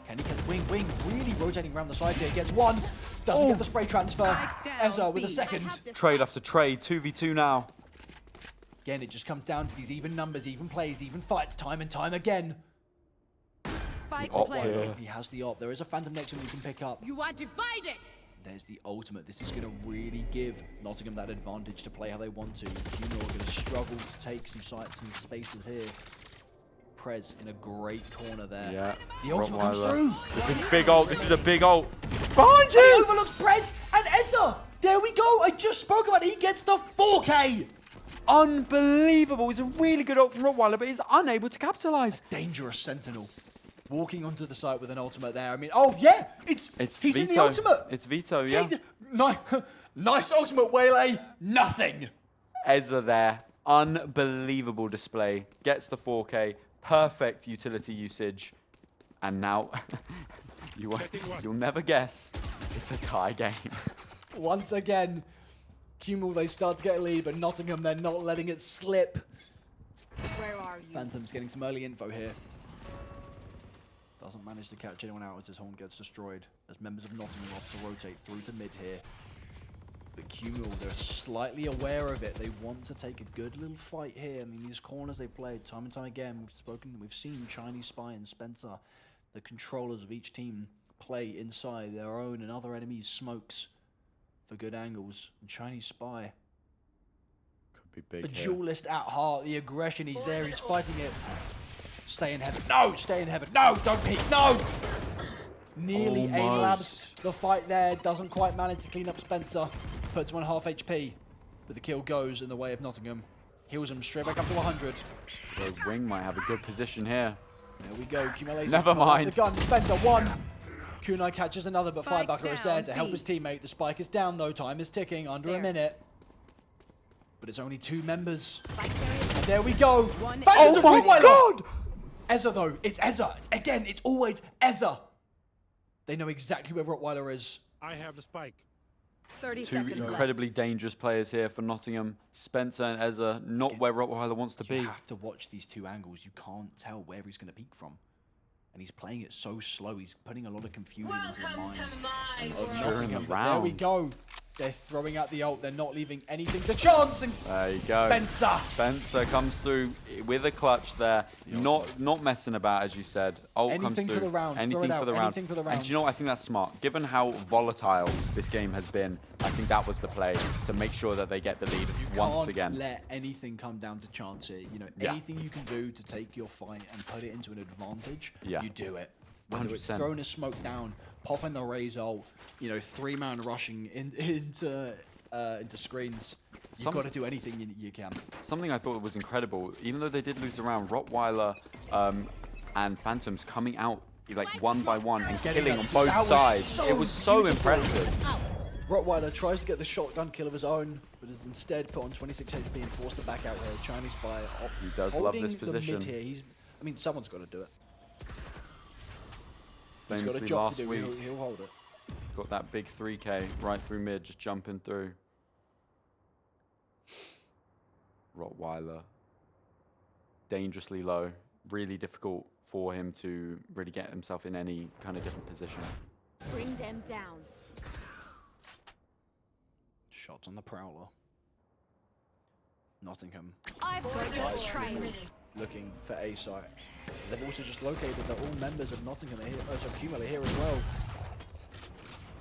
Can he catch Wing? Wing really rotating around the side here. Gets one. Doesn't get the spray transfer. Ezza with a second. Trade after trade. 2v2 now. Again, it just comes down to these even numbers, even plays, even fights, time and time again. Spike Op planted. here. He has the op. There is a Phantom next to him he can pick up. You are divided. There's the ultimate. This is going to really give Nottingham that advantage to play how they want to. Cuno are going to struggle to take some sights and spaces here. Prez in a great corner there. Yeah. The ultimate comes Rottweiler. through. This is big ult. This is a big ult. Behind He you! overlooks Prez and Ezza. There we go. I just spoke about it. He gets the 4K. Unbelievable. It's a really good ult from Rottweiler, but he's unable to capitalize. Dangerous Sentinel. Walking onto the site with an ultimate there. I mean, oh yeah, he's Vito. in the ultimate. It's Vito, yeah. Nice ultimate waylay. Nothing. Ezza there. Unbelievable display. Gets the 4K. Perfect utility usage. And now, you'll never guess, it's a tie game. Once again, Cumul, they start to get a lead, but Nottingham, they're not letting it slip. Where are you? Phantom's getting some early info here. Doesn't manage to catch anyone out as his horn gets destroyed. As members of Nottingham opt to rotate through to mid here. But Cumul, they're slightly aware of it. They want to take a good little fight here. I mean, these corners they played time and time again. We've seen Chinese Spy and Spencer, the controllers of each team, play inside their own and other enemies' smokes for good angles. And Chinese Spy, Could be big a here. duelist at heart, the aggression, he's there, he's fighting it. Stay in heaven. No, stay in heaven. No, don't peek. No. Nearly aim Almost. labs the fight there. Doesn't quite manage to clean up Spencer. Puts him on half HP. But the kill goes in the way of Nottingham. Heals him straight back up to 100. The Wing might have a good position here. There we go. Cumulation. Never mind. The gun. Spencer, one. Kunai catches another, but Spike Firebuckler is there down, to help B. his teammate. The spike is down, though. Time is ticking. Under a There. minute. But it's only 2 members. Spike carrier. And there we go. One Phantoms Oh of my Rottweiler. God! Ezza, though. It's Ezza. Again, it's always Ezza. They know exactly where Rottweiler is. I have the spike. 30 Two seconds left. incredibly dangerous players here for Nottingham. Spencer and Ezza, not where Rottweiler wants to You be. have to watch these 2 angles. You can't tell where he's going to peek from. And he's playing it so slow. He's putting a lot of confusion into the Welcome minds to my of world. During the Nottingham. But there we round. go. They're throwing out the ult. They're not leaving anything to chance. And There you go. Spencer. Spencer comes through with a clutch there. Not messing about, as you said. Ult comes Anything through. for the round. Throw Anything it for the out. round. Anything for the And round. do you know what? I think that's smart. Given how volatile this game has been, I think that was the play to make sure that they get the lead once Can't again. let anything come down to chance here. You know, Yeah. anything you can do to take your fight and put it into an advantage, Yeah. you do it. Whether it's 100%. throwing a smoke down, popping the Raze ult, you know, 3-man rushing into screens. You've got to do anything you can. Something I thought was incredible, even though they did lose around, Rottweiler and Phantoms coming out like one by one and Getting killing that on that both was sides. so It was so beautiful. impressive. Rottweiler tries to get the shotgun kill of his own, but is instead put on 26 HP and forced to back out there. Chinese Spy He does love this holding the position. mid here. I mean, someone's got to do it. He's got a Famously job last to do. week, He'll hold it. got that big 3K right through mid, just jumping through. Rottweiler, dangerously low, really difficult for him to really get himself in any kind of different position. Bring them down. Shots on the Prowler. Nottingham I've got your trail. looking for A site. They've also just located that all members of Nottingham are here, of Cumul are here as well.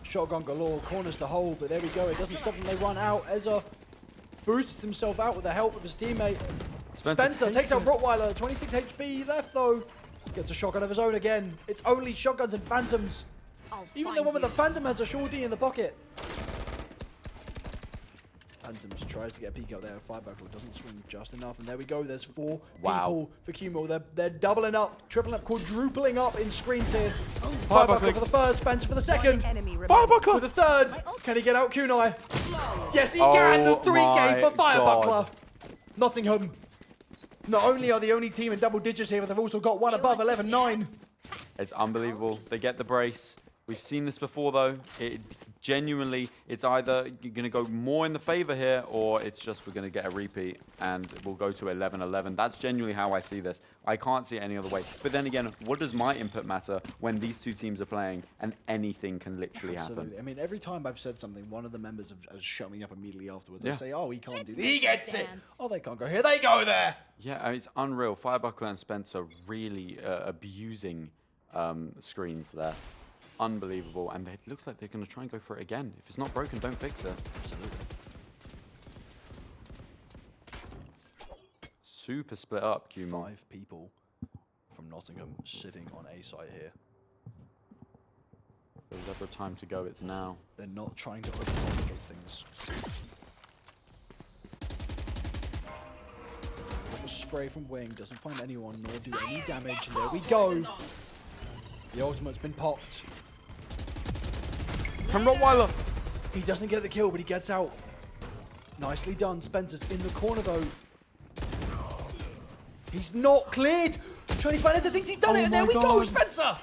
Shotgun galore, corners the hole, but there we go. It doesn't stop them. They run out. Ezra boosts himself out with the help of his teammate. Spencer takes out Rottweiler. 26 HP left though. Gets a shotgun of his own again. It's only shotguns and phantoms. Even the one with the phantom has a shorty in the pocket. Phantoms tries to get a peek out there. Firebuckler doesn't swing just enough. And there we go. There's 4 people for Cumul. They're doubling up, tripling up, quadrupling up in screens here. Firebuckler for the first, Spencer for the second. Firebuckler With the third. Can he get out Kunai? Yes, he can. The 3K for Firebuckler. Nottingham. Not only are the only team in double digits here, but they've also got one above 11-9. It's unbelievable. They get the brace. We've seen this before, though. Genuinely, it's either you're going to go more in the favor here, or it's just we're going to get a repeat, and we'll go to 11-11. That's genuinely how I see this. I can't see it any other way. But then again, what does my input matter when these two teams are playing, and anything can literally happen? I mean, every time I've said something, one of the members has shut me up immediately afterwards. Yeah. They say, oh, he can't do that. He gets it. Oh, they can't go here. They go there. Yeah, I mean, it's unreal. Firebuckler and Spencer really abusing screens there. Unbelievable. And it looks like they're going to try and go for it again. If it's not broken, don't fix it. Absolutely. Super split up, Cumul. 5 people from Nottingham sitting on A site here. If there's ever time to go, it's now. They're not trying to overcomplicate things. With a spray from Wing, doesn't find anyone nor do any damage. And there we go. The ultimate's been popped. From Rottweiler! He doesn't get the kill, but he gets out. Nicely done. Spencer's in the corner, though. He's not cleared. Chinese Spanish thinks he's done it, and there we go, Spencer!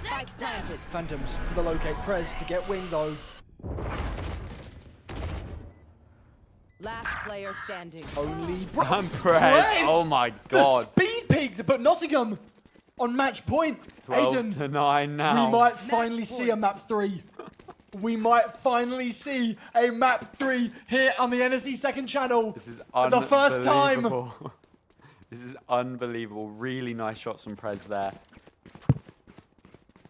Spike planted. Phantoms for the locate. Prez to get Wing, though. Last player standing. Only And Prez! Oh my god. The speed pigs put Nottingham on match point. 12-9 now. We might finally see a map 3. We might finally see a map 3 here on the NSE second channel. This is For the first time. unbelievable. This is unbelievable. Really nice shots from Prez there.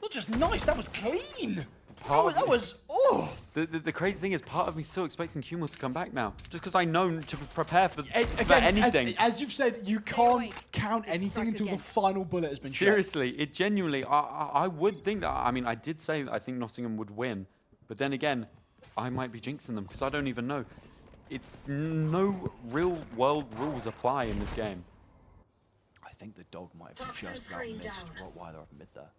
Not just nice, that was clean. Part That of was, oh. The crazy thing is, part of me still expecting Cumul to come back now. Just because I know to prepare for Again, anything. as you've said, you can't awake. count anything Strike until again. the final bullet has been shot. Seriously, it genuinely, I would think that, I mean, I did say I think Nottingham would win. But then again, I might be jinxing them because I don't even know. It's no real world rules apply in this game. I think the dog might have Toxin just about screen missed down. Rottweiler up mid there.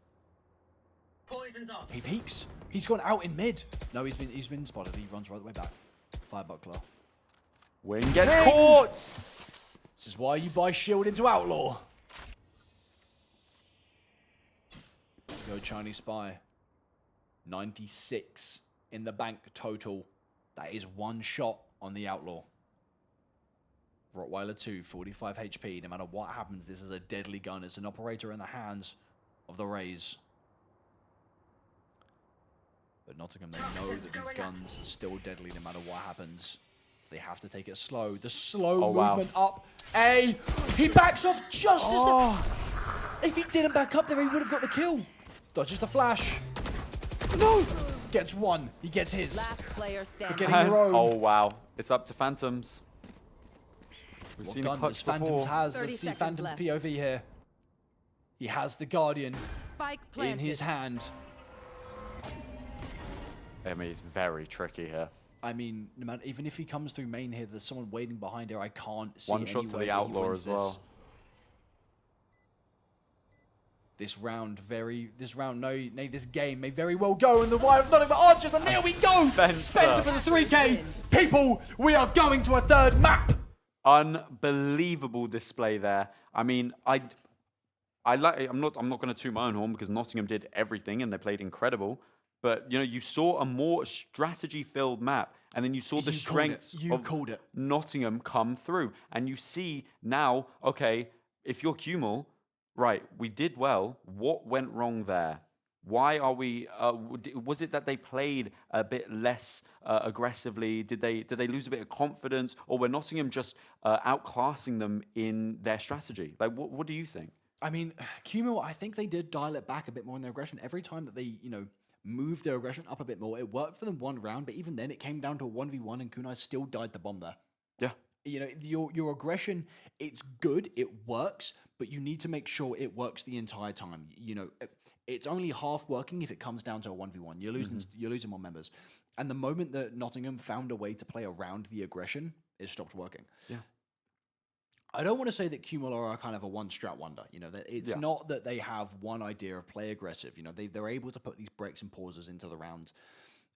Poison's off. He peeks. He's gone out in mid. No, he's been spotted. He runs right the way back. Firebuckler. Wing gets caught! This is why you buy shield into Outlaw. Go Chinese Spy. 96 in the bank total. That is 1 shot on the Outlaw. Rottweiler 2, 45 HP. No matter what happens, this is a deadly gun. It's an operator in the hands of the Rays. But Nottingham, they know that these guns are still deadly no matter what happens. So they have to take it slow. The slow movement up. He backs off just as the... If he didn't back up there, he would have got the kill. Dodges the flash. No! Gets 1. He gets his. Last player standing. Getting your own. Oh wow, it's up to Phantoms. We've What seen gun it clutch does Phantoms before. has? 30 Let's see seconds Phantoms left. POV here. He has the Guardian Spike in planted. his hand. I mean, it's very tricky here. I mean, no matter, even if he comes through main here, there's someone waiting behind here. I can't see One any shot to way the that he Outlaw wins as well. This game may very well go in the way of nothing but archers, and there we go! Spencer for the 3K! People, we are going to a third map! Unbelievable display there. I mean, I'm not going to toot my own horn because Nottingham did everything and they played incredible. But you know, you saw a more strategy-filled map, and then you saw the strengths of Nottingham come through, and you see now, okay, if you're Kumul, right, we did well. What went wrong there? Why are we? Was it that they played a bit less aggressively? Did they lose a bit of confidence, or were Nottingham just outclassing them in their strategy? Like, what do you think? I mean, Kumul, I think they did dial it back a bit more in their aggression. Every time that they, moved their aggression up a bit more, it worked for them one round, but even then it came down to a 1v1 and Kunai still died the bomb there. Yeah. Your aggression, it's good, it works, but you need to make sure it works the entire time. It's only half working if it comes down to a 1v1. You're losing more members. And the moment that Nottingham found a way to play around the aggression, it stopped working. Yeah. I don't want to say that Kumul are kind of a one-strat wonder. That it's not that they have one idea of play aggressive. They're able to put these breaks and pauses into the round,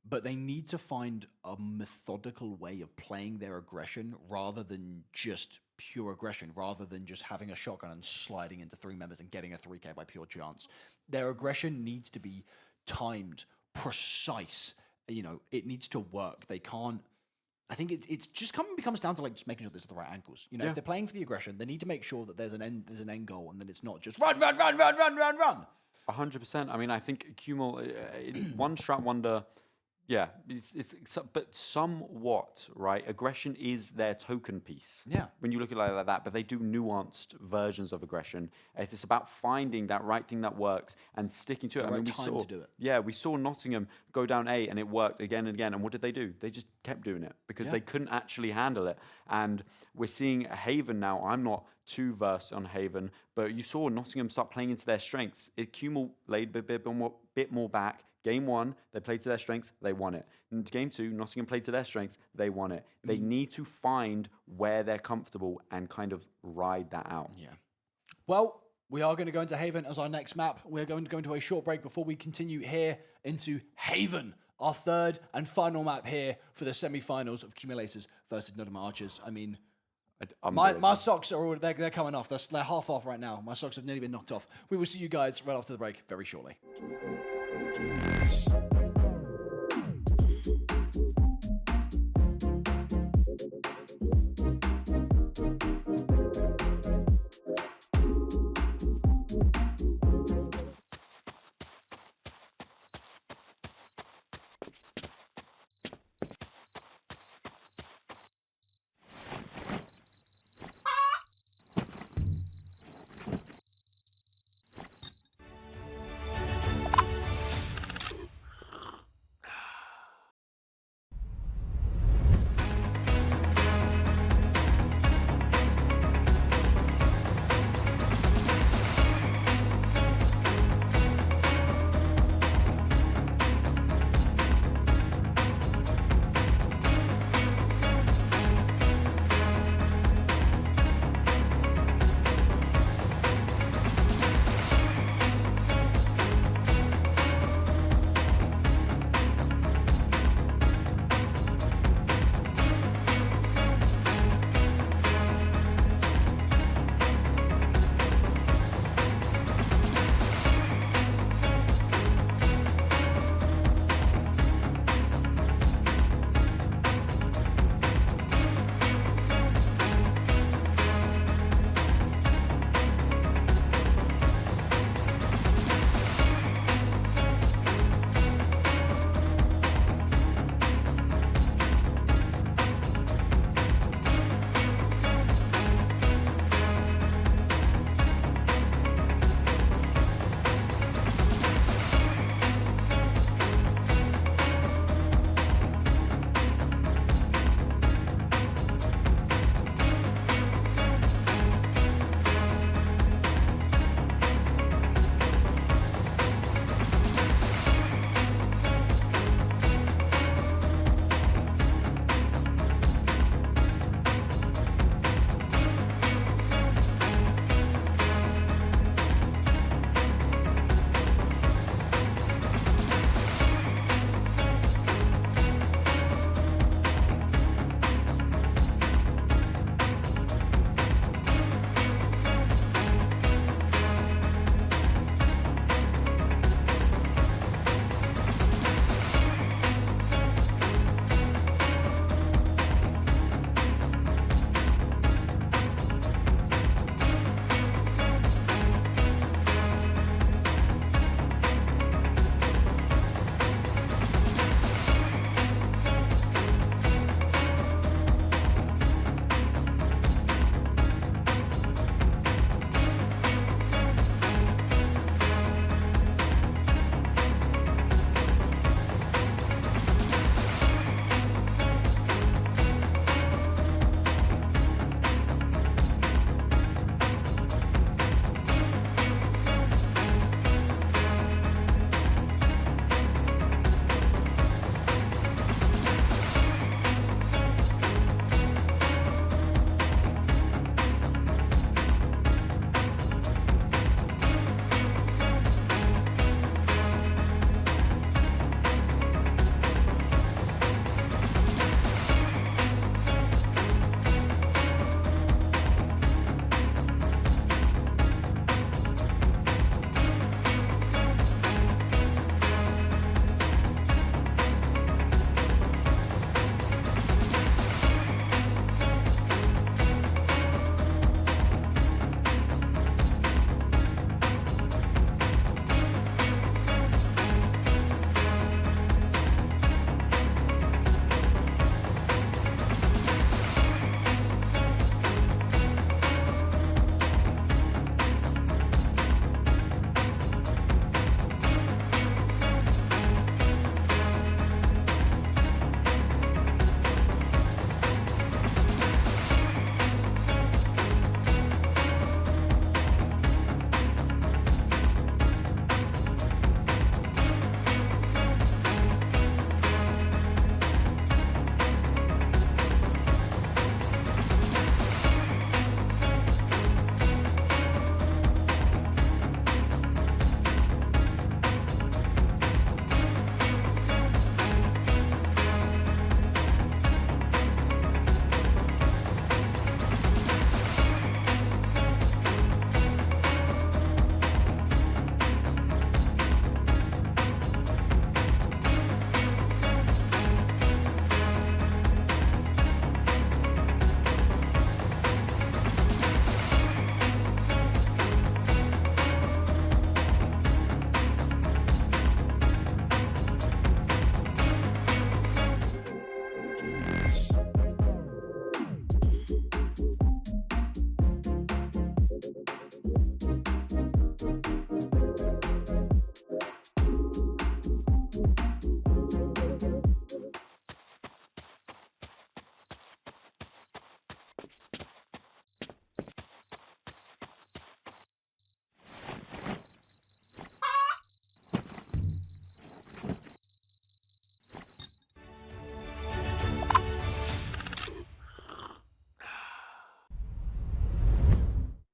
but they need to find a methodical way of playing their aggression rather than just pure aggression, rather than just having a shotgun and sliding into 3 members and getting a 3K by pure chance. Their aggression needs to be timed, precise. It needs to work. They can't. I think it's just becomes down to just making sure there's the right angles. If they're playing for the aggression, they need to make sure that there's an end goal, and then it's not just run. 100%. I mean, I think Kumul, one strat wonder. Yeah, but somewhat, right? Aggression is their token piece. Yeah. When you look at it like that, but they do nuanced versions of aggression. It's about finding that right thing that works and sticking to it. The right time to do it. Yeah, we saw Nottingham go down A and it worked again and again. And what did they do? They just kept doing it because they couldn't actually handle it. And we're seeing Haven now. I'm not too versed on Haven, but you saw Nottingham start playing into their strengths. Kumul laid a bit more back. Game 1, they played to their strengths, they won it. In Game 2, Nottingham played to their strengths, they won it. They need to find where they're comfortable and kind of ride that out. Yeah. Well, we are going to go into Haven as our next map. We're going to go into a short break before we continue here into Haven, our third and final map here for the semi-finals of Cumulators versus Nottingham Archers. I mean, my socks are already, they're coming off. They're half off right now. My socks have nearly been knocked off. We will see you guys right after the break very shortly.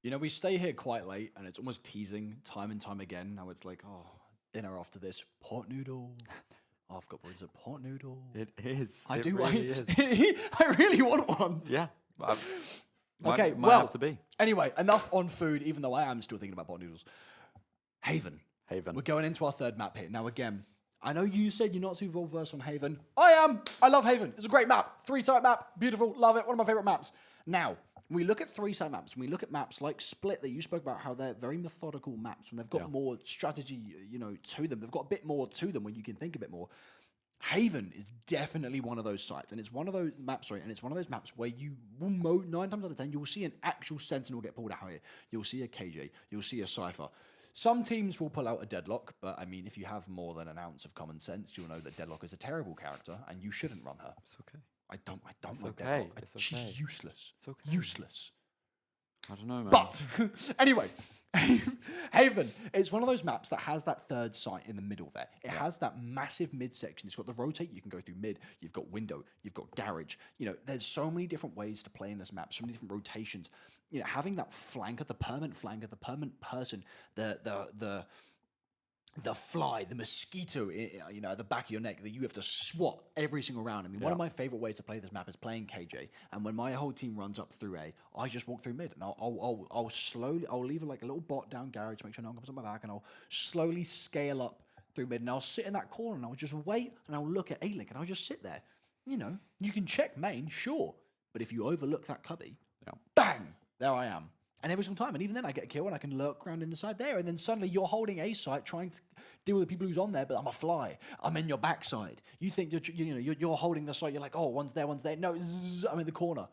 You know, we stay here quite late, and it's almost teasing time and time again. Now it's like, oh, dinner after this, pot noodle. Oh, I've got words of pot noodle. It is. I It do. Really is. I really want one. Yeah. Okay, Might well, have to be. Anyway, enough on food, even though I am still thinking about pot noodles. Haven. Haven. We're going into our third map here. Now, again, I know you said you're not too well-versed on Haven. I am. I love Haven. It's a great map. 3-site map. Beautiful. Love it. One of my favorite maps. Now, when we look at 3-site maps, when we look at maps like Split that you spoke about, how they're very methodical maps, when they've got more strategy, to them. They've got a bit more to them where you can think a bit more. Haven is definitely one of those sites, and it's one of those maps. And it's one of those maps where you will 9 times out of 10 you will see an actual Sentinel get pulled out here. You'll see a KJ. You'll see a Cypher. Some teams will pull out a Deadlock, but I mean, if you have more than an ounce of common sense, you'll know that Deadlock is a terrible character, and you shouldn't run her. It's okay. I don't like okay. Deadlock. It's okay. She's useless. It's okay. Useless. I don't know, man. But anyway, Haven, it's one of those maps that has that third site in the middle there. It has that massive midsection. It's got the rotate. You can go through mid. You've got window. You've got garage. There's so many different ways to play in this map. So many different rotations. Having that flanker, the permanent person, the fly, the mosquito, at the back of your neck that you have to swat every single round. I mean, one of my favorite ways to play this map is playing KJ. And when my whole team runs up through A, I just walk through mid, and I'll slowly, I'll leave like a little bot down garage, make sure no one comes on my back, and I'll slowly scale up through mid, and I'll sit in that corner, and I'll just wait, and I'll look at A-Link, and I'll just sit there. You can check main, sure, but if you overlook that cubby, bang, there I am. And every single time, and even then I get a kill and I can lurk around in the side there, and then suddenly you're holding a site trying to deal with the people who's on there, but I'm a fly. I'm in your backside. You think you're holding the site. You're like, oh, one's there, one's there. No, zzz, I'm in the corner.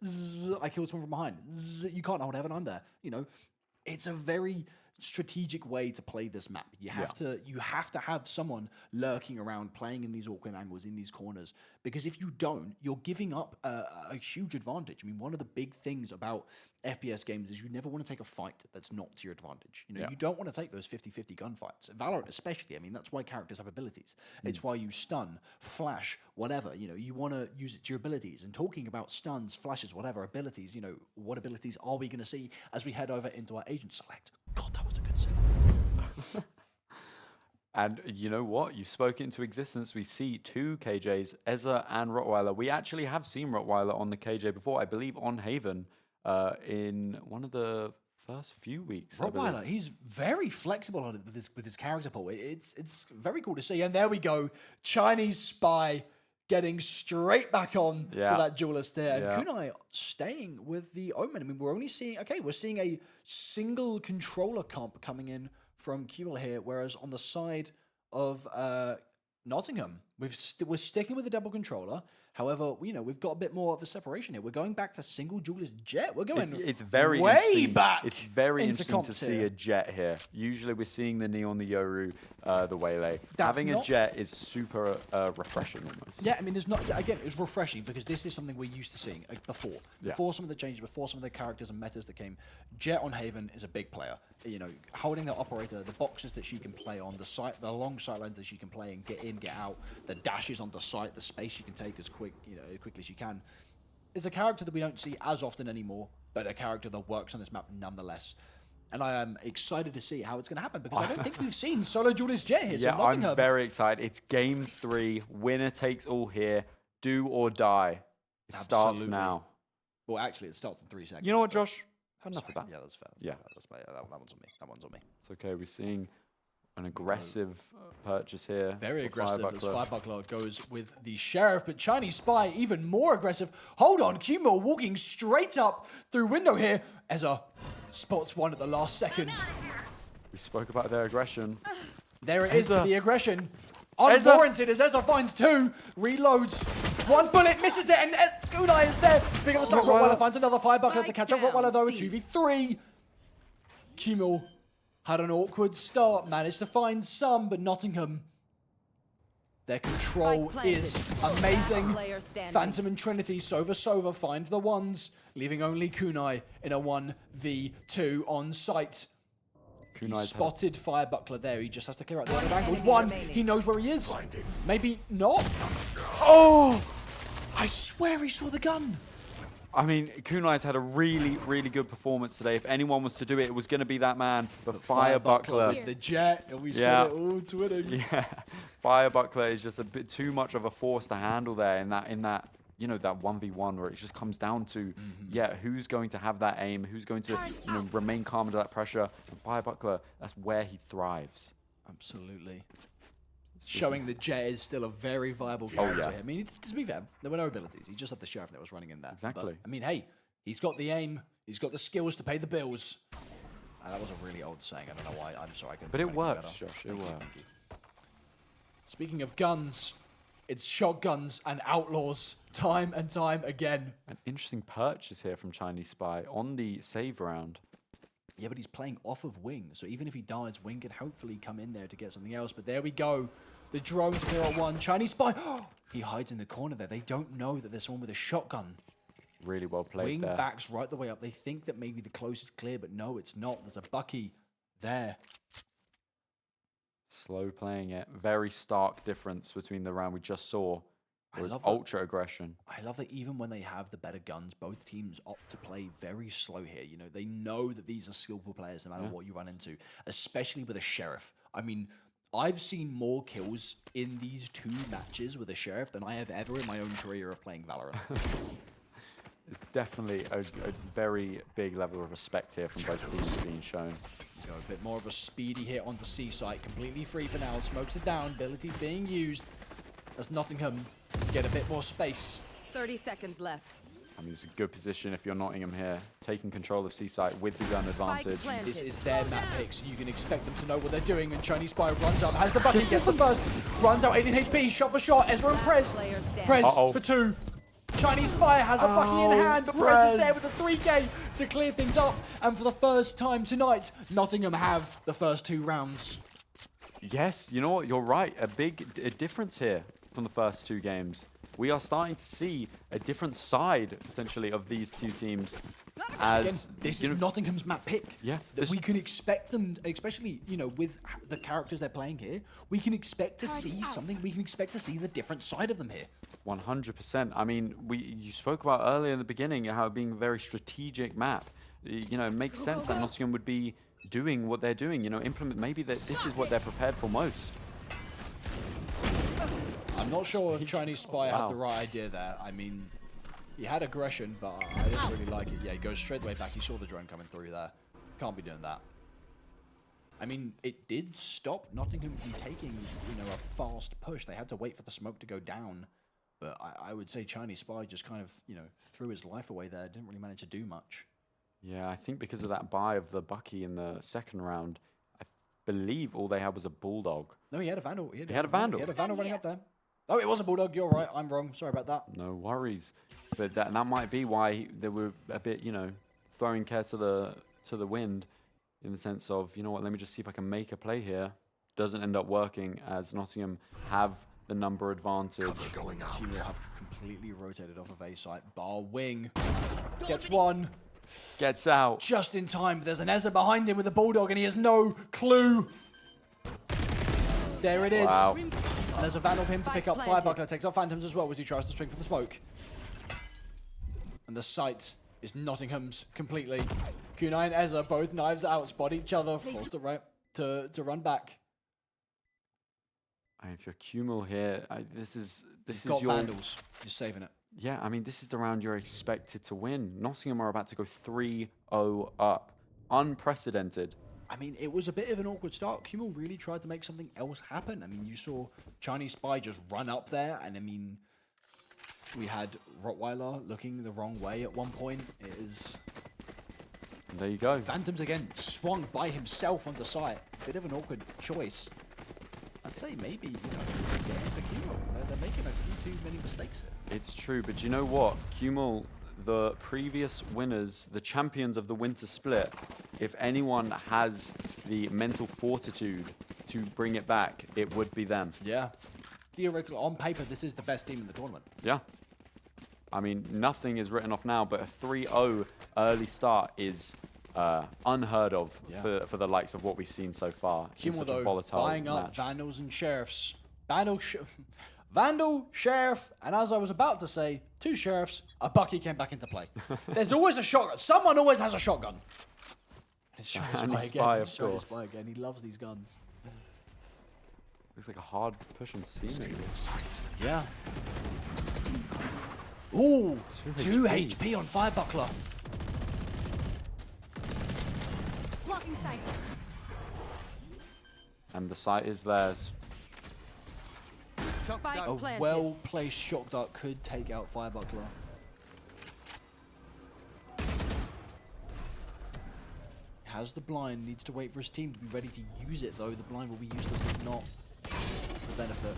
Zzz, I killed someone from behind. Zzz, you can't hold heaven. I'm there. It's a very strategic way to play this map. You have to have someone lurking around, playing in these awkward angles, in these corners, because if you don't, you're giving up a huge advantage. I mean, one of the big things about FPS games is you never want to take a fight that's not to your advantage. You don't want to take those 50-50 gunfights. Valorant especially, I mean, that's why characters have abilities. It's why you stun, flash, whatever. You want to use it to your abilities. And talking about stuns, flashes, whatever, abilities, what abilities are we going to see as we head over into our agent select? God, that was a good segue. And you know what? You spoke into existence. We see 2 KJs, Ezra and Rottweiler. We actually have seen Rottweiler on the KJ before, I believe on Haven, in one of the first few weeks. Rottweiler, he's very flexible on it with his character pool. It's very cool to see. And there we go, Chinese spy getting straight back on to that duelist there. And Kunai staying with the Omen. I mean, we're seeing a single controller comp coming in from Kumal here, whereas on the side of Nottingham, we're sticking with the double controller. However, we've got a bit more of a separation here. We're going back to single duelist Jet. We're going it's very way interesting. back. It's very into interesting to see here. a Jet here. Usually we're seeing the Neon, the Yoru, the Waylay. Having a Jet is super refreshing almost. Yeah, I mean, it's refreshing because this is something we're used to seeing before. Before some of the changes, before some of the characters and metas that came, Jet on Haven is a big player. Holding the operator, the boxes that she can play on, the long sight lines that she can play and get in, get out, the dashes on the site, the space she can take as quickly as you can. It's a character that we don't see as often anymore, but a character that works on this map nonetheless. And I am excited to see how it's going to happen because I don't think we've seen solo duelist Jet here. Yeah, I'm very excited. It's game 3, winner takes all here, do or die. It starts now. Well, actually, it starts in 3 seconds. You know what, Josh? Enough of that. Yeah, that's fair. Yeah. That's fair. That one's on me. That one's on me. It's okay. We're seeing an aggressive purchase here. Very aggressive as Firebuckler goes with the Sheriff, but Chinese Spy even more aggressive. Hold on, Kumo walking straight up through window here. Ezra spots one at the last second. We spoke about their aggression. There it is, the aggression. Unwarranted as Ezra finds 2, reloads. One bullet misses it, and Kunai is there. Speaking of the start, Rottweiler finds another Firebuckler to catch up. Rottweiler though, a 2v3. Kumo had an awkward start, managed to find some, but Nottingham, their control is amazing. Phantom and Trinity, Sova find the ones, leaving only Kunai in a 1v2 on site. He spotted Firebuckler there. He just has to clear out the other angles. One, he knows where he is. Maybe not. Oh! I swear he saw the gun. I mean, Kunai's had a really, really good performance today. If anyone was to do it, it was going to be that man. But Fire Buckler. with the jet, and we Yeah. said it all Twitter. Yeah, Fire Buckler is just a bit too much of a force to handle there in that you know, that 1v1 where it just comes down to yeah, who's going to have that aim, who's going to remain calm under that pressure. And Fire Buckler, that's where he thrives. Absolutely. Showing the jet is still a very viable character yeah. here. I mean, to be fair, there were no abilities. He just had the sheriff that was running in there. Exactly. But, I mean, hey, he's got the aim. He's got the skills to pay the bills. That was a really old saying. I don't know why. I'm sorry. I couldn't But think it of anything works, better. Josh. It Thank you, works. thank you. Speaking of guns, it's shotguns and outlaws time and time again. An interesting purchase here from Chinese Spy on the save round. Yeah, but he's playing off of Wing, so even if he dies, Wing can hopefully come in there to get something else. But there we go. The drone to 4-1. Chinese Spy. He hides in the corner there. They don't know that there's someone with a shotgun. Really well played Wing there. backs right the way up. They think that maybe the close is clear, but no, it's not. There's a Bucky there. Slow playing it. Very stark difference between the round we just saw. I It was love that. ultra aggression. I love that even when they have the better guns, both teams opt to play very slow here. You know, they know that these are skillful players no matter what you run into, especially with a sheriff. I mean, I've seen more kills in these 2 matches with a sheriff than I have ever in my own career of playing Valorant. It's definitely a very big level of respect here from both teams being shown. Go a bit more of a speedy hit onto C-site, completely free for now. Smokes it down, abilities being used as Nottingham get a bit more space. 30 seconds left. I mean, it's a good position if you're Nottingham here, taking control of Seaside with the gun advantage. planted. This is their map pick, so you can expect them to know what they're doing. And Chinese Spy runs up, has the bucket, gets the first, runs out 18 HP, shot for shot. Ezra and Prez. Player standing. Prez Uh-oh. for 2. Chinese Spy has a bucky in hand, but Prez is there with a 3K to clear things up. And for the first time tonight, Nottingham have the first 2 rounds. Yes, you know what? You're right. A big difference here from the first 2 games. We are starting to see a different side, potentially, of these 2 teams. Again, As this you is know, Nottingham's map pick. Yeah, That this- we can expect them, especially, you know, with the characters they're playing here, we can expect to see something. We can expect to see the different side of them here. 100%. I mean, you spoke about earlier in the beginning how it being a very strategic map. You know, it makes sense that Nottingham would be doing what they're doing. You know, implement maybe that this is what they're prepared for most. I'm not sure if Chinese Spy had Wow. the right idea there. I mean, he had aggression, but I didn't really like it. Yeah, he goes straight away back. He saw the drone coming through there. Can't be doing that. I mean, it did stop Nottingham from taking, you know, a fast push. They had to wait for the smoke to go down. But I would say Chinese Spy just kind of, you know, threw his life away there. Didn't really manage to do much. Yeah, I think because of that buy of the Bucky in the second round, I believe all they had was a Bulldog. No, he had a Vandal. He had a Vandal? He had a Vandal running up there. Oh, it was a Bulldog. You're right. I'm wrong. Sorry about that. No worries. But that might be why they were a bit, you know, throwing care to the wind in the sense of, you know what, let me just see if I can make a play here. Doesn't end up working as Nottingham have the number advantage. Going out. He will have completely rotated off of A site. Bar Wing gets one Gets out. just in time. But there's an Ezra behind him with a Bulldog, and he has no clue. There it is. Wow. And there's a Vandal for him to pick up. Planted. Firebuckler takes out Phantoms as well as he tries to swing for the smoke. And the site is Nottingham's completely. Kunai and Ezra, both knives out, spot each other, forced to run back. And if you're Kumul here, this is Got your Vandals. Just saving it. Yeah, I mean, this is the round you're expected to win. Nottingham are about to go 3-0 up. Unprecedented. I mean, it was a bit of an awkward start. Kumul really tried to make something else happen. I mean, you saw Chinese Spy just run up there, and I mean, we had Rottweiler looking the wrong way at one point. It is And there you go. Phantoms again swung by himself onto site. Bit of an awkward choice. I'd say maybe, you know, it's getting to Kumul. They're making a few too many mistakes here. It's true, but you know what? Kumul, the previous winners, the champions of the winter split, if anyone has the mental fortitude to bring it back, it would be them. Yeah. Theoretically, on paper, this is the best team in the tournament. Yeah. I mean, nothing is written off now, but a 3-0 early start is unheard of for the likes of what we've seen so far. In Kumul, such a though, volatile buying up match. Vandals and Sheriffs. Vandal, Sheriff, and as I was about to say, 2 Sheriffs, a Bucky came back into play. There's always a shotgun. Someone always has a shotgun. And it's trying to And spy he's again. spy, He's of trying to course. spy again. He loves these guns. Looks like a hard push on C maybe. Yeah. Ooh, 2 HP. HP on Firebuckler. Blocking sight. And the site is theirs. Spike A planted. well-placed shock dart could take out Firebuckler. Has the blind, needs to wait for his team to be ready to use it though. The blind will be useless if not for benefit.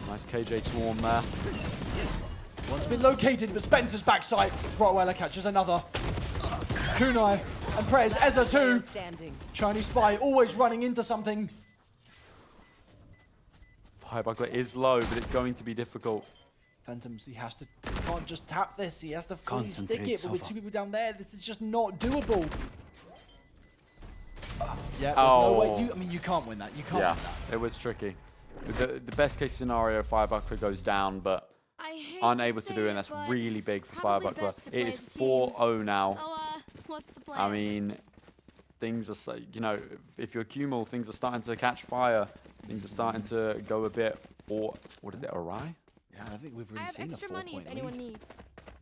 Nice KJ swarm there. One's been located, but Spencer's backside. Rottweiler catches another. Kunai and Prez, Ezra Player too. standing. Chinese spy always running into something. Firebuckler is low, but it's going to be difficult. Phantoms, he can't just tap this. He has to fully stick Concentrate, it. But with Sova. 2 people down there, this is just not doable. Yeah, there's Oh. no way. I mean, you can't win that. You can't Yeah, win that. it was tricky. The best case scenario, Firebuckler goes down, but I hate unable to say do it, it, and that's but really big for probably Firebuckler. best to It play is as a team. 4-0 now. So, what's the plan? I mean, things are, you know, if you're Cumul, things are starting to catch fire. Things are starting to go a bit, or what is it, awry? Yeah, I think we've I really have seen a extra money 4-point if anyone lead.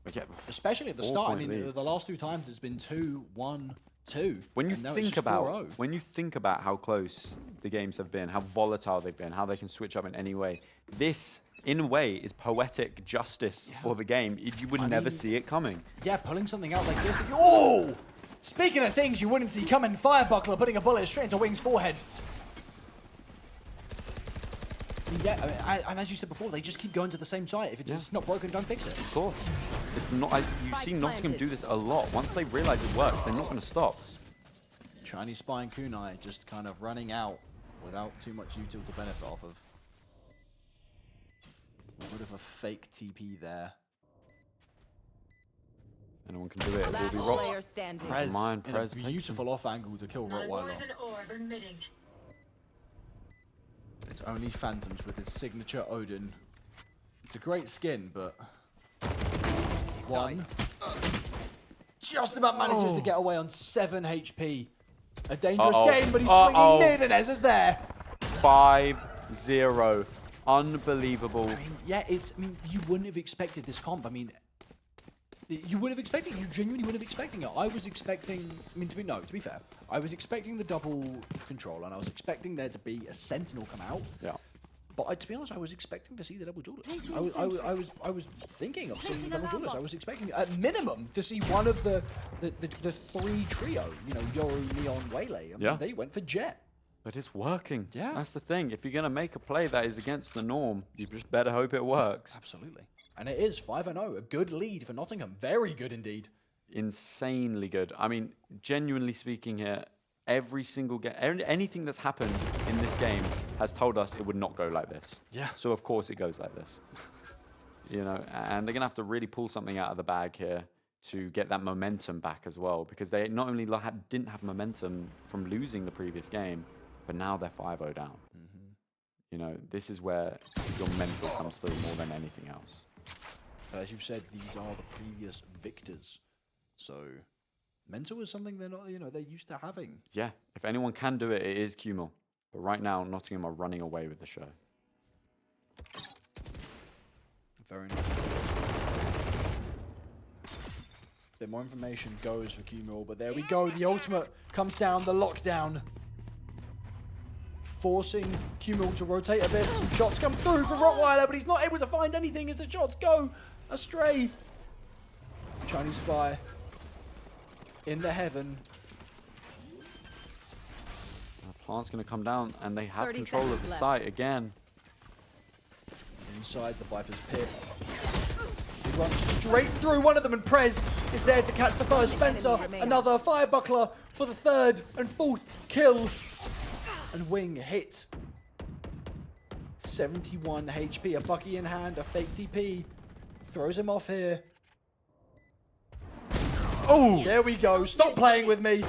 needs. Yeah. Especially at the 4 start. I point mean, lead. the last 2 times it's been 2-1-2. When you and now it's think just about 4-0. how close the games have been, how volatile they've been, how they can switch up in any way, this in a way is poetic justice for the game. You would never mean- see it coming. Yeah, pulling something out like this. Oh! Speaking of things you wouldn't see coming, Firebuckler putting a bullet straight into Wing's forehead. I mean, yeah, and as you said before, they just keep going to the same site. If it's not broken, don't fix it. Of course. It's not. You Spike see Nottingham planted. do this a lot. Once they realize it works, they're not going to stop. Chinese spy and Kunai just kind of running out without too much util to benefit off of. A bit of a fake TP there. Anyone can do it. It will Last be Rock. player standing. Prez Mind, in Prez a takes beautiful off angle to kill Rottweiler. Poison orb emitting. It's only Phantoms with his signature Odin. It's a great skin, but one just about manages to get away on 7 HP. A dangerous Uh-oh. game, but he's Uh-oh. swinging mid and Ez is there. 5-0. Unbelievable. I mean, yeah, I mean, you wouldn't have expected this comp. I mean, you would have expected it. You genuinely would have expecting it. I was expecting, I mean, to be fair, I was expecting the double control, and I was expecting there to be a Sentinel come out. Yeah. But to be honest, I was expecting to see the double duelist. I was thinking of seeing the double duelist. I was expecting, at minimum, to see one of the 3 trio. You know, Yoru, Neon, Waylay. I mean, Yeah. they went for Jet. But it's working. Yeah. That's the thing. If you're going to make a play that is against the norm, you just better hope it works. Absolutely. And it is 5-0, a good lead for Nottingham. Very good indeed. Insanely good. I mean, genuinely speaking here, every single game, anything that's happened in this game has told us it would not go like this. Yeah. So of course it goes like this. You know, and they're going to have to really pull something out of the bag here to get that momentum back as well, because they not only didn't have momentum from losing the previous game, but now they're 5-0 down. You know, this is where your mental comes through more than anything else. As you've said, these are the previous victors. So mental is something they're not, they're used to having. Yeah, if anyone can do it, it is Cumul. But right now, Nottingham are running away with the show. Very nice. A bit more information goes for Cumul, but there we go. The ultimate comes down, the lockdown. Forcing Cumul to rotate a bit. Some shots come through for Rottweiler, but he's not able to find anything as the shots go astray. Chinese spy in the heaven. The plant's going to come down, and they have 30 control of the seconds left. site again. Inside the Viper's pit. He runs straight through one of them, and Prez is there to catch the first. Spencer, another Firebuckler for the 3rd and 4th kill. And Wing hit. 71 HP, a Bucky in hand, a fake TP. Throws him off here. Oh! There we go. Stop playing with me.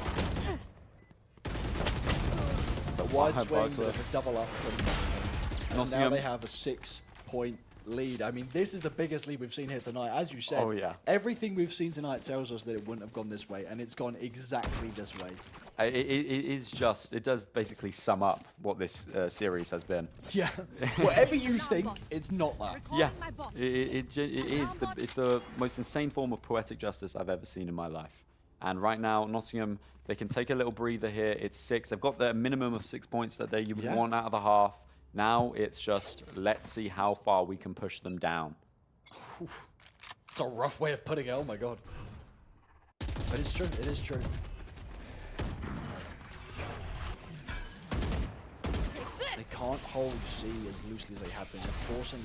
The wide swing, Firebuckler. there's a double up from Nottingham. And now Nottingham. they have a 6 6-point lead. I mean, this is the biggest lead we've seen here tonight. As you said, Oh, yeah. everything we've seen tonight tells us that it wouldn't have gone this way, and it's gone exactly this way. It does basically sum up what this series has been. Yeah. Whatever you think, it's not that. Yeah, it's the most insane form of poetic justice I've ever seen in my life. And right now, Nottingham, they can take a little breather here. It's 6. They've got their minimum of 6 points that you would want out of the half. Now it's just, let's see how far we can push them down. It's a rough way of putting it. Oh my god. But it's true. It is true. They can't hold C as loosely as they have been. They're forcing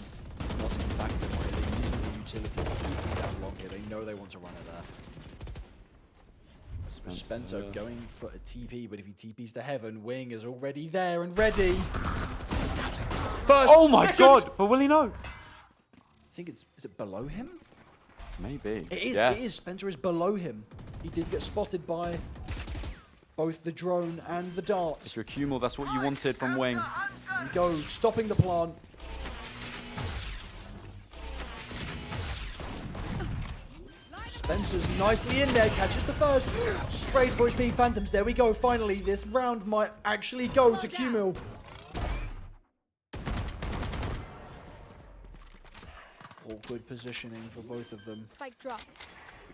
Nottingham back the way. They're using the utility to keep them down long here. They know they want to run it there. Spencer going for a TP, but if he TPs to heaven, Wing is already there and ready. First, Oh my second. god! But will he know? I think is it below him? Maybe. It is, Yes. it is. Spencer is below him. He did get spotted by both the drone and the darts. If you're Cumul, that's what you wanted from Wing. Here we go, stopping the plant. Spencer's nicely in there, catches the first. Sprayed for HP Phantoms. There we go, finally. This round might actually go to Cumul. Awkward positioning for both of them. Spike drop.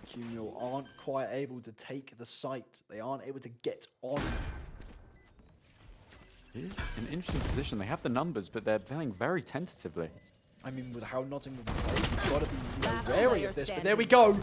Cumul aren't quite able to take the site. They aren't able to get on. It is an interesting position. They have the numbers, but they're playing very tentatively. I mean, with how Nottingham plays, you've got to be Last wary player of this. But standing. there we go.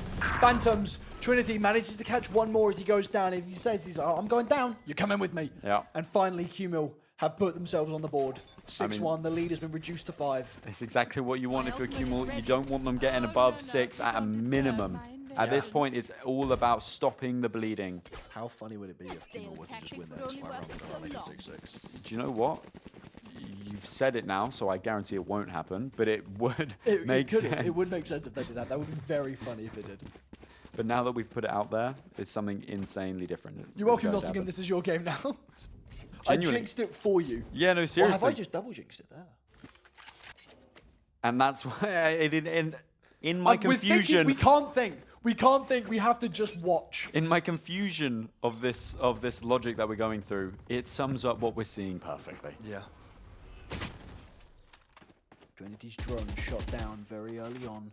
Phantoms. Trinity manages to catch one more as he goes down. If he says, he's like, oh, I'm going down. You're coming with me. Yeah. And finally, Cumul have put themselves on the board. 6-1. The lead has been reduced to 5. It's exactly what you want if you're Cumul. You don't want them getting above 6 at a minimum. At this point, it's all about stopping the bleeding. How funny would it be if Cumul were to just win the next 5 rounds and make it 6-6? Do you know what? You've said it now, so I guarantee it won't happen, but it would make could. sense. It would make sense if they did that. That would be very funny if it did. But now that we've put it out there, it's something insanely different. You're welcome, Let's go, Nottingham. David. This is your game now. I Genuinely. jinxed it for you. Yeah, no, Or seriously. have I just double jinxed it there? And that's why in my We're thinking- confusion, we can't think. We can't think. We have to just watch. in my confusion of this logic that we're going through, it sums up what we're seeing perfectly. Yeah. Trinity's drone shot down very early on.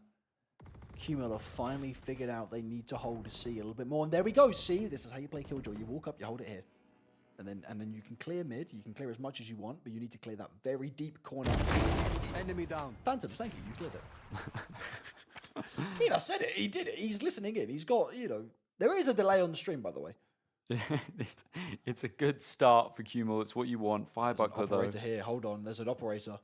Cumul have finally figured out they need to hold C a little bit more. And there we go. See, this is how you play Killjoy. You walk up, you hold it here. And then you can clear mid. You can clear as much as you want, but you need to clear that very deep corner. Enemy down. Phantoms, thank you. You cleared it. I mean, I said it. He did it. He's listening in. He's got, there is a delay on the stream, by the way. It's a good start for Cumul. It's what you want. There's an Firebuckler, though. operator here. Hold on. There's an operator.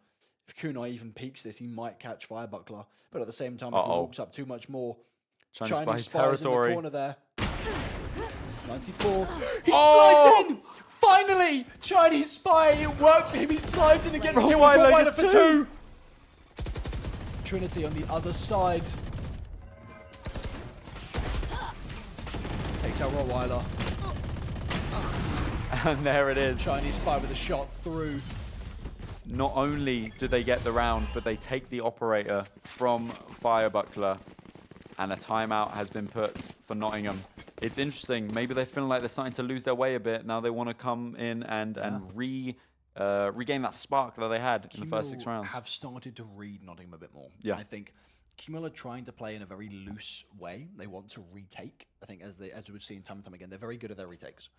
If Kunai even peeks this, he might catch Firebuckler. But at the same time, if he walks up too much more, Chinese spy Chinese spies in the territory. corner there. 94. He Oh! slides in! Finally! Chinese spy. It works for him. He slides in and gets a kill. Rottweiler Rottweiler gets for two. 2. Trinity on the other side. Takes out Rottweiler. And there it is. Chinese spy with a shot through. Not only do they get the round, but they take the operator from Firebuckler, and a timeout has been put for Nottingham. It's interesting. Maybe they're feeling like they're starting to lose their way a bit. Now they want to come in and regain that spark that they had in the first 6 rounds. Have started to read Nottingham a bit more. Yeah. I think Cumul are trying to play in a very loose way. They want to retake. I think as we've seen time and time again, they're very good at their retakes.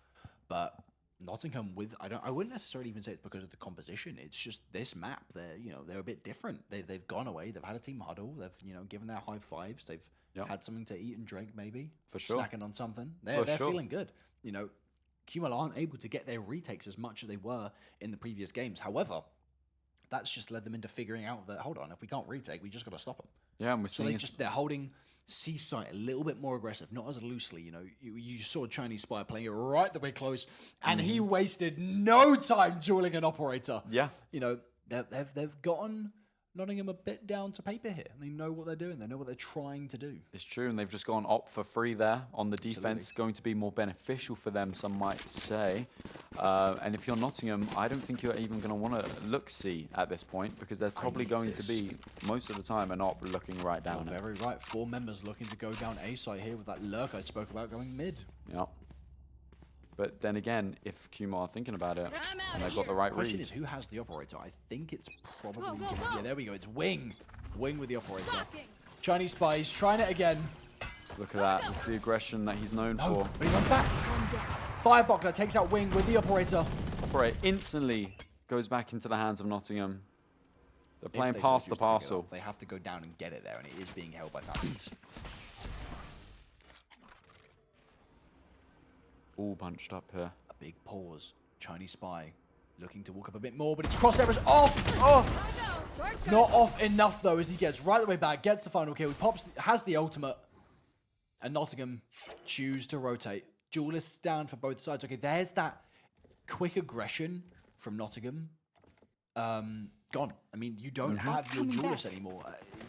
But Nottingham I wouldn't necessarily even say it's because of the composition. It's just this map. They're a bit different. They've gone away. They've had a team huddle. They've given their high fives. They've had something to eat and drink maybe. For sure. Snacking on something. They're sure. feeling good. Cumul aren't able to get their retakes as much as they were in the previous games. However, that's just led them into figuring out that, hold on, if we can't retake, we just got to stop them. Yeah, and we're So seeing they're holding Seaside a little bit more aggressive, not as loosely. You saw Chinese spy playing it right the way close, and he wasted no time dueling an operator. Yeah. They've gotten Nottingham a bit down to paper here. They know what they're doing. They know what they're trying to do. It's true, and they've just gone opt for free there on the defense. Going to be more beneficial for them, some might say. And if you're Nottingham, I don't think you're even going to want to look C at this point, because there's probably going to be, most of the time, an op looking right down. You're very right. 4 members looking to go down A site here with that lurk I spoke about going mid. Yeah. But then again, if QMO are thinking about it, I'm out and of they've got here. the right Question read. is, who has the operator? I think it's probably... Go, go, go. Yeah, there we go. It's Wing. Wing with the operator. Shocking. Chinese spies trying it again. Look at that. That's the aggression that he's known No, for. but he runs back. Fireboxer takes out Wing with the operator. Operator instantly goes back into the hands of Nottingham. They're If playing they past so the choose to pick it parcel. up, they have to go down and get it there, and it is being held by Phantoms. All bunched up here. A big pause. Chinese spy looking to walk up a bit more, but its crosshairs off. Oh, not off enough though, as he gets right the way back, gets the final kill. He pops, has the ultimate, and Nottingham choose to rotate. Duelists down for both sides. Okay, there's that quick aggression from Nottingham. Gone. I mean, you don't have your duelist anymore.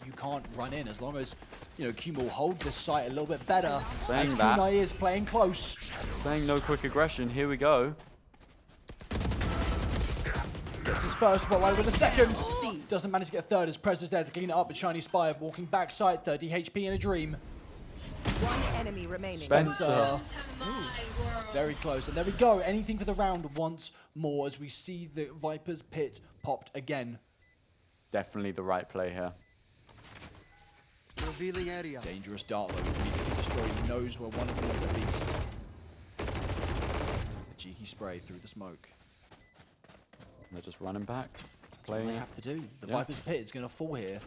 You can't run in as long as, you know, Kumo hold this site a little bit better. Saying as that. Kunai is playing close. Saying no quick aggression. Here we go. Gets his first Rottweiler with a second. Doesn't manage to get a third as Prez is there to clean it up. A Chinese spy walking backside, 30 HP in a dream. One enemy remaining. Spencer. Very close. And there we go. Anything for the round once more as we see the Viper's pit popped again. Definitely the right play here. Revealing area. Dangerous dart though. He destroyed. He knows where one of them is at least. A cheeky spray through the smoke. They're just running back. That's all Playing they it. have to do. The Yeah. Viper's pit is going to fall here.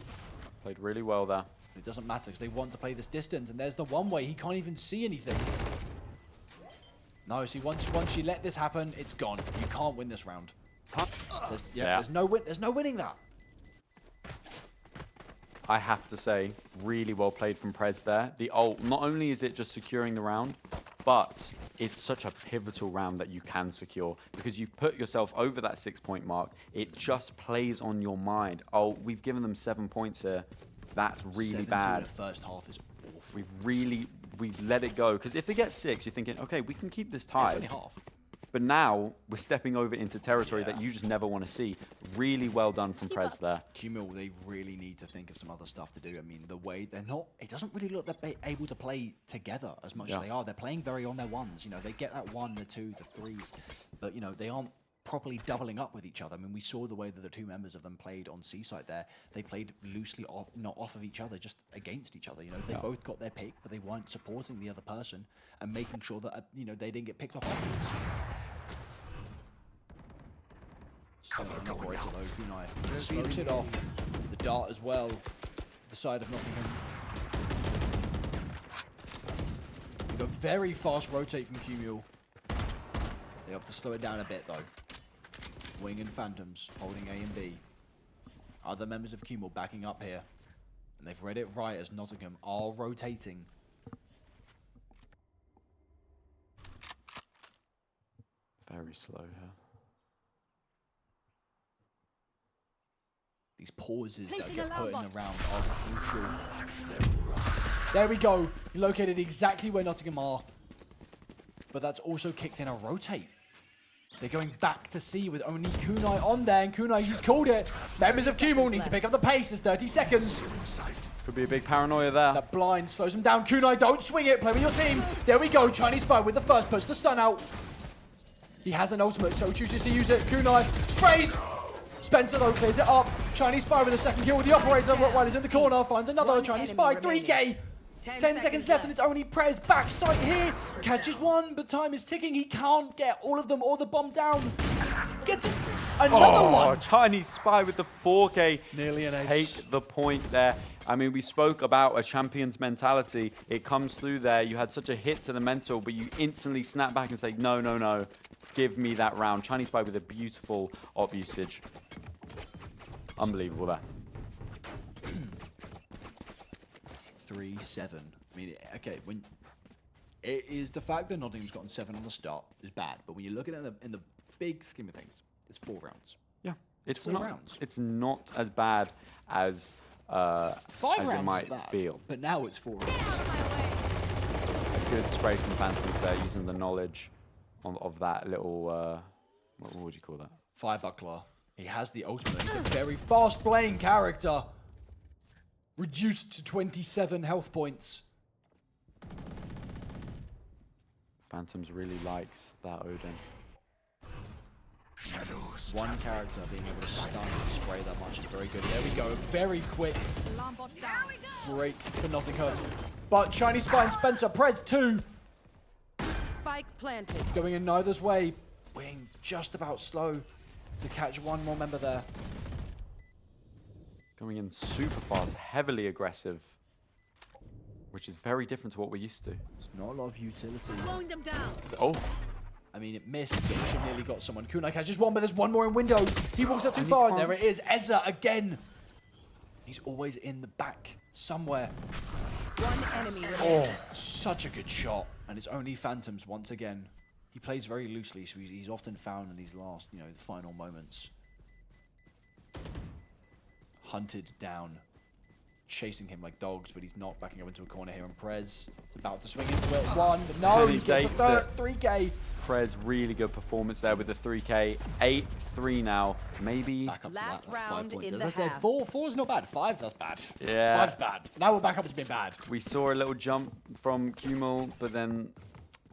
Played really well there. It doesn't matter because they want to play this distance, and there's the one way he can't even see anything. No, see, once you let this happen, it's gone. You can't win this round. There's no winning that. I have to say, really well played from Prez there. The ult, not only is it just securing the round, but it's such a pivotal round that you can secure because you've put yourself over that 6-point mark. It just plays on your mind. Oh, we've given them 7 points here. That's really 7-2 bad. in the first half is awful. We've let it go because if they get 6, you're thinking, okay, we can keep this It's tied. only half. But now we're stepping over into territory that you just never want to see. Really well done from Prez there. Kumil, they really need to think of some other stuff to do. I mean, the way they're not, it doesn't really look that they're able to play together as much as they are. They're playing very on their ones. You know, they get that 1, the 2, the 3s, but you know, they aren't properly doubling up with each other. I mean, we saw the way that the 2 members of them played on Seaside there. They played loosely off, not off of each other, just against each other. You know, they both got their pick, but they weren't supporting the other person and making sure that, you know, they didn't get picked off afterwards. Operator though, Kunai smokes it off. The dart as well. The side of Nottingham. They go very fast rotate from Cumule. They have to slow it down a bit though. Wing and Phantoms holding A and B. Other members of Cumule backing up here. And they've read it right as Nottingham are rotating. Very slow here. These pauses that Placing get alarm put in the bots. round are crucial. There we go. Located exactly where Nottingham are. But that's also kicked in a rotate. They're going back to C with only Kunai on there. And Kunai, he's called it. Members of Kumul need to pick up the pace. There's 30 seconds. Could be a big paranoia there. That blind slows him down. Kunai, don't swing it. Play with your team. There we go. Chinese spy with the first puts the stun out. He has an ultimate, so chooses to use it. Kunai sprays. Spencer though clears it up. Chinese spy with a second kill with the operator. Rottweiler's in the corner. Finds another One Chinese enemy spy. remaining. 3K. 10 seconds left and it's only Prez backside here. Catches one, but time is ticking. He can't get all of them or the bomb down. Gets it. Another one. Chinese spy with the 4K. Nearly an ace. Take the point there. I mean, we spoke about a champion's mentality. It comes through there. You had such a hit to the mental, but you instantly snap back and say, no, no, no. Give me that round. Chinese spy with a beautiful op usage. Unbelievable there. 3-7. I mean, okay, when it is the fact that Nottingham's gotten 7 on the start is bad, but when you look at it in the big scheme of things, it's 4 rounds. Yeah, It's 4 not. rounds. It's not as bad as 5 as rounds it might is bad, feel. but now it's 4 rounds. A good spray from Phantoms there, using the knowledge of that little. What would you call that? Fire Buckler. He has the ultimate. He's a very fast-playing character. Reduced to 27 health points. Phantoms really likes that Odin. One character being able to stun and spray that much is very good. There we go. Very quick Alarm bot down. break for Nottingham. But Chinese Spy and Spencer Prez 2 Spike planted. going in neither's way. Being just about slow to catch one more member there. Going in super fast, heavily aggressive, which is very different to what we're used to. There's not a lot of utility. Slowing them down. Oh, I mean, it missed, but also nearly got someone. Kunai catches one, but there's one more in window. He walks up too And he far, and can't- there it is. Ezza again. He's always in the back somewhere. One enemy remaining. Oh, such a good shot. And it's only Phantoms once again. He plays very loosely, so he's often found in these last, the final moments. Hunted down. Chasing him like dogs, but he's not backing up into a corner here. And Prez is about to swing into it. One. No, And he he gets a dates third. it. 3K. Prez, really good performance there with the 3K. 8-3 now. Maybe. Back up to Last that, like 5 round points. in As the I said, half. 4 is not bad. 5, that's bad. Yeah. 5's bad. Now we're back up to being bad. We saw a little jump from Kumul, but then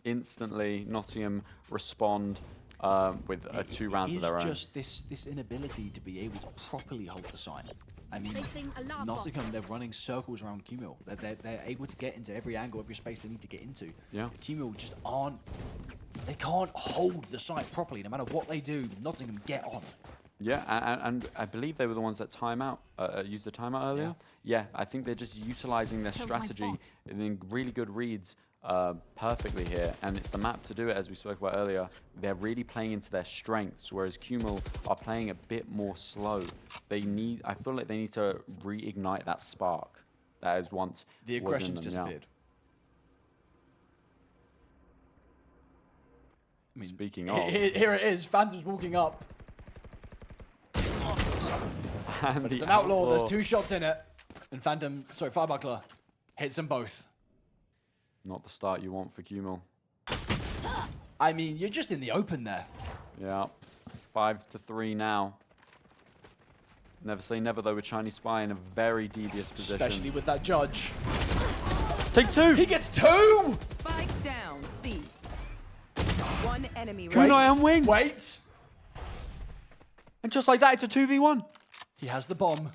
instantly Nottingham respond with 2 rounds of their own. It's just this inability to be able to properly hold the site. I mean, Placing alarm bot. Nottingham, they're running circles around Kumul. They're able to get into every angle, every space they need to get into. Yeah. Kumul just aren't. They can't hold the site properly. No matter what they do, Nottingham get on. Yeah, and I believe they were the ones that used the timeout earlier. Yeah, I think they're just utilizing their Killed my strategy bot. and then really good reads perfectly here. And it's the map to do it, as we spoke about earlier. They're really playing into their strengths, whereas Kumul are playing a bit more slow. I feel like they need to reignite that spark that is once The was in aggression's them, yeah. disappeared. I mean, Speaking of, here it is. Phantom's walking up. and But it's the an outlaw. There's 2 shots in it. And Firebuckler hits them both. Not the start you want for Kumul. I mean, you're just in the open there. Yeah, 5-3 now. Never say never though with Chinese Spy in a very devious position. Especially with that judge. Take 2! He gets 2! Spike down. C. One enemy Kunai remaining. and Wing! Wait. And just like that, it's a 2v1. He has the bomb.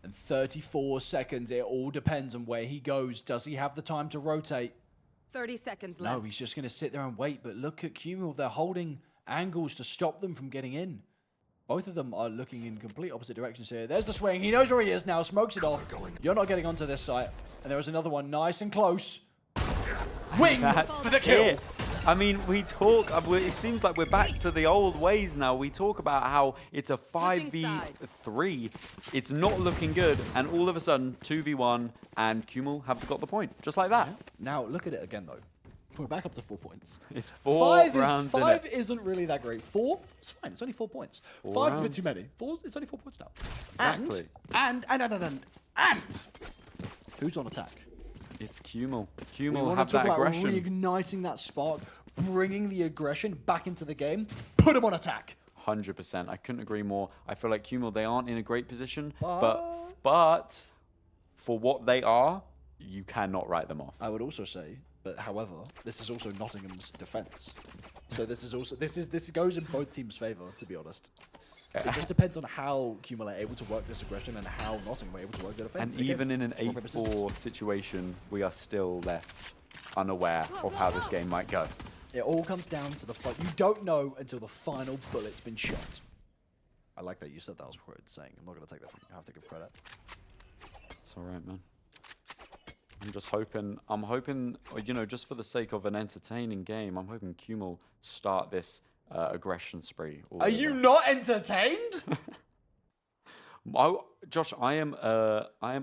And 34 seconds. It all depends on where he goes. Does he have the time to rotate? 30 seconds left. No, he's just going to sit there and wait. But look at Kumul. They're holding angles to stop them from getting in. Both of them are looking in complete opposite directions here. There's the swing. He knows where he is now. Smokes it off. You're not getting onto this site. And there was another one nice and close. Wing for the kill. it. I mean, we talk, it seems like we're back to the old ways now. We talk about how it's a Switching 5v3. It's not looking good. And all of a sudden, 2v1 and Kumul have got the point. Just like that. Now, look at it again, though. We're back up to 4 points. It's 4 Five rounds in five it. isn't really that great. 4, it's fine. It's only 4 points. 4 Five's a bit rounds. too many. 4, it's only 4 points now. Exactly. And who's on attack? It's Kumul. We Kumul want have to talk that about aggression. reigniting that spark, bringing the aggression back into the game. Put him on attack. 100%. I couldn't agree more. I feel like Kumul, they aren't in a great position, but for what they are, you cannot write them off. I would also say, but however, this is also Nottingham's defense. So this goes in both teams' favour, to be honest. It just depends on how Kumul are able to work this aggression and how Nottingham are able to work their defense. And even in an 8-4 situation, we are still left unaware of how this game might go. It all comes down to the fight. You don't know until the final bullet's been shot. I like that you said that was quoted saying. I'm not going to take that from you. I have to give credit. It's all right, man. I'm hoping, you know, just for the sake of an entertaining game, I'm hoping Kumul start this aggression spree. Are you not entertained? Josh, I am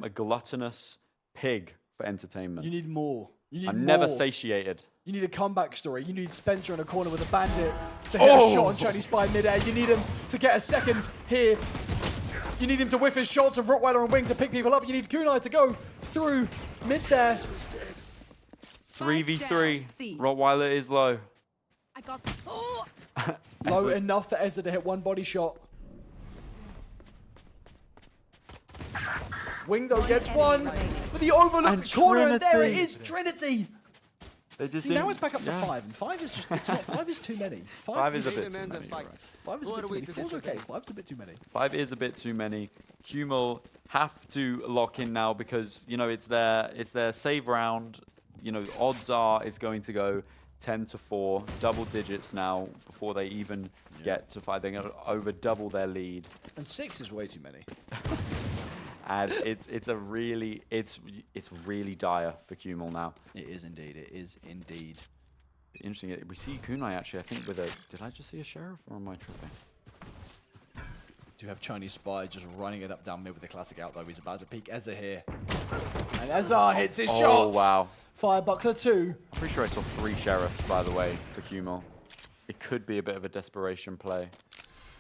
a gluttonous pig for entertainment. You need more. You need I'm more. never satiated. You need a comeback story. You need Spencer in a corner with a bandit to hit a shot on Chinese Spy midair. You need him to get a second here. You need him to whiff his shots of Rottweiler and Wing to pick people up. You need Kunai to go through mid there. 3v3. C. Rottweiler is low. I got. Oh! Low enough for Ezra to hit one body shot. Wing though gets one with the overlooked And corner, and there it Trinity. is, Trinity. They just See, now didn't- it's back up to yeah. 5, and 5 is just, it's not, 5 is too many. 5 is a Make bit the too man many. the fight. Right. 5 is a Who bit are too we many. to 4's okay, disobey? 5's a bit too many. 5 is a bit too many. Kumul have to lock in now because, you know, it's their save round. You know, odds are it's going to go 10-4, double digits now before they even get to 5. They're going to over double their lead. And 6 is way too many. And it's really dire for Kumul now. It is indeed, it is indeed. Interesting. We see Kunai actually, I think, with a... Did I just see a sheriff or am I tripping? Do have Chinese Spy just running it up down mid with the classic out though. He's about to peek Ezra here. And Ezra hits his Oh, shots. wow. Fire Buckler 2. I'm pretty sure I saw 3 sheriffs, by the way, for Kumul. It could be a bit of a desperation play.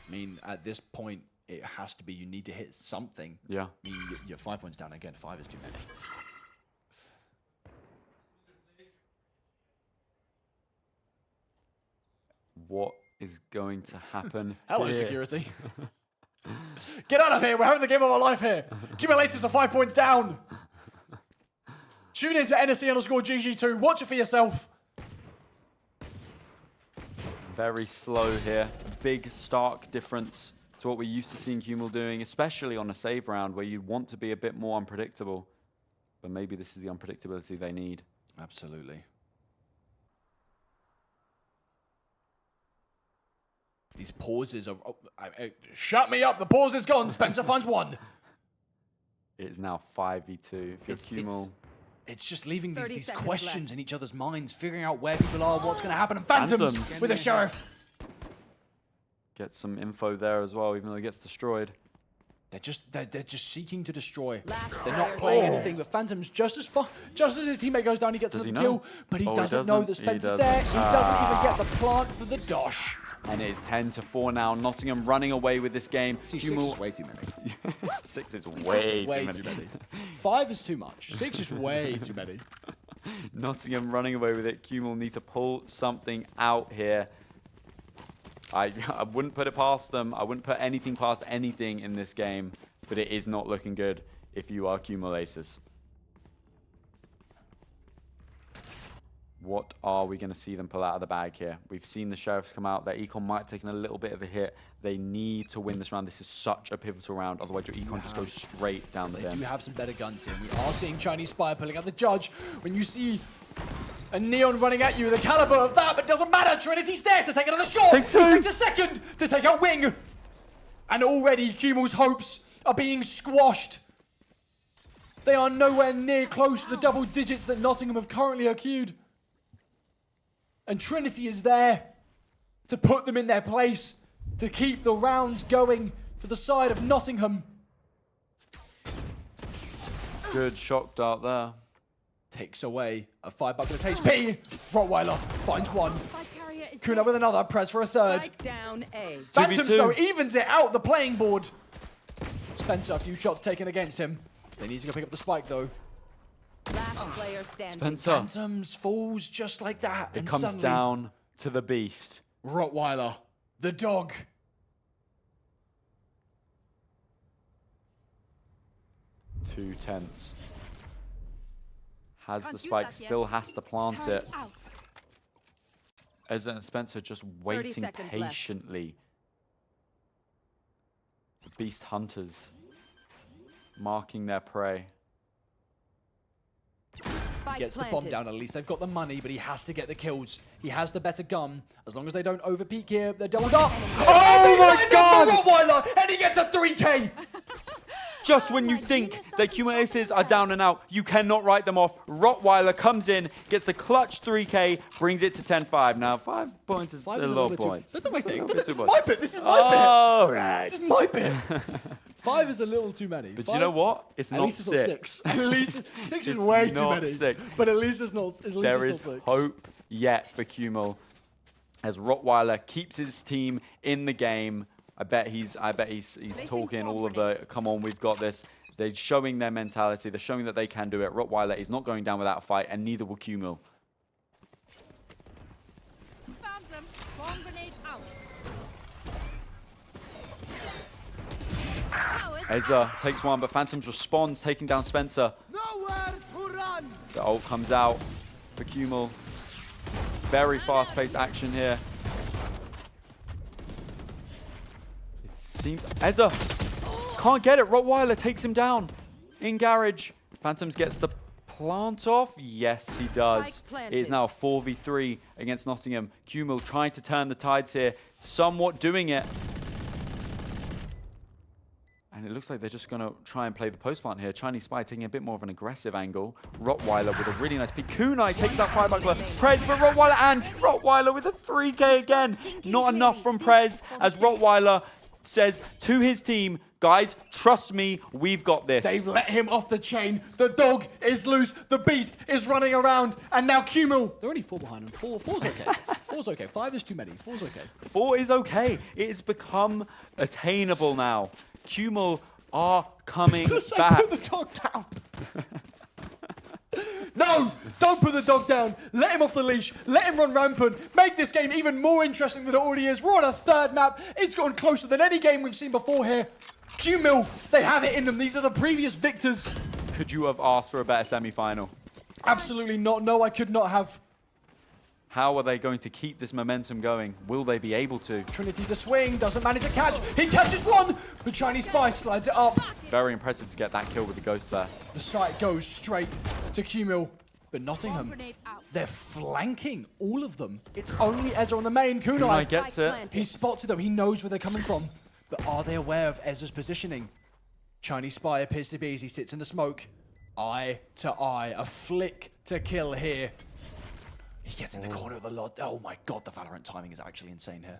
I mean, at this point, it has to be you need to hit something. Yeah. I mean, you're 5 points down again. 5 is too many. What is going to happen? Hello, here? security. Get out of here. We're having the game of our life here. Cumulatus are 5 points down. Tune in to NSC_GG2. Watch it for yourself. Very slow here. Big, stark difference to what we're used to seeing Kumul doing, especially on a save round where you want to be a bit more unpredictable. But maybe this is the unpredictability they need. Absolutely. These pauses are... shut me up. The pause is gone. Spencer finds one. It is now 5v2. If you're Kumul... It's just leaving 30 these seconds questions left. in each other's minds, figuring out where people are, what's going to happen. And Phantoms Phantoms. with a sheriff. Get some info there as well, even though it gets destroyed. They're just seeking to destroy. Last They're not player playing standing. anything, but Phantom's just as far. Just as his teammate goes down, he gets Does he another know? kill, but he Oh, he doesn't know doesn't. that He Spencer's doesn't. there. He doesn't even Ah. get the plant for the dosh. And it is 10-4 now. Nottingham running away with this game. See, 6 is way too many. 6 is 6 way, is way too many. 5 is too much. 6 is way too many. Nottingham running away with it. Kumul need to pull something out here. I wouldn't put it past them. I wouldn't put anything past anything in this game, but it is not looking good if you are Kumul Aces. What are we going to see them pull out of the bag here? We've seen the Sheriffs come out. Their econ might have taken a little bit of a hit. They need to win this round. This is such a pivotal round. Otherwise, your econ just goes straight down the They do bin. have some better guns here. We are seeing Chinese Spy pulling out the Judge. When you see a Neon running at you, the caliber of that, but doesn't matter. Trinity's there to take another shot. Take 2. He takes a second to take out Wing. And already Kumul's hopes are being squashed. They are nowhere near close to the double digits that Nottingham have currently accrued. And Trinity is there to put them in their place, to keep the rounds going for the side of Nottingham. Good shock dart there. Takes away a 5 bucklet HP. Rottweiler finds one. Spike carrier is Kuna with another. Press for a third. Spike down A. Phantoms 2v2. though evens it out the playing board. Spencer, a few shots taken against him. They need to go pick up the spike though. Last player standing. Spencer. Phantoms falls just like that. It and comes suddenly, down to the beast. Rottweiler, the dog. Too tense. Has Can't the use spike, that yet. still has to plant Turn it. out. Ezra and Spencer just waiting seconds left. patiently. The beast hunters marking their prey. Spike Gets the bomb planted. down at least. They've got the money, but he has to get the kills. He has the better gun. As long as they don't overpeak here, they're doubled up. Oh my God! Rottweiler, and he gets a 3K. Just when you think that Kumul Aces are down and out, you cannot write them off. Rottweiler comes in, gets the clutch 3K, brings it to 10-5. Now, 5 points is 5 a is low bit too- points. That's not my thing. Little bit This is too my much. bit. This is my All bit. right. This is my bit. 5 is a little too many. But 5, you know what? It's At not least it's not 6. 6. At least 6 is It's way too not many. 6. But at least it's not. At least There it's is not 6. hope yet for Kumul. As Rottweiler keeps his team in the game. I bet he's talking all of the, come on, we've got this. They're showing their mentality. They're showing that they can do it. Rottweiler is not going down without a fight, and neither will Kumul. Found them. Bomb grenade out. Ezra takes one, but Phantoms responds, taking down Spencer. Nowhere to run. The ult comes out for Kumul. Very fast-paced action here. It seems Ezra can't get it. Rottweiler takes him down in garage. Phantoms gets the plant off. Yes, he does. It is now a 4v3 against Nottingham. Kumul trying to turn the tides here, somewhat doing it. And it looks like they're just going to try and play the post plant here. Chinese Spy taking a bit more of an aggressive angle. Rottweiler with a really nice peek. Kunai takes that fire buckler. Prez, but Rottweiler with a 3K again. Not enough from Prez as Rottweiler says to his team, guys, trust me, we've got this. They've let him off the chain. The dog is loose. The beast is running around. And now Kumul. They're only 4 behind him. Four's okay. 4's okay. 5 is too many. 4's okay. 4 is okay. It has become attainable now. Kumul are coming back. Put the dog down. No, don't put the dog down. Let him off the leash. Let him run rampant. Make this game even more interesting than it already is. We're on a 3rd map. It's gotten closer than any game we've seen before here. Kumul, they have it in them. These are the previous victors. Could you have asked for a better semi-final? Absolutely not. No, I could not have. How are they going to keep this momentum going? Will they be able to? Trinity to swing, doesn't manage to catch. He catches one. The Chinese Spy slides it up. Very impressive to get that kill with the ghost there. The sight goes straight to Kumul. But Nottingham, grenade out. they're flanking all of them. It's only Ezra on the main. Kunai Kunai gets it. He spots it though. He knows where they're coming from. But are they aware of Ezra's positioning? Chinese Spy appears to be as he sits in the smoke. Eye to eye. A flick to kill here. He gets in the corner of the lot. Oh my god, the Valorant timing is actually insane here.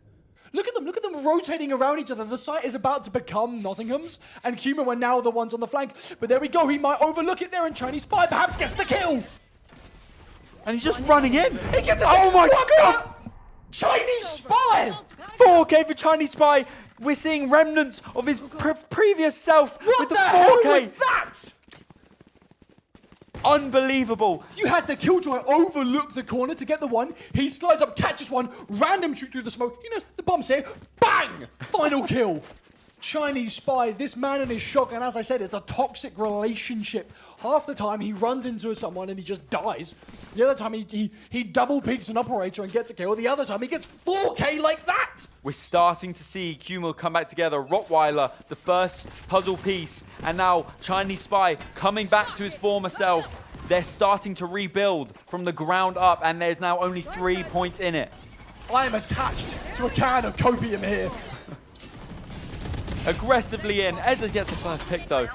Look at them rotating around each other. The site is about to become Nottingham's, and Kumul are now the ones on the flank. But there we go, he might overlook it there, and Chinese Spy perhaps gets the kill. And he's just running in. He gets a Oh my god! Chinese Spy! 4K for Chinese Spy. We're seeing remnants of his previous self What with the the hell 4K. was that? Unbelievable. You had the Killjoy overlook the corner to get the one. He slides up, catches one, random shoot through the smoke. You know, the bomb's here. Bang! Final kill. Chinese Spy, this man in his shock, and as I said, it's a toxic relationship. Half the time he runs into someone and he just dies. The other time he double peeks an operator and gets a kill. The other time he gets 4K like that. We're starting to see Kumul come back together. Rottweiler, the first puzzle piece, and now Chinese Spy coming back to his former self. They're starting to rebuild from the ground up, and there's now only 3 points in it. I am attached to a can of copium here. Aggressively in. Ezra gets the first pick though.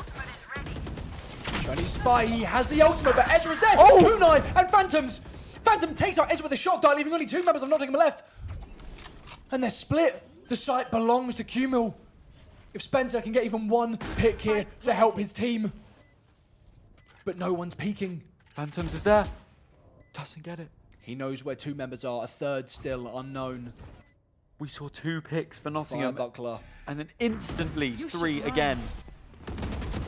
Chinese Spy, he has the ultimate, but Ezra is there. Oh! Kunai and Phantoms. Phantom takes out Ezra with a shot dart, leaving only 2 members of Nottingham left. And they're split. The site belongs to Kumul. If Spencer can get even 1 pick here to help his team. But no one's peeking. Phantoms is there. Doesn't get it. He knows where 2 members are, a 3rd still unknown. We saw 2 picks for Fire Nottingham. Buckler. And then instantly 3 again.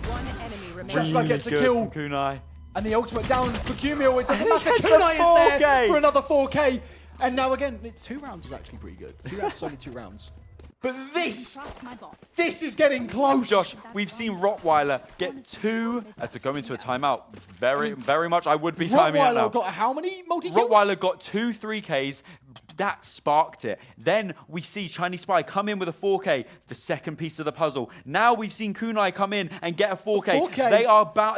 One enemy remains. Just like gets the kill. From Kunai. And the ultimate down for Kumul. It doesn't And he matter. gets the Kunai is there 4K. for another 4K. And now again, 2 rounds is actually pretty good. 2 rounds is only 2 rounds. But this Trust my boss. is getting close. Josh, we've seen Rottweiler get 2 to go into a timeout. Very much I would be timing out now. Rottweiler got how many multi-kills? Rottweiler got 2 3Ks. That sparked it. Then we see Chinese Spy come in with a 4K, the second piece of the puzzle. Now we've seen Kunai come in and get a 4K. 4K.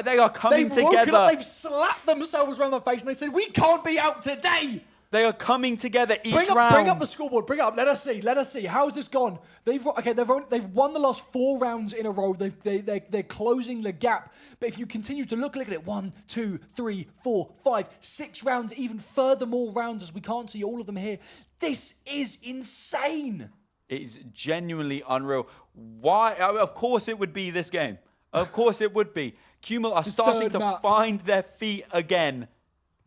They are coming They've woken together. up, they've slapped themselves around the face and they said, we can't be out today. They are coming together each Bring round. up the scoreboard. Bring it up. Let us see. How's this gone? They've won the last 4 rounds in a row. They're closing the gap. But if you continue to look at it, 1, 2, 3, 4, 5, 6 rounds, even further more rounds as we can't see all of them here. This is insane. It is genuinely unreal. Why? Of course it would be this game. Of course it would be. Kumul are starting third to map. find their feet again.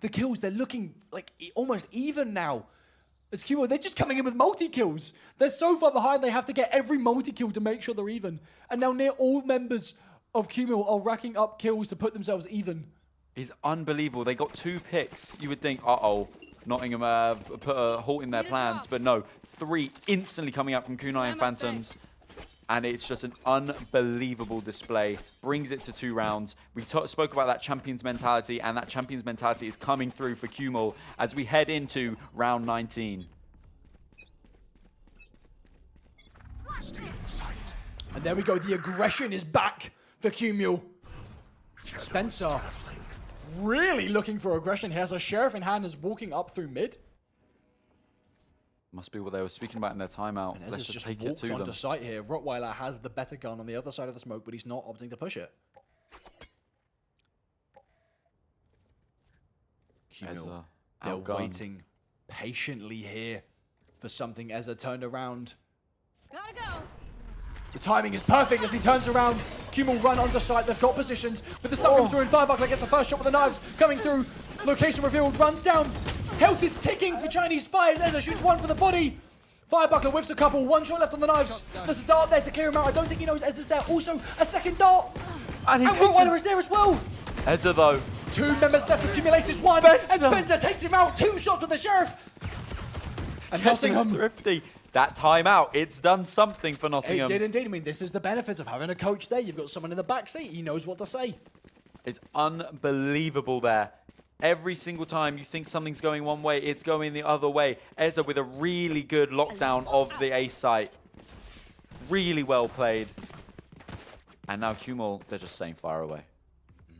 the kills, they're looking like almost even now. As QMO, they're just coming in with multi-kills. They're so far behind, they have to get every multi-kill to make sure they're even. And now near all members of QMO are racking up kills to put themselves even. It's unbelievable. They got 2 picks. You would think, uh-oh, Nottingham put a halt in their plans. But no, 3 instantly coming out from Kunai and Phantoms. And it's just an unbelievable display. Brings it to 2 rounds. We spoke about that champion's mentality, and that champion's mentality is coming through for QMO as we head into round 19. And there we go. The aggression is back for QMO. Spencer really looking for aggression. He has a sheriff in hand, is walking up through mid. Must be what they were speaking about in their timeout. And Let's just take it walked to onto them. site here. Rottweiler has the better gun on the other side of the smoke, but he's not opting to push it. QMO, they're waiting patiently here for something. Ezra turned around. Gotta go. The timing is perfect as he turns around. QMO run onto site. They've got positions, but the stun comes through, and Firebuckler gets the first shot with the knives coming through. Location revealed, runs down. Health is ticking for Chinese Spy as Ezra shoots one for the body. Firebuckler whiffs a couple, 1 shot left on the knives. There's a dart there to clear him out. I don't think he knows Ezra's there. Also, a second dart. And Rottweiler is there as well. Ezra, though. 2 members left, accumulates 1. Spencer. And Spencer takes him out. 2 shots with the sheriff. And Nottingham. Thrifty. That timeout, it's done something for Nottingham. It did indeed. I mean, this is the benefits of having a coach there. You've got someone in the back seat. He knows what to say. It's unbelievable there. Every single time you think something's going one way, it's going the other way. Ezra with a really good lockdown of the A site. Really well played. And now QMO, they're just staying far away.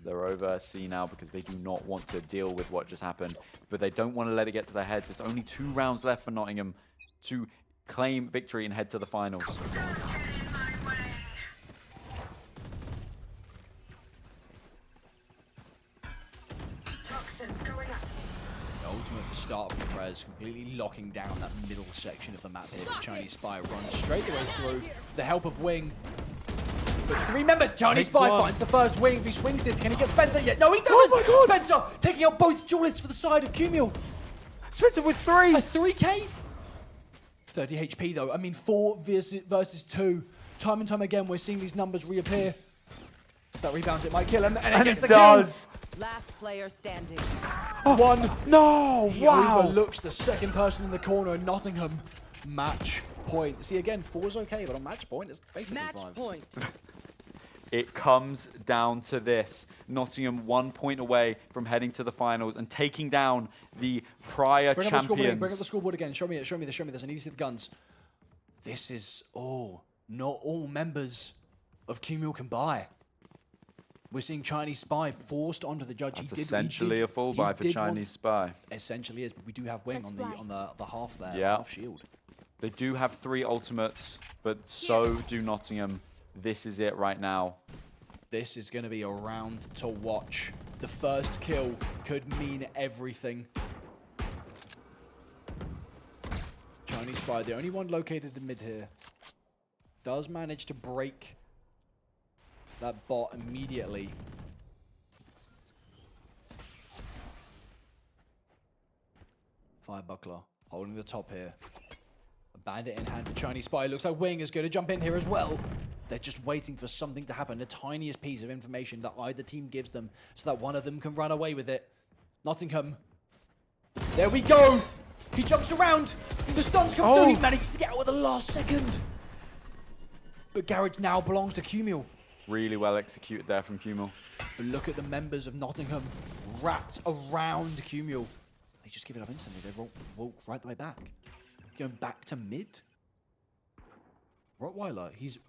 They're over C now because they do not want to deal with what just happened. But they don't want to let it get to their heads. It's only 2 rounds left for Nottingham to claim victory and head to the finals. Toxins going up. The ultimate at the start from Prez, completely locking down that middle section of the map here. The Chinese Spy runs straight the way through with the help of Wing. But 3 members, Chinese Spy finds the first Wing. If he swings this, can he get Spencer yet? No, he doesn't! Oh my God. Spencer taking out both duelists for the side of QMO. Spencer with 3! A 3K? 30 HP though. I mean, 4 versus 2. Time and time again, we're seeing these numbers reappear. If that rebounds, it might kill him. And it gets the Last player standing. kill. 1. No! He Wow! overlooks the second person in the corner, and Nottingham match point. See, again, 4's okay, but on match point, it's basically Match 5. point. It comes down to this. Nottingham 1 point away from heading to the finals and taking down the prior Bring up the scoreboard again. champions. Bring up the scoreboard again. Show me it. Show me this. Show me this. I need to see the guns. This is not all members of QMO can buy. We're seeing Chinese Spy forced onto the judge. That's essentially a full buy for Chinese Spy. Essentially is, but we do have Wing on the half there. Yeah. Half shield. They do have 3 ultimates, but so do Nottingham. This is it right now. This is going to be a round to watch. The first kill could mean everything. Chinese Spy, the only one located in mid here, does manage to break that bot immediately. Firebuckler holding the top here. A bandit in hand for Chinese Spy. Looks like Wing is going to jump in here as well. They're just waiting for something to happen, the tiniest piece of information that either team gives them so that one of them can run away with it. Nottingham. There we go. He jumps around. The stuns come through. He manages to get out at the last second. But garage now belongs to QMO. Really well executed there from QMO. But look at the members of Nottingham wrapped around QMO. They just give it up instantly. They roll right the way back. Going back to mid. Rottweiler, he's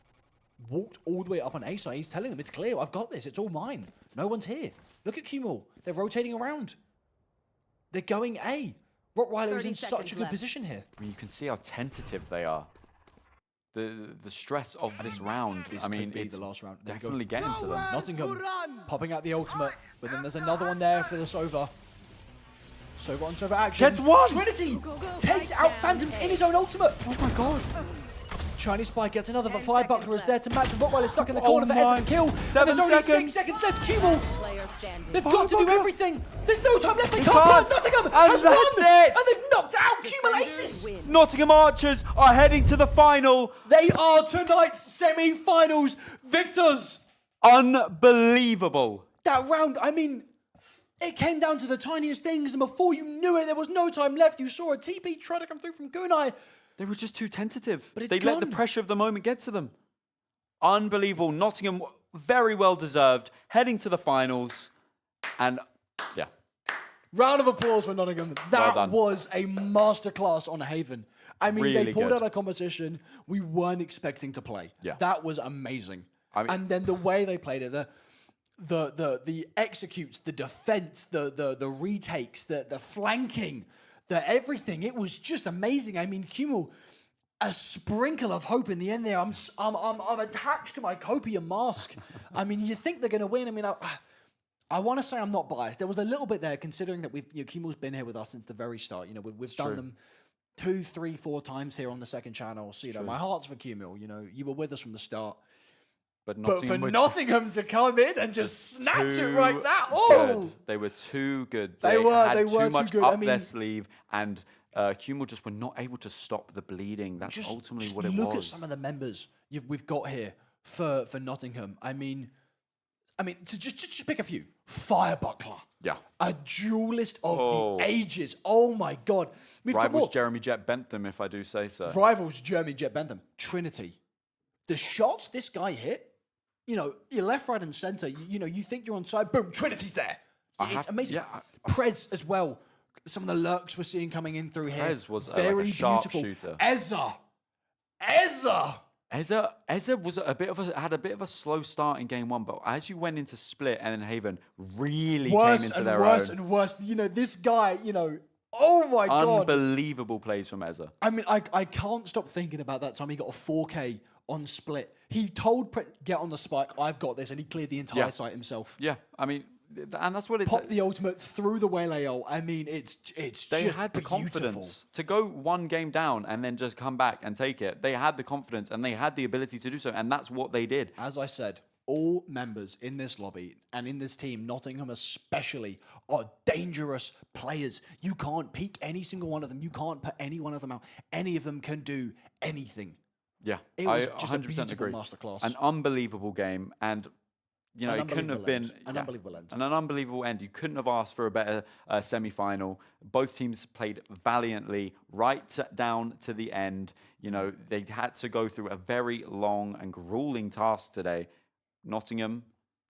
walked all the way up on A side. He's telling them, it's clear, I've got this, it's all mine. No one's here. Look at QMO. They're rotating around. They're going A. Rottweiler is in such a good position here. I mean, you can see how tentative they are. The stress of this round, This I mean, could be it's the last round. There we go. definitely getting to them. Nottingham popping out the ultimate, but then there's another one there for the Sova. Sova on Sova action. Gets one! Trinity takes out Phantoms in his own ultimate. Oh my God. Chinese Spy gets another, but Firebuckler is there to match, and Rottweiler stuck in the corner for my. Ezra to kill. 7 and there's only seconds. 6 seconds left. QMO, Player standing. they've got to do everything. There's no time left. They They can't. can't. Nottingham And has won. that's it. And they've knocked out Cumul Aces. Win. Nottingham Archers are heading to the final. They are tonight's semi-finals victors. Unbelievable. That round, I mean, it came down to the tiniest things, and before you knew it, there was no time left. You saw a TP try to come through from Gunai. They were just too tentative. But it's They let the gone. pressure of the moment get to them. Unbelievable. Nottingham, very well deserved, heading to the finals. And yeah, Round of applause for Nottingham. Well That done. was a masterclass on Haven. I mean, they Really pulled good. out a competition we weren't expecting to play. Yeah. That was amazing. I mean- and then the way they played it, the executes, the defense, the retakes, the flanking, the everything. It was just amazing. I mean, Cumul, a sprinkle of hope in the end there. I'm attached to my copium mask. I mean, you think they're going to win. I mean, I want to say I'm not biased. There was a little bit there, considering that Cumul's been here with us since the very start. You know, we've done true. them 2, 3, 4 times here on the second channel. So, you know, my heart's for Cumul. You know, you were with us from the start. but But for Nottingham were Nottingham to come in and just snatch it too like that, oh! good. They were too good. They were had too too much good. up I mean- their sleeve, and Cumul just were not able to stop the bleeding. That's ultimately what it was. Look at some of the members we've got here for Nottingham. I mean, to just pick a few. Firebuckler. Yeah. A duelist of the ages. Oh my God. We've got Rivals more. Jeremy Jet Bentham, if I do say so. Rivals Jeremy Jet Bentham. Trinity. The shots this guy hit, you know, you're left, right, and center. You know, you think you're on side, boom, Trinity's there. It's amazing. Prez as well. Some of the lurks we're seeing coming in through here. Prez was like very a sharp beautiful. shooter. Ezza. Ezra was had a bit of a slow start in game one, but as you went into Split and then Haven really Worse came into and their worse own. and worse. You know, this guy, you know, oh my God. Unbelievable plays from Ezra. I mean, I can't stop thinking about that time he got a 4K on Split. He told get on the spike, I've got this, and he cleared the entire site himself. Yeah, I mean, and that's what it. Pop the ultimate through the waylay ult. I mean, it's They just had the beautiful. confidence to go one game down and then just come back and take it. They had the confidence and they had the ability to do so, and that's what they did. As I said, all members in this lobby and in this team, Nottingham especially, are dangerous players. You can't peek any single one of them. You can't put any one of them out. Any of them can do anything. Yeah, It was I just a 100% beautiful agree. masterclass. An unbelievable game, and you know An it couldn't have been unbelievable end. An unbelievable end. and an unbelievable end. You couldn't have asked for a better semi-final. Both teams played valiantly right down to the end. You know they had to go through a very long and grueling task today. Nottingham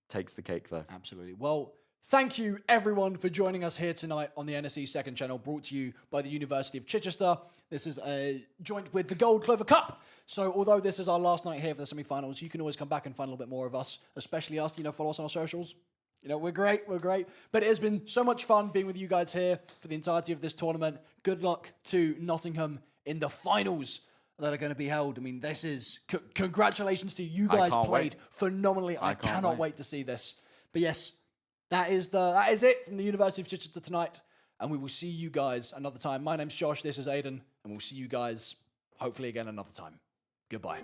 takes the cake though. Absolutely. Well, thank you everyone for joining us here tonight on the NSE Second Channel, brought to you by the University of Chichester. This is a joint with the Gold Clover Cup. So although this is our last night here for the semi-finals, you can always come back and find a little bit more of us, especially us. You know, follow us on our socials. You know, we're great. But it has been so much fun being with you guys here for the entirety of this tournament. Good luck to Nottingham in the finals that are going to be held. I mean, this is congratulations to you guys. can't Played wait. phenomenally. I can't cannot wait to see this. But yes, that is it from the University of Chichester tonight, and we will see you guys another time. My name's Josh. This is Aiden, and we'll see you guys hopefully again another time. Goodbye.